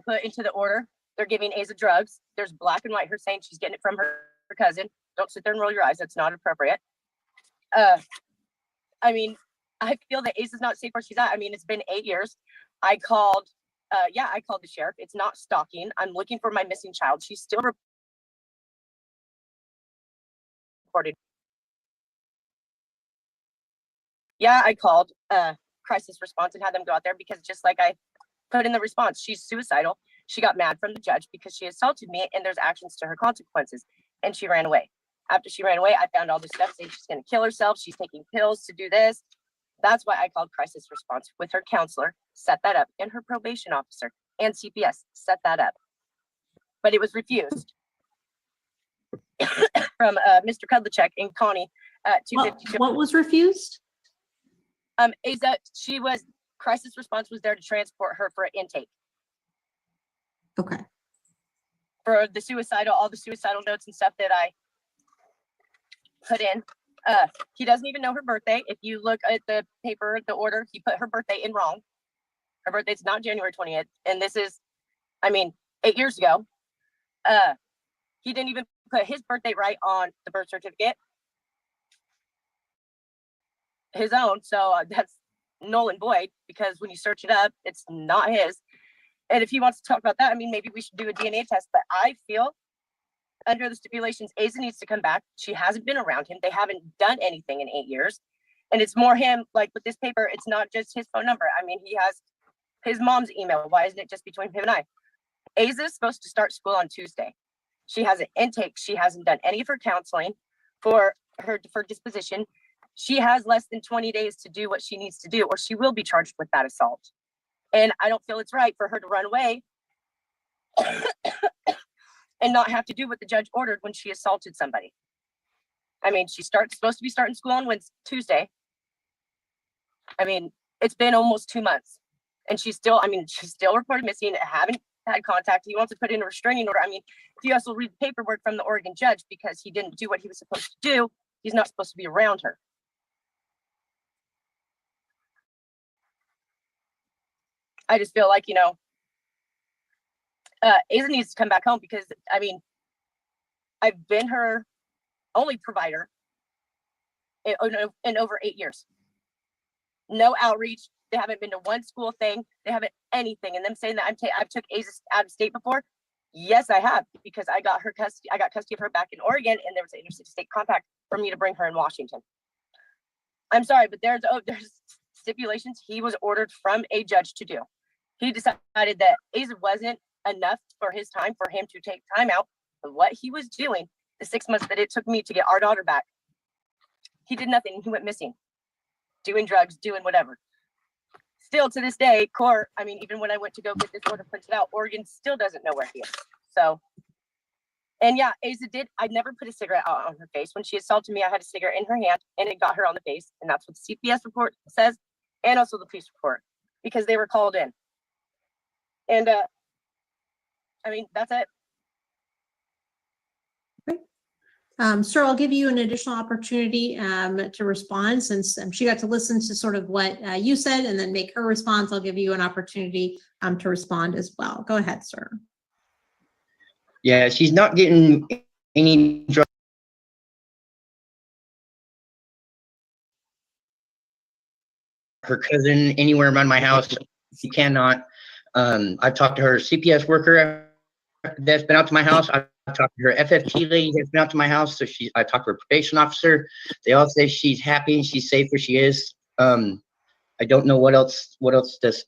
put into the order, they're giving Asa drugs. There's black and white, her saying she's getting it from her cousin. Don't sit there and roll your eyes. That's not appropriate. I mean, I feel that Asa's not safe where she's at. I mean, it's been 8 years. I called the sheriff. It's not stalking. I'm looking for my missing child. She's still reported. Yeah, I called crisis response and had them go out there because just like I put in the response, she's suicidal. She got mad from the judge because she assaulted me and there's actions to her consequences. And she ran away. After she ran away, I found all this stuff saying she's going to kill herself. She's taking pills to do this. That's why I called crisis response with her counselor, set that up, and her probation officer and CPS set that up. But it was refused from Mr. Kudlacek and Connie at 252.
What was refused?
Asa, crisis response was there to transport her for intake.
Okay.
For all the suicidal notes and stuff that I put in. He doesn't even know her birthday. If you look at the paper, the order, he put her birthday in wrong. Her birthday's not January 20th. And this is, 8 years ago. He didn't even put his birthday right on the birth certificate. His own. So that's null and void because when you search it up, it's not his. And if he wants to talk about that, maybe we should do a DNA test. But I feel under the stipulations, Asa needs to come back. She hasn't been around him. They haven't done anything in 8 years. And it's more him, like with this paper, it's not just his phone number. He has his mom's email. Why isn't it just between him and I? Asa is supposed to start school on Tuesday. She has an intake. She hasn't done any of her counseling for her deferred disposition. She has less than 20 days to do what she needs to do, or she will be charged with that assault. And I don't feel it's right for her to run away and not have to do what the judge ordered when she assaulted somebody. I mean, she's supposed to be starting school on Tuesday. I mean, it's been almost 2 months, and she's still reported missing. Haven't had contact. He wants to put in a restraining order. I mean, if you also read the paperwork from the Oregon judge, because he didn't do what he was supposed to do, he's not supposed to be around her. I just feel like, Asa needs to come back home, because, I mean, I've been her only provider in over 8 years. No outreach. They haven't been to one school thing. They haven't anything. And them saying that I've took Asa out of state before. Yes, I have, because I got custody of her back in Oregon, and there was an interstate compact for me to bring her in Washington. I'm sorry, but there's stipulations he was ordered from a judge to do. He decided that Asa wasn't enough for his time for him to take time out of what he was doing the 6 months that it took me to get our daughter back. He did nothing. He went missing, doing drugs, doing whatever. Still to this day, court, I mean, even when I went to go get this order printed out, Oregon still doesn't know where he is. So, and yeah, Asa did. I never put a cigarette out on her face. When she assaulted me, I had a cigarette in her hand, and it got her on the face. And that's what the CPS report says, and also the police report, because they were called in. And I mean, that's it.
Sir, I'll give you an additional opportunity to respond, since she got to listen to sort of what you said and then make her response. I'll give you an opportunity to respond as well. Go ahead, sir.
Yeah, she's not getting any drugs. Her cousin anywhere around my house. She cannot. I've talked to her CPS worker that's been out to my house. I've talked to her FFT lady that's been out to my house. So I talked to her probation officer. They all say she's happy and she's safe where she is. I don't know what else does,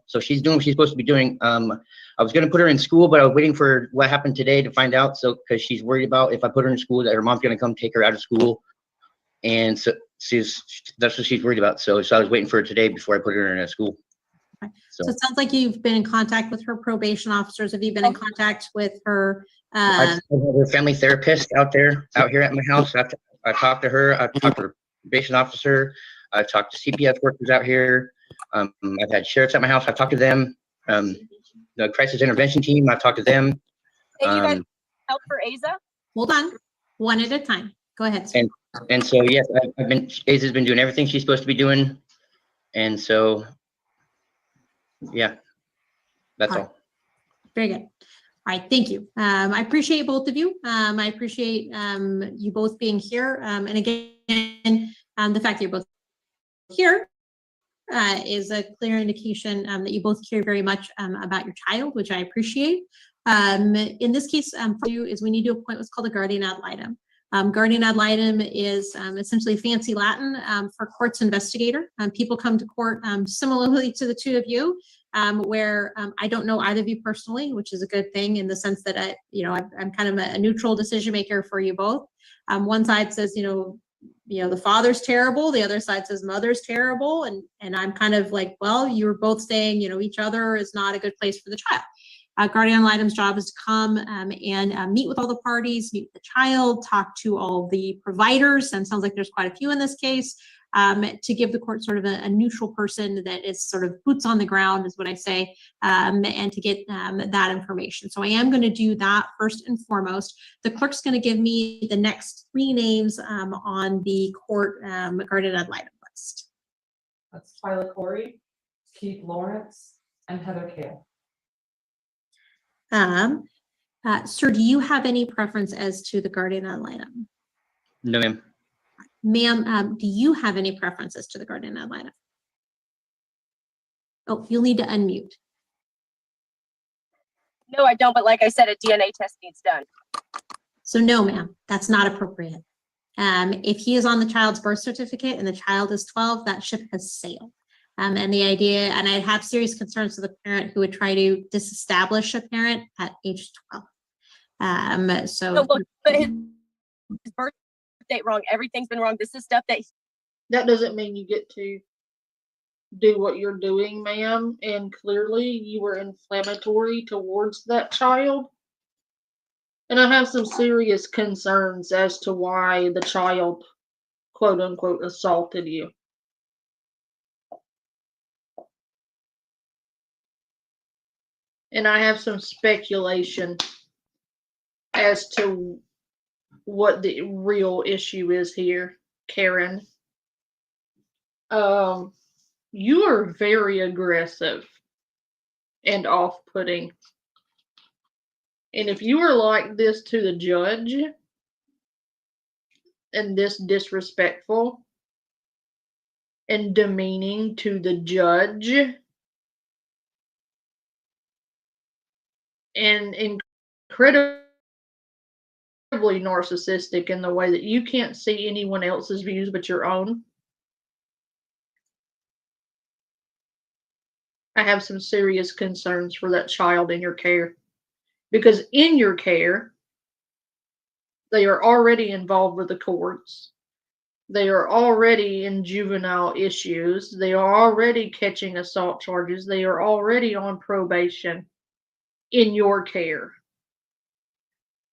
so she's doing what she's supposed to be doing. I was going to put her in school, but I was waiting for what happened today to find out. So, cause she's worried about if I put her in school that her mom's going to come take her out of school. And so that's what she's worried about. So I was waiting for her today before I put her in a school.
So it sounds like you've been in contact with her probation officers. Have you been in contact with her?
I have a family therapist out here at my house. I've talked to her. I've talked to her probation officer. I've talked to CPS workers out here. I've had sheriffs at my house. I've talked to them. The crisis intervention team, I've talked to them.
And you guys help for Asa?
Hold on, one at a time. Go ahead, sir.
And so, yes, Asa's been doing everything she's supposed to be doing. And so, yeah, that's all.
Very good. All right, thank you. I appreciate both of you. I appreciate you both being here. And again, the fact that you're both here is a clear indication that you both care very much about your child, which I appreciate. In this case, for you is we need to appoint what's called a guardian ad litem. Guardian ad litem is essentially fancy Latin for court's investigator. People come to court similarly to the two of you, where I don't know either of you personally, which is a good thing in the sense that I'm kind of a neutral decision maker for you both. One side says, the father's terrible. The other side says mother's terrible. And I'm kind of like, well, you're both saying, each other is not a good place for the child. Guardian ad litem's job is to come and meet with all the parties, meet with the child, talk to all the providers, and sounds like there's quite a few in this case, to give the court sort of a neutral person that is sort of boots on the ground, is what I say, and to get that information. So I am going to do that first and foremost. The clerk's going to give me the next 3 names on the court guardian ad litem list.
That's Twyla Corey, Keith Lawrence, and Heather Kale.
Sir, do you have any preference as to the guardian ad litem?
No, ma'am.
Ma'am, do you have any preferences to the guardian ad litem? Oh, you'll need to unmute.
No, I don't. But like I said, a DNA test needs done.
So no, ma'am, that's not appropriate. If he is on the child's birth certificate and the child is 12, that ship has sailed. And the idea, and I have serious concerns with a parent who would try to disestablish a parent at age 12.
No, look, but his birth date wrong. Everything's been wrong. This is stuff that
That doesn't mean you get to do what you're doing, ma'am. And clearly you were inflammatory towards that child. And I have some serious concerns as to why the child, quote unquote, assaulted you. And I have some speculation as to what the real issue is here, Karen. You are very aggressive and off-putting. And if you are like this to the judge and this disrespectful and demeaning to the judge and incredibly narcissistic in the way that you can't see anyone else's views but your own, I have some serious concerns for that child in your care. Because in your care, they are already involved with the courts. They are already in juvenile issues. They are already catching assault charges. They are already on probation in your care.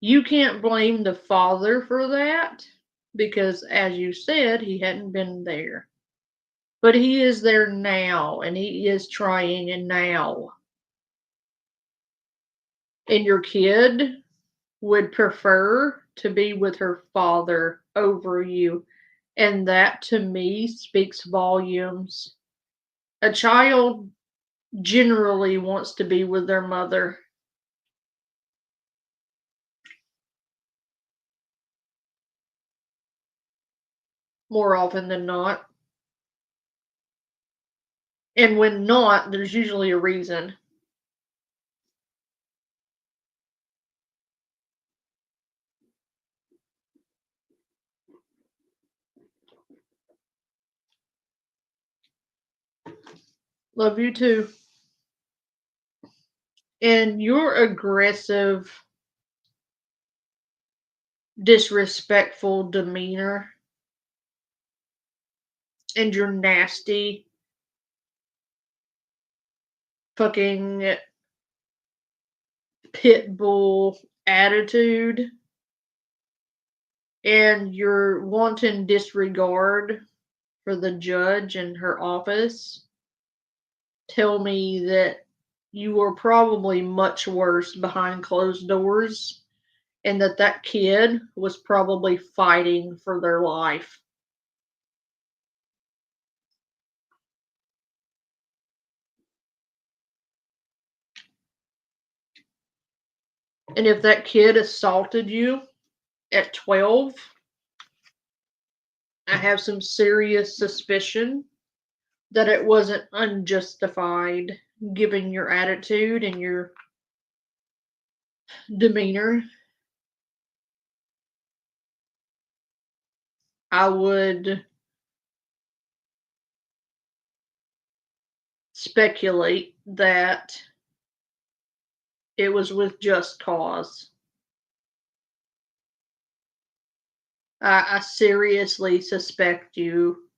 You can't blame the father for that because, as you said, he hadn't been there. But he is there now, and he is trying and now. And your kid would prefer to be with her father over you. And that, to me, speaks volumes. A child generally wants to be with their mother. More often than not. And when not, there's usually a reason. Love you too. And your aggressive, disrespectful demeanor and your nasty fucking pit bull attitude and your wanton disregard for the judge and her office tell me that you were probably much worse behind closed doors and that kid was probably fighting for their life. And if that kid assaulted you at 12, I have some serious suspicion that it wasn't unjustified given your attitude and your demeanor. I would speculate that it was with just cause. I seriously suspect you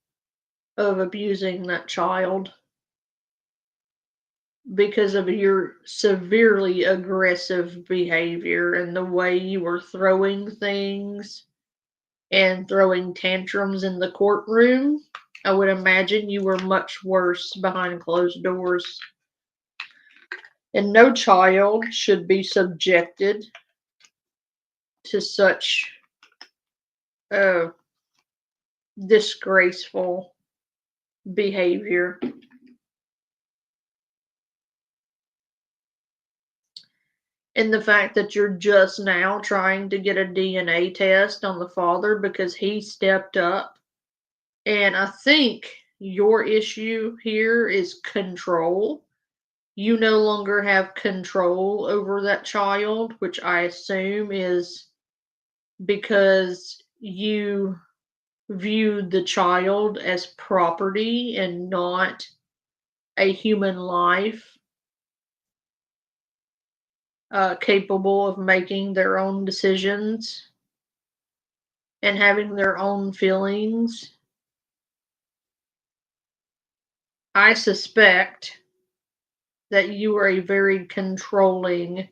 of abusing that child because of your severely aggressive behavior and the way you were throwing things and throwing tantrums in the courtroom. I would imagine you were much worse behind closed doors. And no child should be subjected to such disgraceful behavior. And the fact that you're just now trying to get a DNA test on the father because he stepped up. And I think your issue here is control. You no longer have control over that child, which I assume is because you viewed the child as property and not a human life capable of making their own decisions and having their own feelings I suspect that you are a very controlling,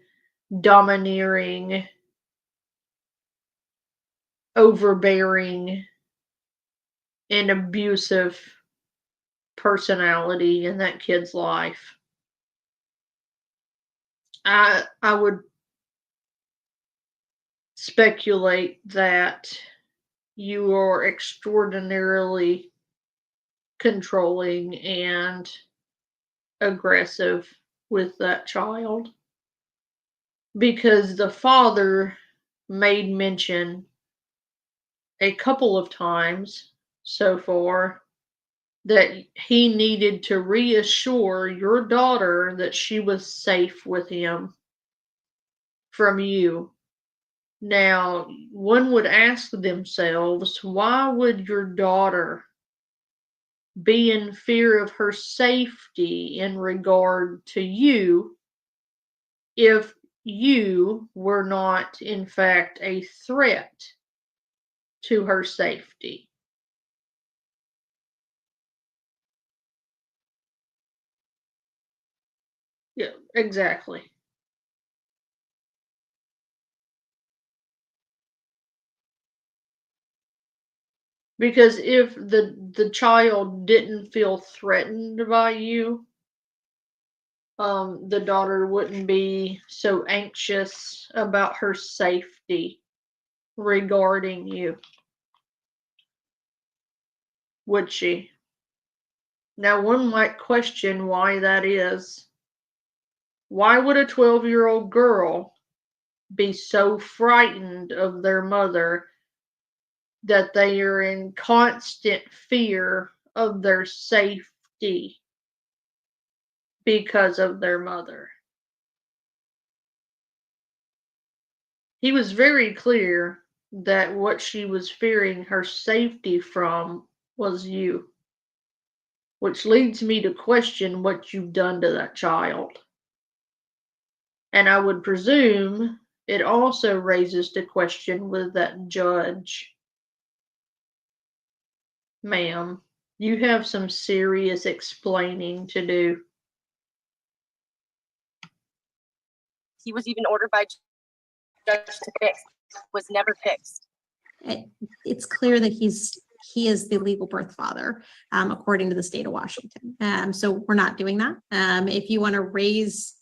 domineering, overbearing, and abusive personality in that kid's life. I would speculate that you are extraordinarily controlling and aggressive with that child, because the father made mention a couple of times so far that he needed to reassure your daughter that she was safe with him from you. Now, one would ask themselves, why would your daughter be in fear of her safety in regard to you if you were not, in fact, a threat to her safety? Yeah, exactly. Because if the child didn't feel threatened by you, the daughter wouldn't be so anxious about her safety regarding you, would she? Now, one might question why that is. Why would a 12-year-old girl be so frightened of their mother that they are in constant fear of their safety because of their mother? He was very clear that what she was fearing her safety from was you, which leads me to question what you've done to that child. And I would presume it also raises the question with that judge. Ma'am, you have some serious explaining to do.
He was even ordered by judge to fix, was never fixed.
It's clear that he is the legal birth father, according to the state of Washington. So we're not doing that. If you want to raise,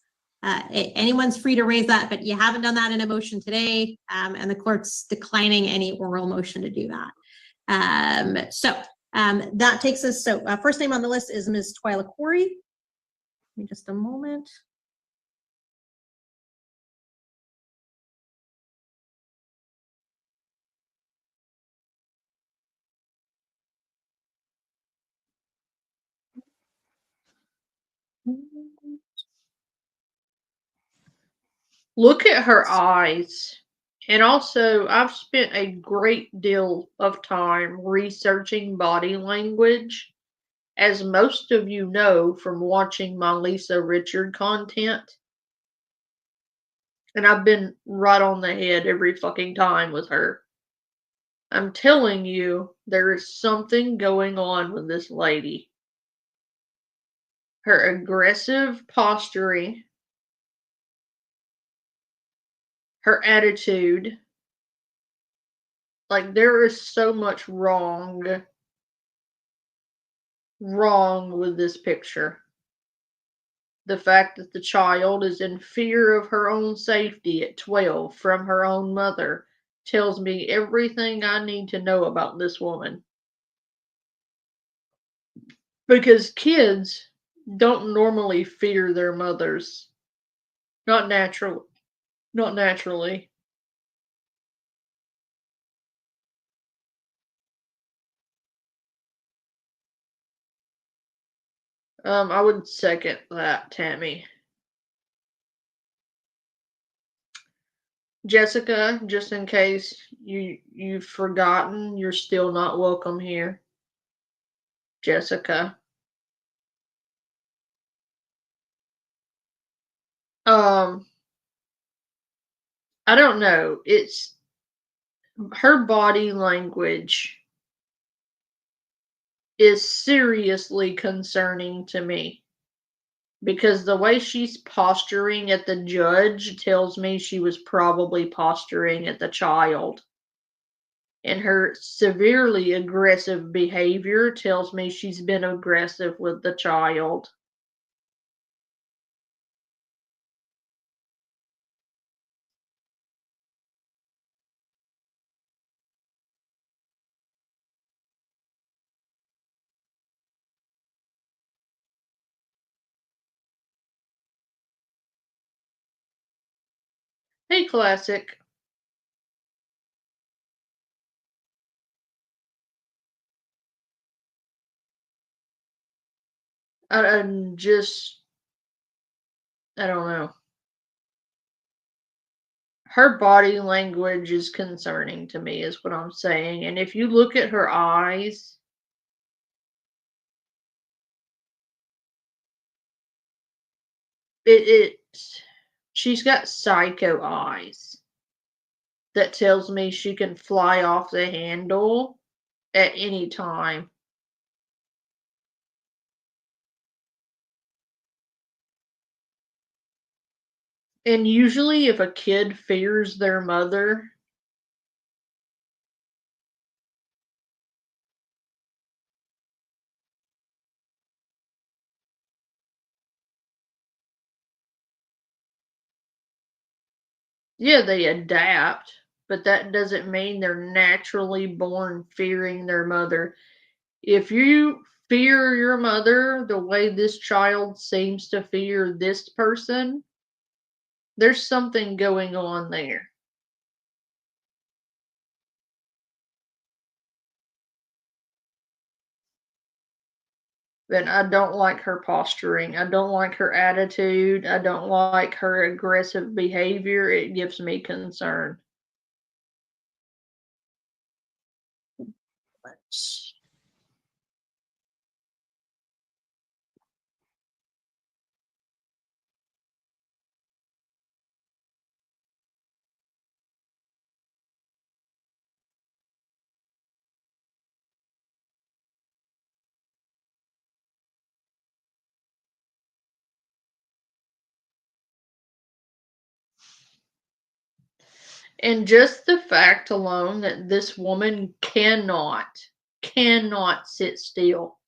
anyone's free to raise that, but you haven't done that in a motion today, and the court's declining any oral motion to do that. That takes us. So first name on the list is Ms. Twyla Corey. Give me just a moment.
Look at her eyes. And also, I've spent a great deal of time researching body language, as most of you know from watching my Lisa Richard content. And I've been right on the head every fucking time with her. I'm telling you, there is something going on with this lady. Her aggressive posturing, her attitude, like there is so much wrong with this picture. The fact that the child is in fear of her own safety at 12 from her own mother tells me everything I need to know about this woman. Because kids don't normally fear their mothers. Not naturally. I would second that, Tammy. Jessica, just in case you've forgotten, you're still not welcome here. Jessica. I don't know. It's her body language is seriously concerning to me. Because the way she's posturing at the judge tells me she was probably posturing at the child. And her severely aggressive behavior tells me she's been aggressive with the child. Hey, Classic. I'm just, I don't know. Her body language is concerning to me, is what I'm saying. And if you look at her eyes, she's got psycho eyes that tells me she can fly off the handle at any time. And usually if a kid fears their mother, yeah, they adapt, but that doesn't mean they're naturally born fearing their mother. If you fear your mother the way this child seems to fear this person, there's something going on there. And I don't like her posturing. I don't like her attitude. I don't like her aggressive behavior. It gives me concern. Let's And just the fact alone that this woman cannot sit still.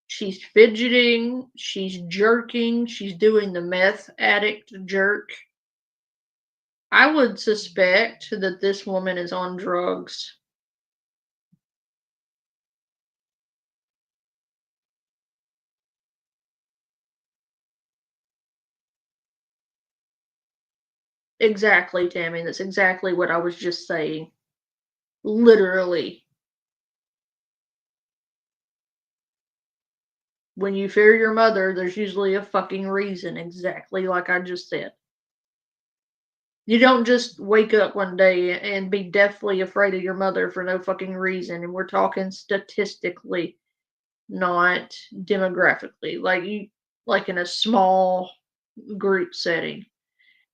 She's fidgeting, she's jerking, she's doing the meth addict jerk. I would suspect that this woman is on drugs. Exactly, Tammy. That's exactly what I was just saying. Literally. When you fear your mother, there's usually a fucking reason, exactly like I just said. You don't just wake up one day and be deathly afraid of your mother for no fucking reason. And we're talking statistically, not demographically. Like in a small group setting.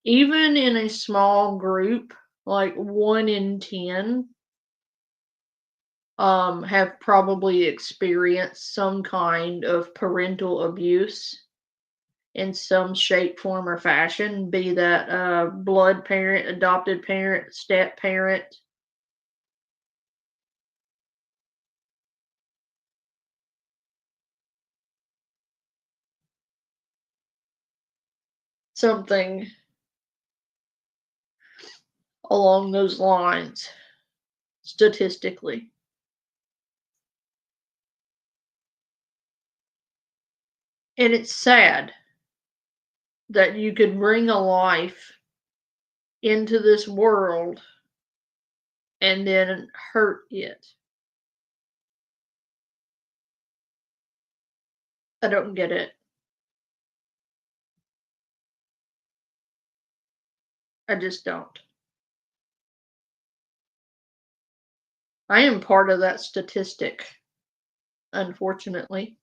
Even in a small group, like 1 in 10 have probably experienced some kind of parental abuse in some shape, form, or fashion, be that blood parent, adopted parent, step parent. Something along those lines, statistically. And it's sad that you could bring a life into this world and then hurt it. I don't get it. I just don't. I am part of that statistic, unfortunately.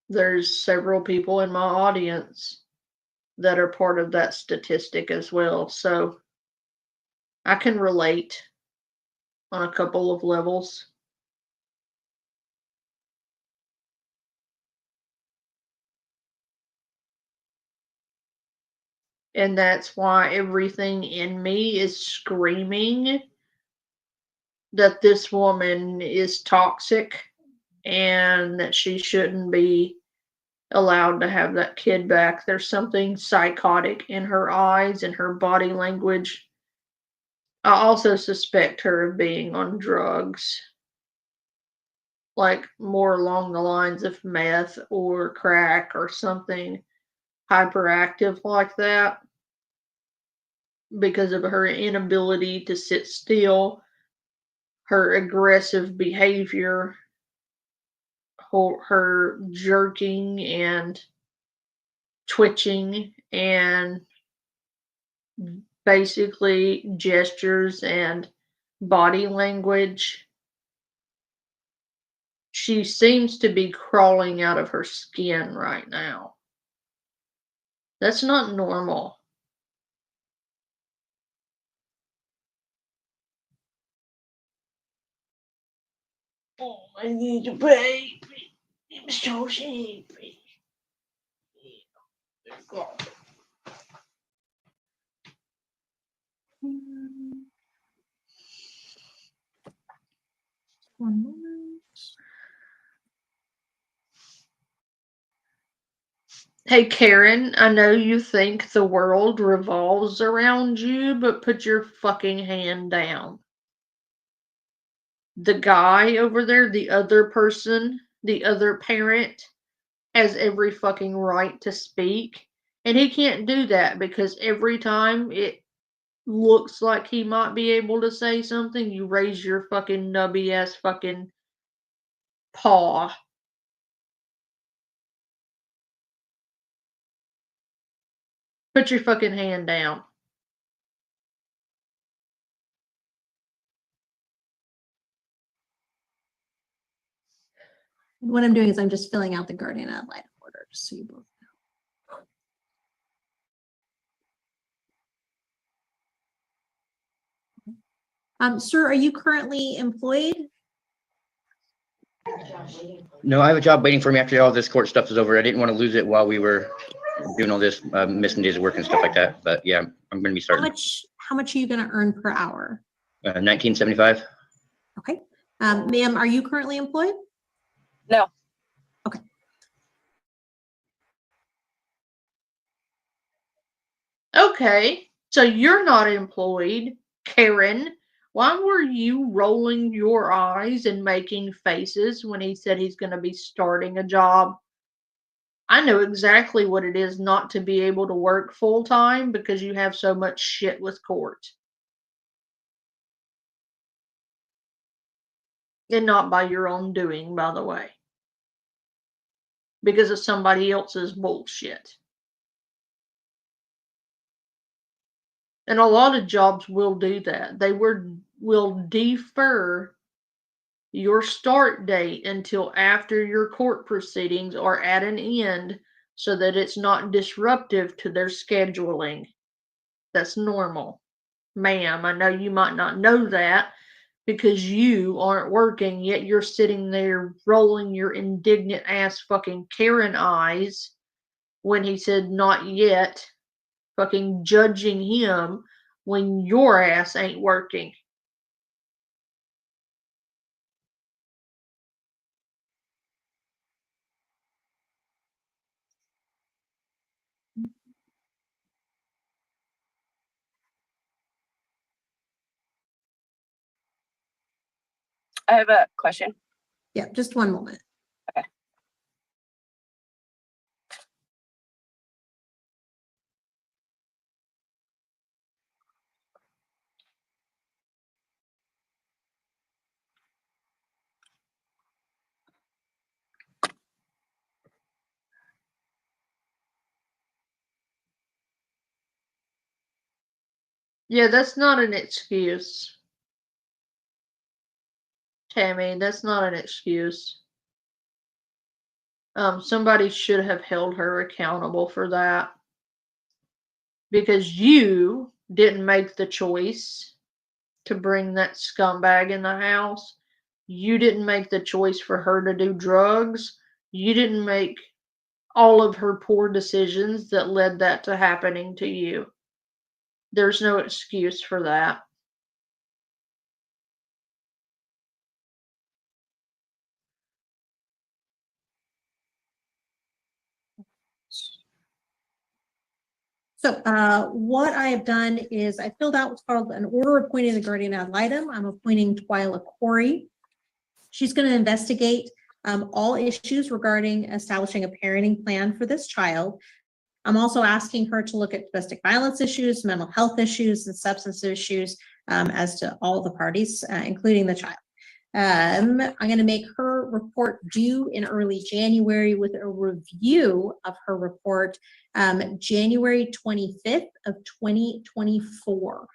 There's several people in my audience that are part of that statistic as well, so I can relate. on a couple of levels. And that's why everything in me is screaming that this woman is toxic and that she shouldn't be allowed to have that kid back. There's something psychotic in her eyes and her body language. I also suspect her of being on drugs, like more along the lines of meth or crack or something hyperactive like that, because of her inability to sit still, her aggressive behavior, her jerking and twitching, and basically gestures and body language. She seems to be crawling out of her skin right now. That's not normal. Oh, I need a baby. I'm so sleepy. One moment. Hey Karen, I know you think the world revolves around you, but put your fucking hand down. The guy over there, the other person, the other parent, has every fucking right to speak. And he can't do that because every time it looks like he might be able to say something, you raise your fucking nubby ass fucking paw. Put your fucking hand down.
What I'm doing is I'm just filling out the guardian ad litem order, just so you both know. Sir, are you currently employed?
No, I have a job waiting for me after all this court stuff is over. I didn't want to lose it while we were doing all this, missing days of work and stuff like that. But yeah, I'm going to be starting.
How much are you going to earn per hour?
1975.
Okay. Ma'am, are you currently employed?
No.
Okay.
Okay, so you're not employed, Karen. Why were you rolling your eyes and making faces when he said he's going to be starting a job? I know exactly what it is not to be able to work full time because you have so much shit with court. And not by your own doing, by the way. Because of somebody else's bullshit. And a lot of jobs will do that. They will defer your start date until after your court proceedings are at an end so that it's not disruptive to their scheduling. That's normal. Ma'am, I know you might not know that because you aren't working, yet you're sitting there rolling your indignant ass fucking Karen eyes when he said not yet, fucking judging him when your ass ain't working.
I have a question.
Yeah, just one moment.
Okay.
Yeah, that's not an excuse. Tammy, that's not an excuse. Somebody should have held her accountable for that. Because you didn't make the choice to bring that scumbag in the house. You didn't make the choice for her to do drugs. You didn't make all of her poor decisions that led that to happening to you. There's no excuse for that.
So what I have done is I filled out what's called an order appointing the guardian ad litem. I'm appointing Twyla Corey. She's going to investigate all issues regarding establishing a parenting plan for this child. I'm also asking her to look at domestic violence issues, mental health issues, and substance issues as to all the parties, including the child. I'm going to make her report due in early January with a review of her report January 25th of 2024.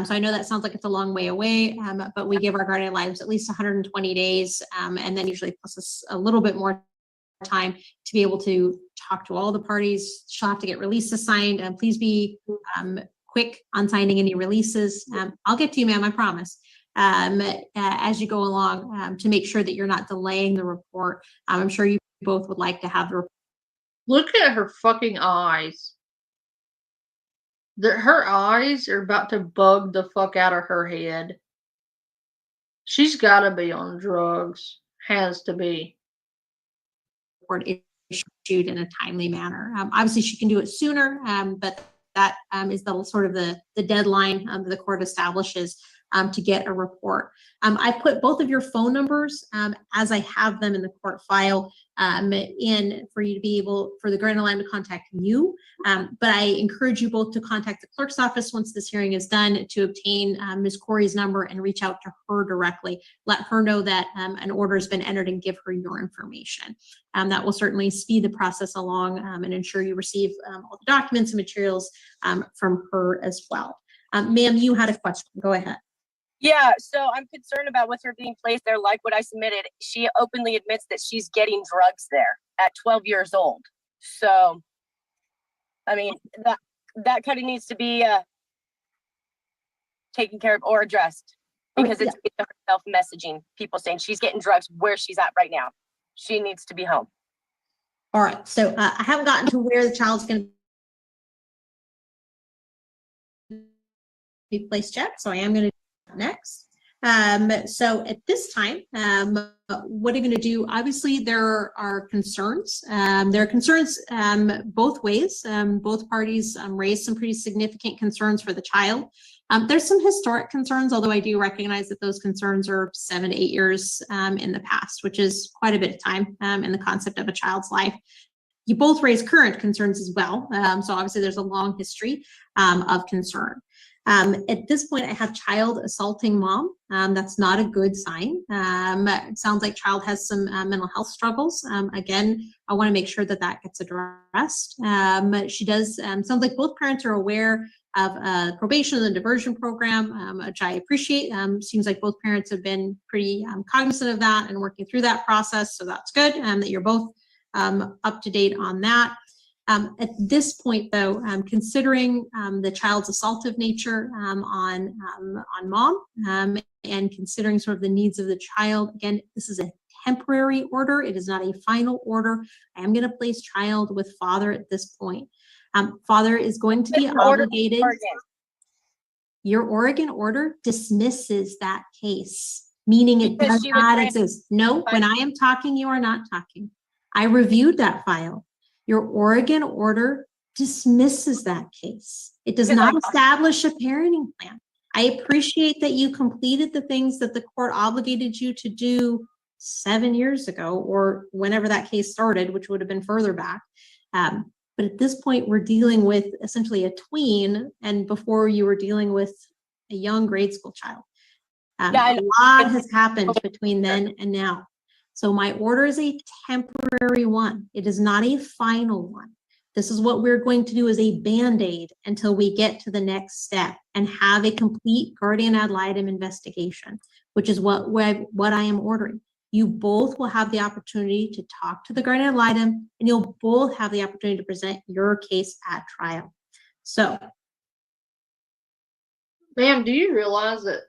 So I know that sounds like it's a long way away, but we give our guardian ad litems at least 120 days, and then usually plus a little bit more time to be able to talk to all the parties. She'll have to get releases signed, and please be quick on signing any releases. I'll get to you, ma'am, I promise. As you go along, to make sure that you're not delaying the report. I'm sure you both would like to have the report.
Look at her fucking eyes. Her eyes are about to bug the fuck out of her head. She's got to be on drugs. Has to be.
Report issued in a timely manner. Obviously, she can do it sooner, but that is the sort of the deadline the court establishes to get a report. I put both of your phone numbers as I have them in the court file in for you to be able, for the guardian ad litem to contact you. But I encourage you both to contact the clerk's office once this hearing is done to obtain Ms. Corey's number and reach out to her directly. Let her know that an order has been entered and give her your information. That will certainly speed the process along and ensure you receive all the documents and materials from her as well. Ma'am, you had a question. Go ahead.
Yeah, so I'm concerned about with her being placed there, like what I submitted. She openly admits that she's getting drugs there at 12 years old. So, I mean, that kind of needs to be taken care of or addressed, because it's herself messaging people saying she's getting drugs where she's at right now. She needs to be home.
All right, so I haven't gotten to where the child's going to be placed yet, so I am going to next. So at this time, what are you going to do? Obviously, there are concerns. There are concerns both ways. Both parties raised some pretty significant concerns for the child. There's some historic concerns, although I do recognize that those concerns are 7 to 8 years in the past, which is quite a bit of time in the concept of a child's life. You both raise current concerns as well. So obviously there's a long history of concern. At this point, I have child assaulting mom. That's not a good sign. It sounds like child has some mental health struggles. Again, I want to make sure that that gets addressed. She does, sounds like both parents are aware of probation and the diversion program, which I appreciate. Seems like both parents have been pretty cognizant of that and working through that process. So that's good that you're both up to date on that. At this point, though, considering the child's assaultive nature on mom and considering sort of the needs of the child, again, this is a temporary order. It is not a final order. I am going to place child with father at this point. Father is going to be obligated. Your Oregon order dismisses that case, meaning it does not exist. No, when I am talking, you are not talking. I reviewed that file. Your Oregon order dismisses that case. It does not establish a parenting plan. I appreciate that you completed the things that the court obligated you to do 7 years ago or whenever that case started, which would have been further back. But at this point, we're dealing with essentially a tween, and before you were dealing with a young grade school child. A lot has happened between then and now. So my order is a temporary one. It is not a final one. This is what we're going to do as a Band-Aid until we get to the next step and have a complete guardian ad litem investigation, which is what I am ordering. You both will have the opportunity to talk to the guardian ad litem, and you'll both have the opportunity to present your case at trial. So,
ma'am, do you realize that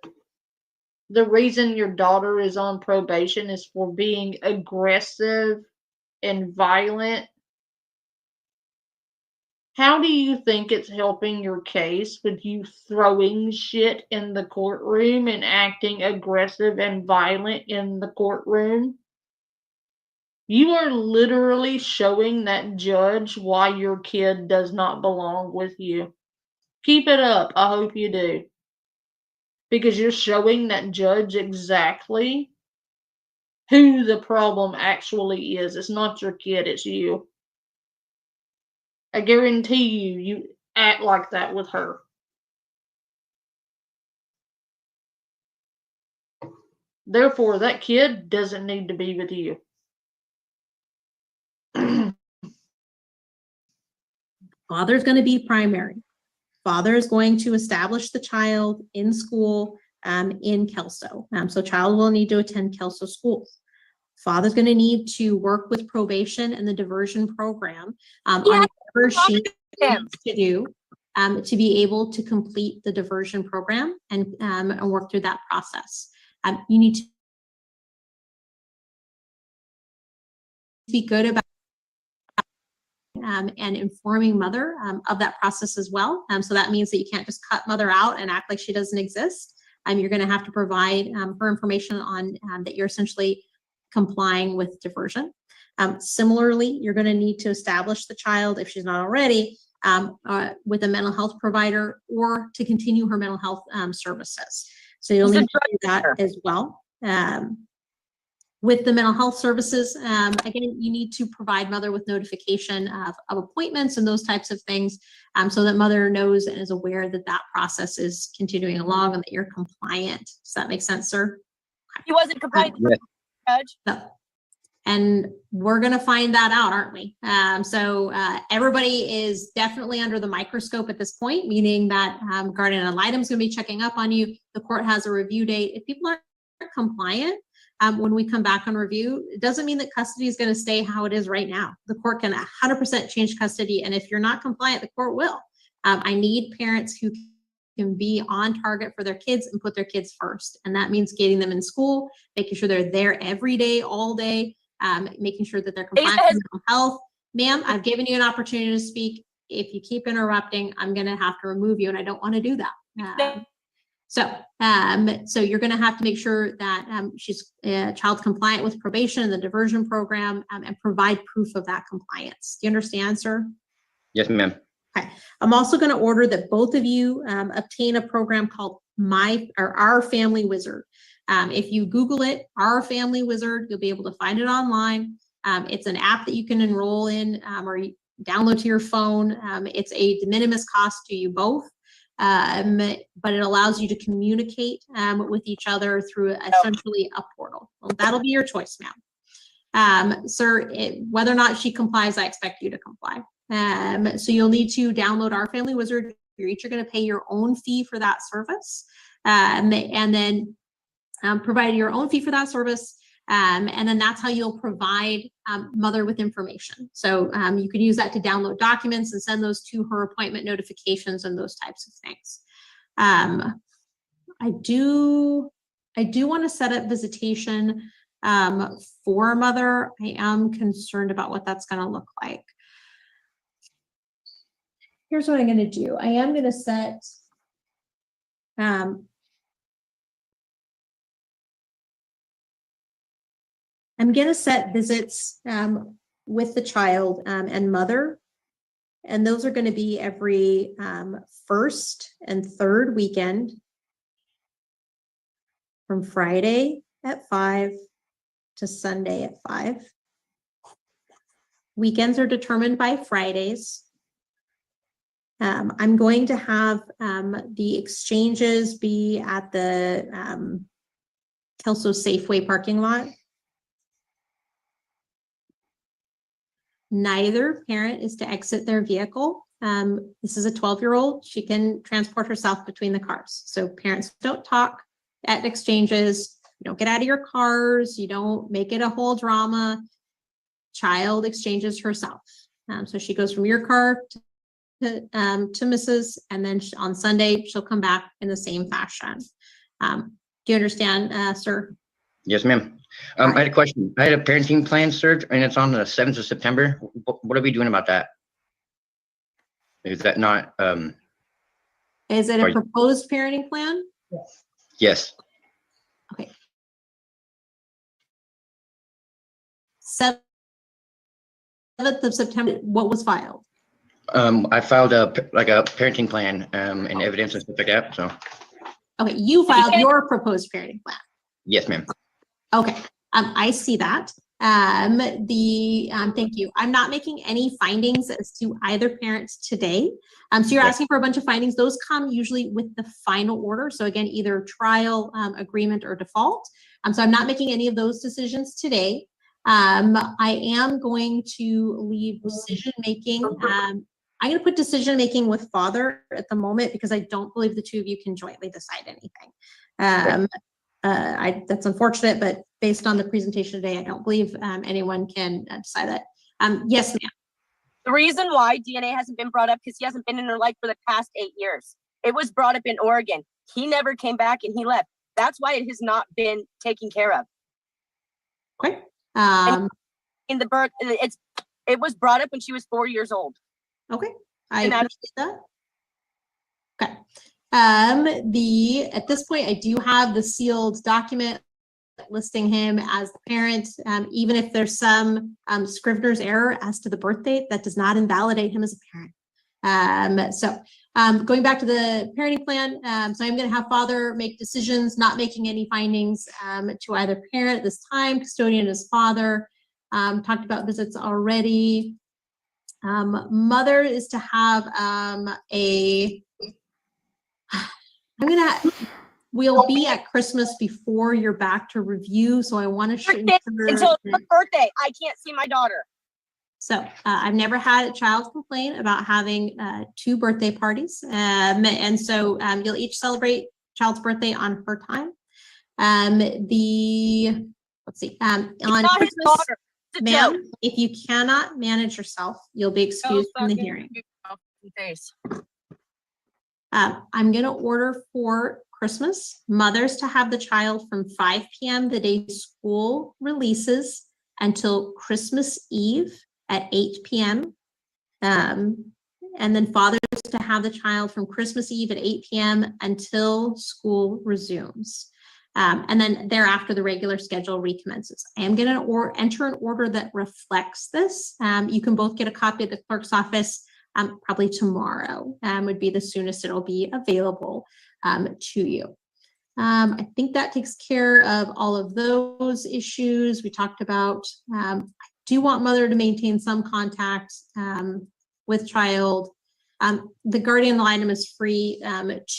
the reason your daughter is on probation is for being aggressive and violent, how do you think it's helping your case with you throwing shit in the courtroom and acting aggressive and violent in the courtroom? You are literally showing that judge why your kid does not belong with you. Keep it up. I hope you do. Because you're showing that judge exactly who the problem actually is. It's not your kid, it's you. I guarantee you act like that with her. Therefore, that kid doesn't need to be with you.
Father's going to be primary. Father is going to establish the child in school in Kelso. So child will need to attend Kelso schools. Father's going to need to work with probation and the diversion program on whatever she needs to do to be able to complete the diversion program and work through that process. You need to be good about and informing mother of that process as well. So that means that you can't just cut mother out and act like she doesn't exist. You're going to have to provide her information on that you're essentially complying with diversion. Similarly, you're going to need to establish the child, if she's not already, with a mental health provider or to continue her mental health services. So you'll need to do that as well. With the mental health services, again, you need to provide mother with notification of appointments and those types of things so that mother knows and is aware that that process is continuing along and that you're compliant. Does that make sense, sir?
He wasn't compliant, Judge.
No. And we're going to find that out, aren't we? So everybody is definitely under the microscope at this point, meaning that guardian ad litem is going to be checking up on you. The court has a review date. If people aren't compliant, when we come back on review, it doesn't mean that custody is going to stay how it is right now. The court can 100% change custody, and if you're not compliant, the court will. I need parents who can be on target for their kids and put their kids first, and that means getting them in school, making sure they're there every day, all day, making sure that they're compliant with mental health. Ma'am, I've given you an opportunity to speak. If you keep interrupting, I'm going to have to remove you, and I don't want to do that. So you're going to have to make sure that she's child compliant with probation and the diversion program and provide proof of that compliance. Do you understand, sir?
Yes, ma'am.
Okay. I'm also going to order that both of you obtain a program called Our Family Wizard. If you Google it, Our Family Wizard, you'll be able to find it online. It's an app that you can enroll in or you download to your phone. It's a de minimis cost to you both. But it allows you to communicate with each other through essentially a portal. Well, that'll be your choice, ma'am. Sir, whether or not she complies, I expect you to comply. So you'll need to download Our Family Wizard. You're each going to pay your own fee for that service, and then provide your own fee for that service. And then that's how you'll provide mother with information. So you can use that to download documents and send those to her appointment notifications and those types of things. I do want to set up visitation for mother. I am concerned about what that's going to look like. Here's what I'm going to do. I am going to set I'm going to set visits with the child and mother, and those are going to be every first and third weekend from Friday at 5 to Sunday at 5. Weekends are determined by Fridays. I'm going to have the exchanges be at the Kelso Safeway parking lot. Neither parent is to exit their vehicle. This is a 12-year-old. She can transport herself between the cars. So parents don't talk at exchanges. You don't get out of your cars. You don't make it a whole drama. Child exchanges herself. So she goes from your car to Mrs. And then on Sunday, she'll come back in the same fashion. Do you understand, sir?
Yes, ma'am. I had a question. I had a parenting plan, sir, and it's on the 7th of September. What are we doing about that? Is that not,
Is it a
Right.
proposed parenting plan?
yes.
Okay. 7th of September, what was filed?
I filed a parenting plan, and evidence and stuff like that, so,
Okay, you filed your proposed parenting plan.
yes, ma'am.
Okay, I see that. Thank you. I'm not making any findings as to either parent today. So you're asking for a bunch of findings. Those come usually with the final order. So again, either trial, agreement, or default. So I'm not making any of those decisions today. I am going to leave decision-making. I'm going to put decision-making with father at the moment because I don't believe the two of you can jointly decide anything. That's unfortunate, but based on the presentation today, I don't believe anyone can decide that. Yes, ma'am.
The reason why DNA hasn't been brought up because he hasn't been in her life for the past 8 years. It was brought up in Oregon. He never came back and he left. That's why it has not been taken care of.
Okay.
In the birth, it was brought up when she was 4 years old.
Okay, I appreciate that. Okay. At this point, I do have the sealed document listing him as the parent. Even if there's some Scrivener's error as to the birth date, that does not invalidate him as a parent. Going back to the parenting plan, so I'm going to have father make decisions, not making any findings to either parent at this time. Custodian is father. Talked about visits already. Mother is to have we'll be at Christmas before you're back to review, so I want to
until her birthday. I can't see my daughter.
So I've never had a child complain about having 2 birthday parties, and so you'll each celebrate child's birthday on her time. Let's see, on Christmas, ma'am, if you cannot manage yourself, you'll be excused from the hearing. I'm going to order for Christmas, mothers to have the child from 5 p.m. the day school releases until Christmas Eve at 8 p.m. And then fathers to have the child from Christmas Eve at 8 p.m. until school resumes. And then thereafter, the regular schedule recommences. I am going to enter an order that reflects this. You can both get a copy at the clerk's office probably tomorrow would be the soonest it'll be available to you. I think that takes care of all of those issues we talked about. I do want mother to maintain some contact with child. The guardian item is free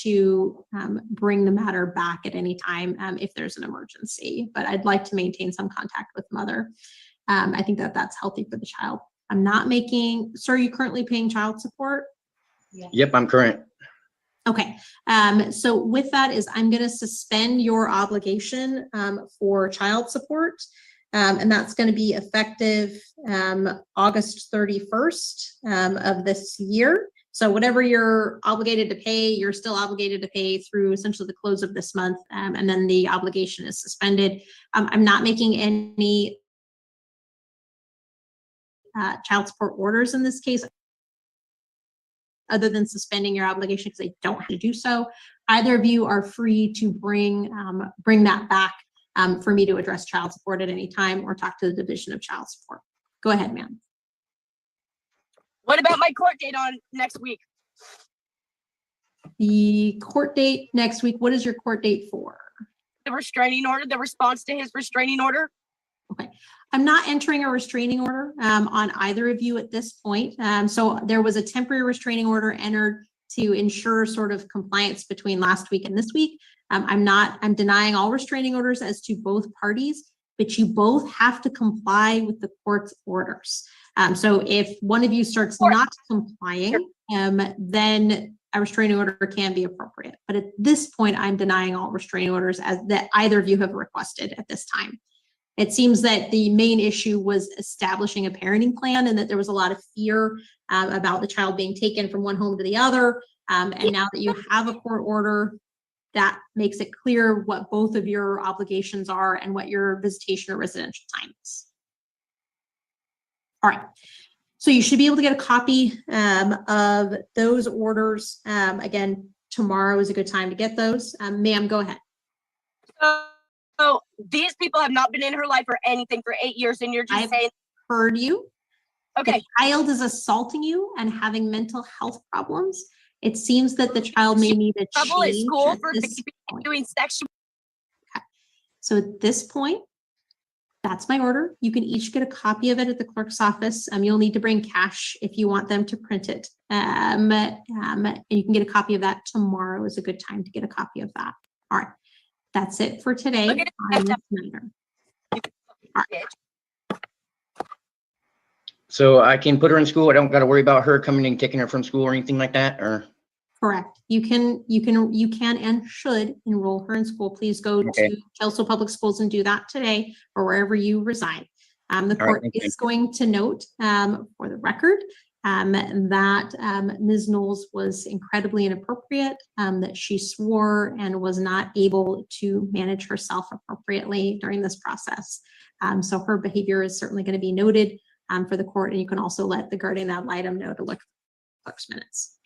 to bring the matter back at any time if there's an emergency, but I'd like to maintain some contact with mother. I think that that's healthy for the child. I'm not making, sir, are you currently paying child support?
Yep, I'm current.
Okay, so with that is I'm going to suspend your obligation for child support, and that's going to be effective August 31st of this year. So whatever you're obligated to pay, you're still obligated to pay through essentially the close of this month, and then the obligation is suspended. I'm not making any child support orders in this case, other than suspending your obligation because they don't have to do so. Either of you are free to bring that back for me to address child support at any time or talk to the Division of Child Support. Go ahead, ma'am.
What about my court date on next week?
The court date next week, what is your court date for?
The restraining order, the response to his restraining order.
Okay. I'm not entering a restraining order on either of you at this point. So there was a temporary restraining order entered to ensure sort of compliance between last week and this week. I'm denying all restraining orders as to both parties, but you both have to comply with the court's orders. So if one of you starts not complying, then a restraining order can be appropriate. But at this point, I'm denying all restraining orders as that either of you have requested at this time. It seems that the main issue was establishing a parenting plan and that there was a lot of fear about the child being taken from one home to the other. And now that you have a court order, that makes it clear what both of your obligations are and what your visitation or residential time is. All right. So you should be able to get a copy of those orders. Again, tomorrow is a good time to get those. Ma'am, go ahead.
So these people have not been in her life or anything for 8 years, and you're just
I've
saying.
Heard you.
Okay.
The child is assaulting you and having mental health problems. It seems that the child may need a
Trouble at
change
school
at
for
this point.
doing sexual.
So at this point, that's my order. You can each get a copy of it at the clerk's office. You'll need to bring cash if you want them to print it. And you can get a copy of that tomorrow is a good time to get a copy of that. All right. That's it for today.
Okay.
On this matter. All right.
So I can put her in school. I don't got to worry about her coming and taking her from school or anything like that, or?
Correct. You can and should enroll her in school. Please go to Kelso Public Schools and do that today or wherever you reside. The court is going to note for the record that Ms. Knowles was incredibly inappropriate, that she swore and was not able to manage herself appropriately during this process. So her behavior is certainly going to be noted for the court, and you can also let the guardian ad litem know to look at the clerk's minutes.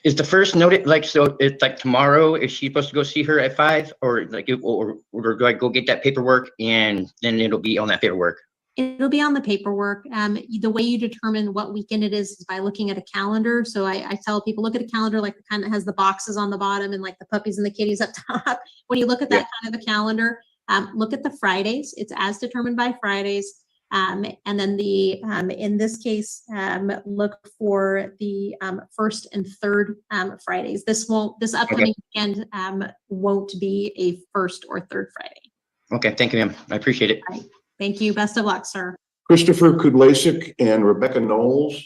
Is the first noted, like, so it's like tomorrow, is she supposed to go see her at 5, or like, or do I go get that paperwork and then it'll be on that paperwork?
It'll be on the paperwork. The way you determine what weekend it is by looking at a calendar. So I tell people, look at a calendar like the kind that has the boxes on the bottom and like the puppies and the kitties up top. When you look at that kind of a calendar, look at the Fridays. It's as determined by Fridays. And then in this case, look for the first and third Fridays. This upcoming weekend won't be a first or third Friday.
Okay, thank you, ma'am. I appreciate it.
Right. Thank you. Best of luck, sir.
Christopher Kudlasik and Rebecca Knowles.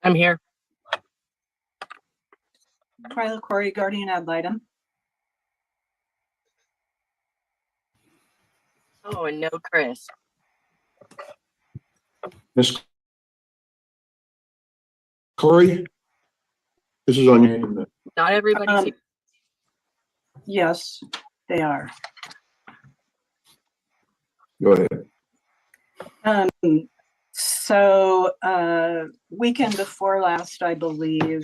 I'm here.
Twyla Corey, guardian ad litem.
Oh, and no Chris.
Miss Corey, this is on you.
Not everybody's here.
Yes, they are.
Go ahead.
So weekend before last, I believe.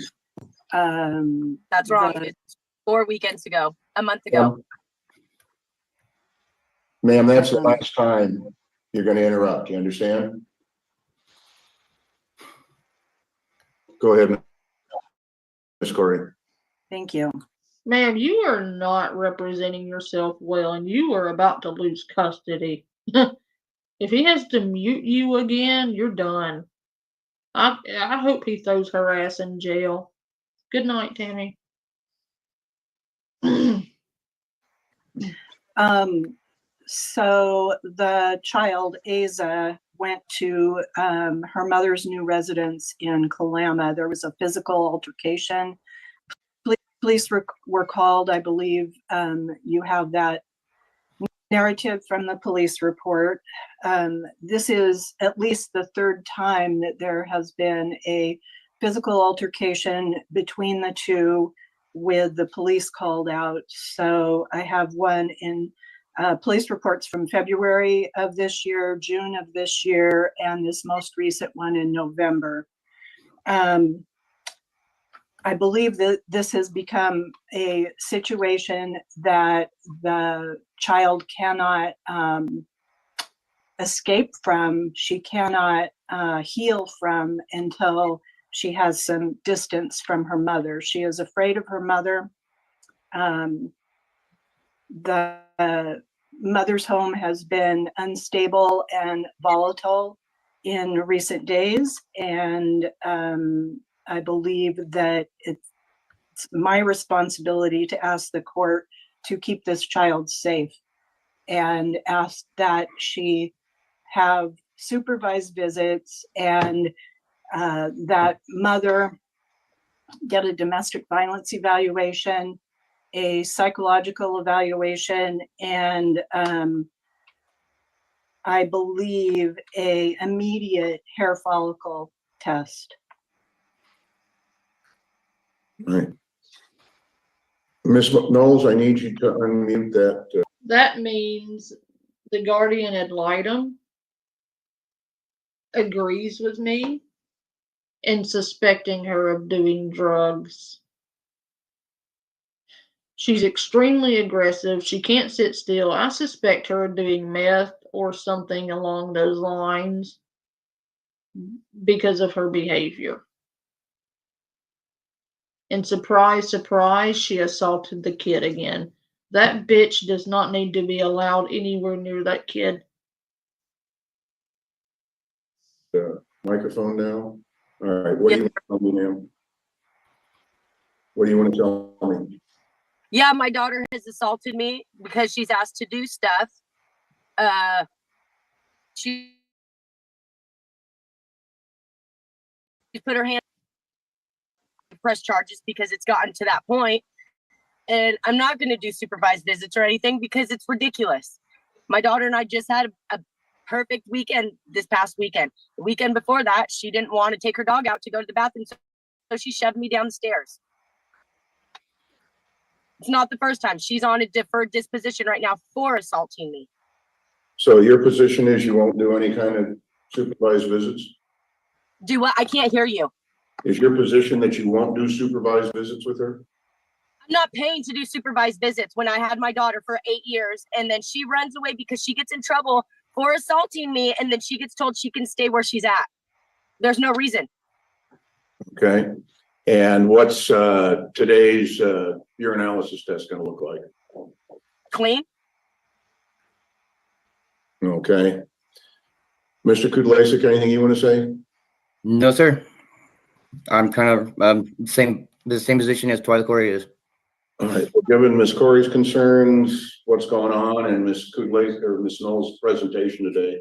That's wrong. It's 4 weekends ago, a month ago.
Ma'am, that's the last time you're going to interrupt. You understand? Go ahead, Ms. Corey.
Thank you.
Ma'am, you are not representing yourself well, and you are about to lose custody. If he has to mute you again, you're done. I hope he throws her ass in jail. Good night, Tammy.
So the child, Aza, went to her mother's new residence in Kalama. There was a physical altercation. Police were called. I believe you have that narrative from the police report. This is at least the third time that there has been a physical altercation between the two with the police called out. So I have one in police reports from February of this year, June of this year, and this most recent one in November. I believe that this has become a situation that the child cannot escape from. She cannot heal from until she has some distance from her mother. She is afraid of her mother. The mother's home has been unstable and volatile in recent days, and I believe that it's my responsibility to ask the court to keep this child safe and ask that she have supervised visits and that mother get a domestic violence evaluation, a psychological evaluation, and I believe a immediate hair follicle test.
Right. Miss Knowles, I need you to unmute that.
That means the guardian ad litem agrees with me in suspecting her of doing drugs. She's extremely aggressive. She can't sit still. I suspect her of doing meth or something along those lines because of her behavior. And surprise, surprise, she assaulted the kid again. That bitch does not need to be allowed anywhere near that kid.
Microphone now. All right. What do you want to tell me, ma'am? What do you want to tell me?
Yeah, my daughter has assaulted me because she's asked to do stuff. She put her hand press charges because it's gotten to that point. And I'm not going to do supervised visits or anything because it's ridiculous. My daughter and I just had a perfect weekend this past weekend. The weekend before that, she didn't want to take her dog out to go to the bathroom, so she shoved me down the stairs. It's not the first time. She's on a deferred disposition right now for assaulting me.
So your position is you won't do any kind of supervised visits?
Do what? I can't hear you.
Is your position that you won't do supervised visits with her?
I'm not paying to do supervised visits when I had my daughter for 8 years and then she runs away because she gets in trouble for assaulting me and then she gets told she can stay where she's at. There's no reason.
Okay. And what's today's urinalysis test going to look like?
Clean.
Okay. Mr. Kudlasik, anything you want to say?
No, sir. I'm kind of the same position as Twilight Corey is.
All right. Well, given Ms. Corey's concerns, what's going on, and Ms. Kudlasik or Ms. Knowles' presentation today,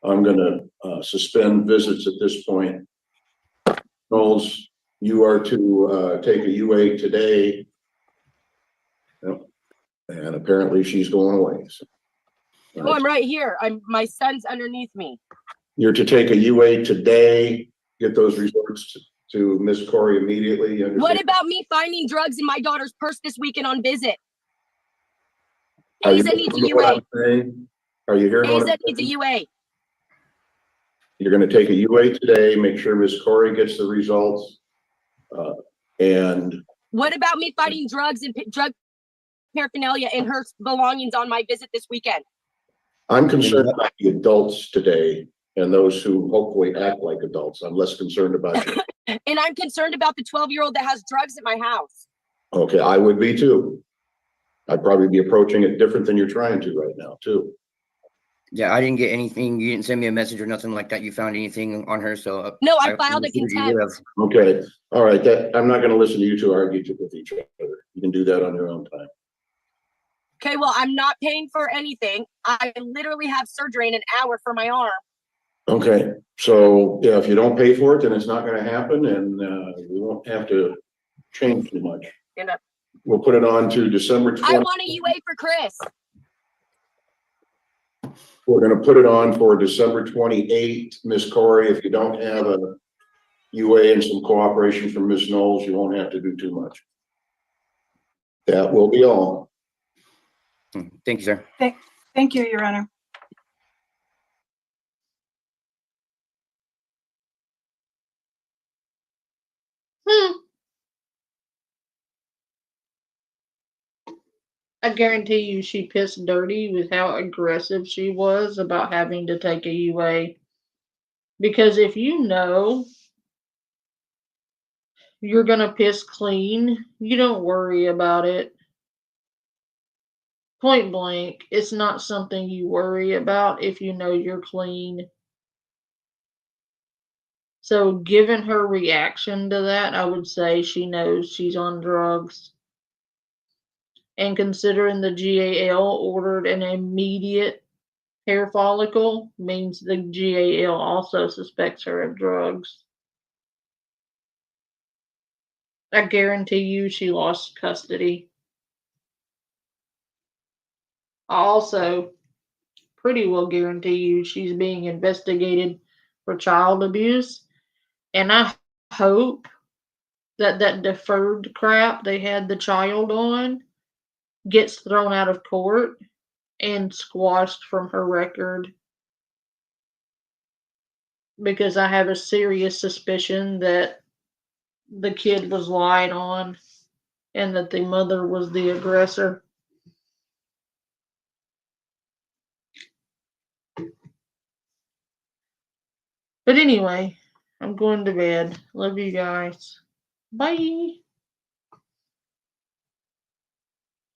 I'm going to suspend visits at this point. Knowles, you are to take a UA today. Yep. And apparently she's going away. So,
Oh, I'm right here. My son's underneath me.
you're to take a UA today, get those results to Ms. Corey immediately. You
What
understand?
about me finding drugs in my daughter's purse this weekend on visit?
Are you
Asa needs a
listening to what
UA.
I'm saying? Are you hearing what
Asa
I'm
needs a
saying?
UA.
You're going to take a UA today, make sure Ms. Corey gets the results. And
What about me finding drugs and drug paraphernalia in her belongings on my visit this weekend?
I'm concerned about the adults today and those who hopefully act like adults. I'm less concerned about you.
And I'm concerned about the 12-year-old that has drugs at my house.
Okay, I would be too. I'd probably be approaching it different than you're trying to right now too.
Yeah, I didn't get anything. You didn't send me a message or nothing like that. You found anything on her? So
no, I filed a contempt.
Okay, all right. That I'm not going to listen to you two argue with each other. You can do that on your own time.
Okay, well, I'm not paying for anything. I literally have surgery in an hour for my arm.
Okay, so yeah, if you don't pay for it, then it's not going to happen, and we won't have to change too much. We'll put it on to December 20th.
I want a UA for Chris.
We're going to put it on for December 28th, Ms. Corey. If you don't have a UA and some cooperation from Ms. Knowles, you won't have to do too much. That will be all.
Thank you, sir.
Thank you, Your Honor.
I guarantee you she pissed dirty with how aggressive she was about having to take a UA. Because if you know you're going to piss clean, you don't worry about it. Point blank, it's not something you worry about if you know you're clean. So given her reaction to that, I would say she knows she's on drugs. And considering the GAL ordered an immediate hair follicle, means the GAL also suspects her of drugs. I guarantee you she lost custody. I also pretty well guarantee you she's being investigated for child abuse. And I hope that deferred crap they had the child on gets thrown out of court and squashed from her record, because I have a serious suspicion that the kid was lied on and that the mother was the aggressor. But anyway, I'm going to bed. Love you guys. Bye.